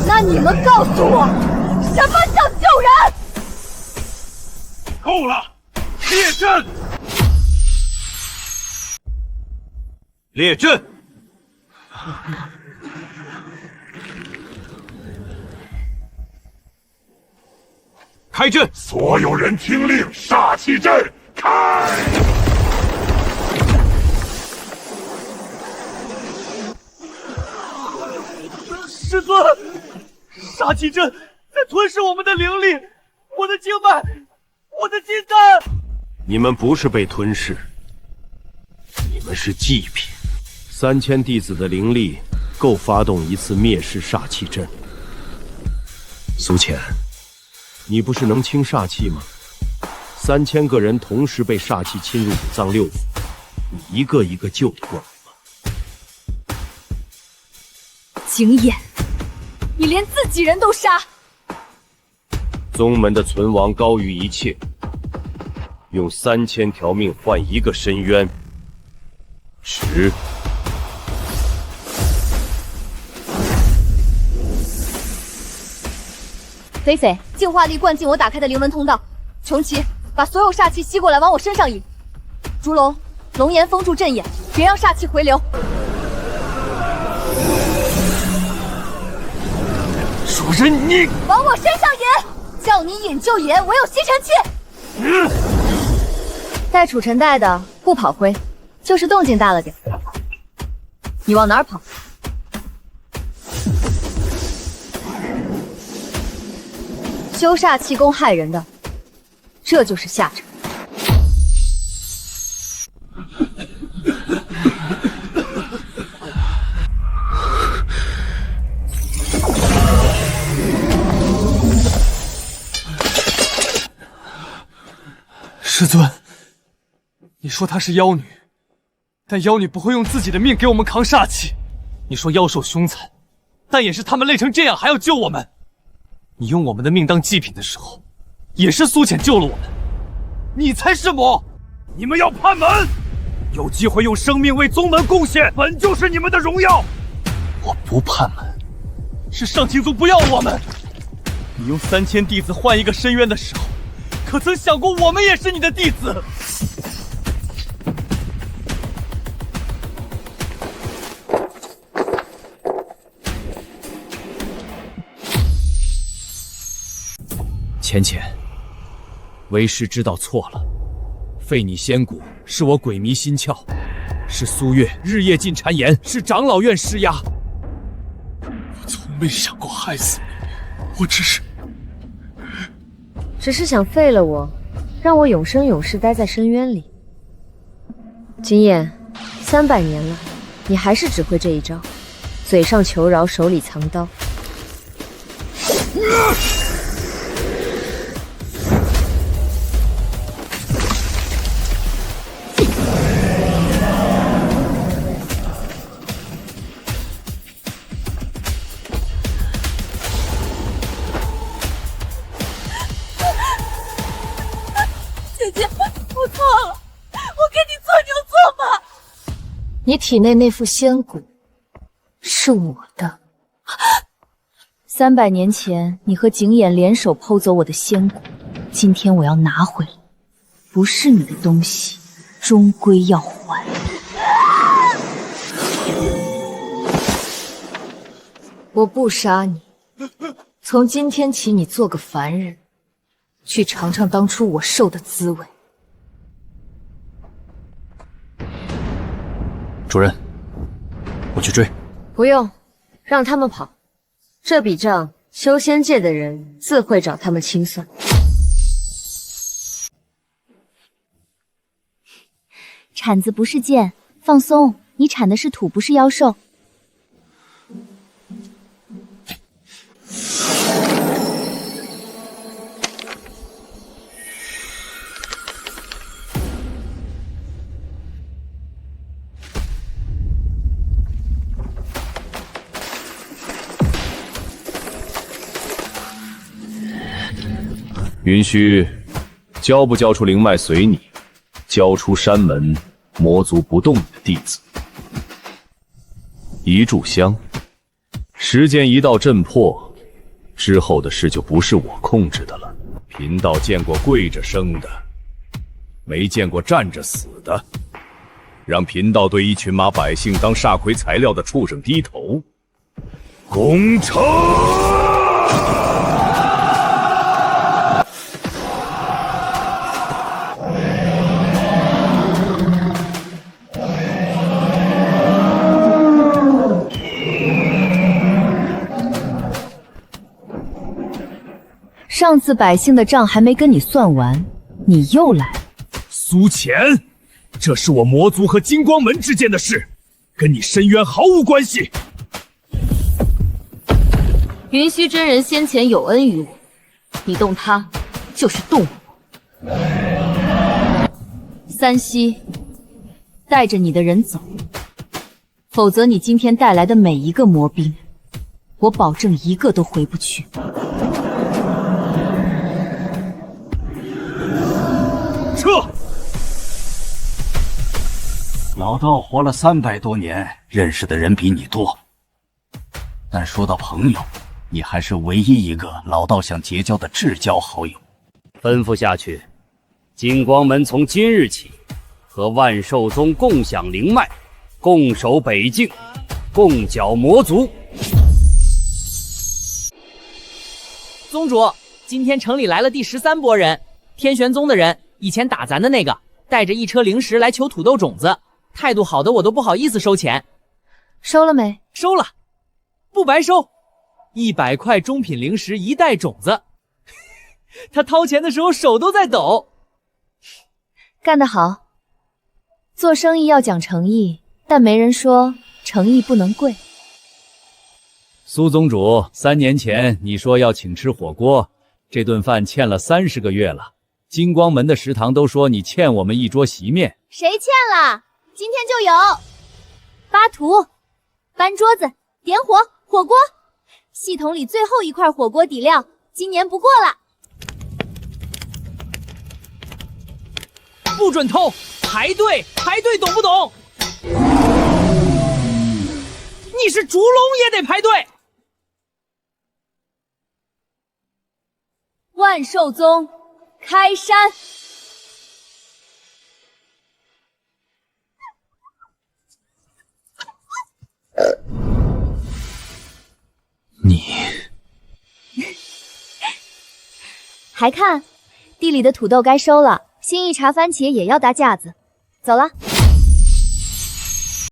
Speaker 16: 那你们告诉我，什么叫救人？
Speaker 12: 够了！列阵！列阵！开阵！
Speaker 5: 所有人听令，煞气阵开！
Speaker 11: 师尊，煞气阵在吞噬我们的灵力，我的经脉，我的金丹。
Speaker 14: 你们不是被吞噬，你们是祭品。3000弟子的灵力够发动一次灭世煞气阵。苏浅，你不是能清煞气吗？3000个人同时被煞气侵入五脏六腑，你一个一个救得过来吗？
Speaker 16: 景琰，你连自己人都杀！
Speaker 14: 宗门的存亡高于一切，用3000条命换一个深渊，值。
Speaker 16: 狒狒，净化力灌进我打开的灵纹通道。穷奇，把所有煞气吸过来，往我身上引。烛龙，龙炎封住阵眼，别让煞气回流。
Speaker 11: 主人，你
Speaker 16: 往我身上引，叫你引就引，我有吸尘器。带储尘袋的不跑灰，就是动静大了点。你往哪儿跑？修煞气功害人的，这就是下场。
Speaker 11: 师尊，你说她是妖女，但妖女不会用自己的命给我们扛煞气。你说妖兽凶残，但也是他们累成这样还要救我们。你用我们的命当祭品的时候，也是苏浅救了我们。你才是魔！
Speaker 12: 你们要叛门，有机会用生命为宗门贡献，本就是你们的荣耀。
Speaker 11: 我不叛门，是上清宗不要我们。你用3000弟子换一个深渊的时候，可曾想过我们也是你的弟子？
Speaker 2: 浅浅，为师知道错了，废你仙骨是我鬼迷心窍，是苏月日夜进谗言，是长老院施压。
Speaker 11: 我从没想过害死你，我只
Speaker 16: 是想废了我，让我永生永世待在深渊里。景琰，300年了，你还是只会这一招，嘴上求饶，手里藏刀。你体内那副仙骨是我的。300年前，你和景琰联手偷走我的仙骨，今天我要拿回来。不是你的东西，终归要还。我不杀你，
Speaker 7: 从今天起，你做个凡人，去尝尝当初我受的滋味。
Speaker 14: 主任，我去追。
Speaker 7: 不用，让他们跑。这笔账，修仙界的人自会找他们清算。
Speaker 1: 铲子不是剑，放松，你铲的是土，不是妖兽。
Speaker 2: 云虚，交不交出灵脉随你，交出山门魔族不动你的弟子。一炷香，时间一到震破，之后的事就不是我控制的了。贫道见过跪着生的，没见过站着死的。让贫道对一群把百姓当煞魁材料的畜生低头，攻城！
Speaker 16: 上次百姓的账还没跟你算完，你又来了。
Speaker 12: 苏浅，这是我魔族和金光门之间的事，跟你深渊毫无关系。
Speaker 7: 云虚真人先前有恩于我，你动他，就是动我。
Speaker 16: 三溪，带着你的人走，否则你今天带来的每一个魔兵，我保证一个都回不去。
Speaker 12: 撤！
Speaker 15: 老道活了300多年，认识的人比你多，但说到朋友，你还是唯一一个老道想结交的至交好友。
Speaker 9: 吩咐下去，金光门从今日起和万寿宗共享灵脉，共守北境，共剿魔族。
Speaker 8: 宗主，今天城里来了第13波人，天玄宗的人，以前打咱的那个，带着一车灵石来求土豆种子，态度好的我都不好意思收钱。
Speaker 16: 收了没？
Speaker 8: 收了，不白收，100块中品灵石1袋种子。他掏钱的时候手都在抖。
Speaker 16: 干得好！做生意要讲诚意，但没人说诚意不能贵。
Speaker 2: 苏宗主，3年前你说要请吃火锅，这顿饭欠了30个月了。金光门的食堂都说你欠我们一桌席面。
Speaker 1: 谁欠了？今天就有。扒图、搬桌子、点火、火锅，系统里最后一块火锅底料，今年不过了。
Speaker 8: 不准偷，排队，排队，懂不懂？你是烛龙也得排队。
Speaker 16: 万寿宗开山。
Speaker 14: 你
Speaker 1: 还看，地里的土豆该收了，新一茬番茄也要搭架子。走了。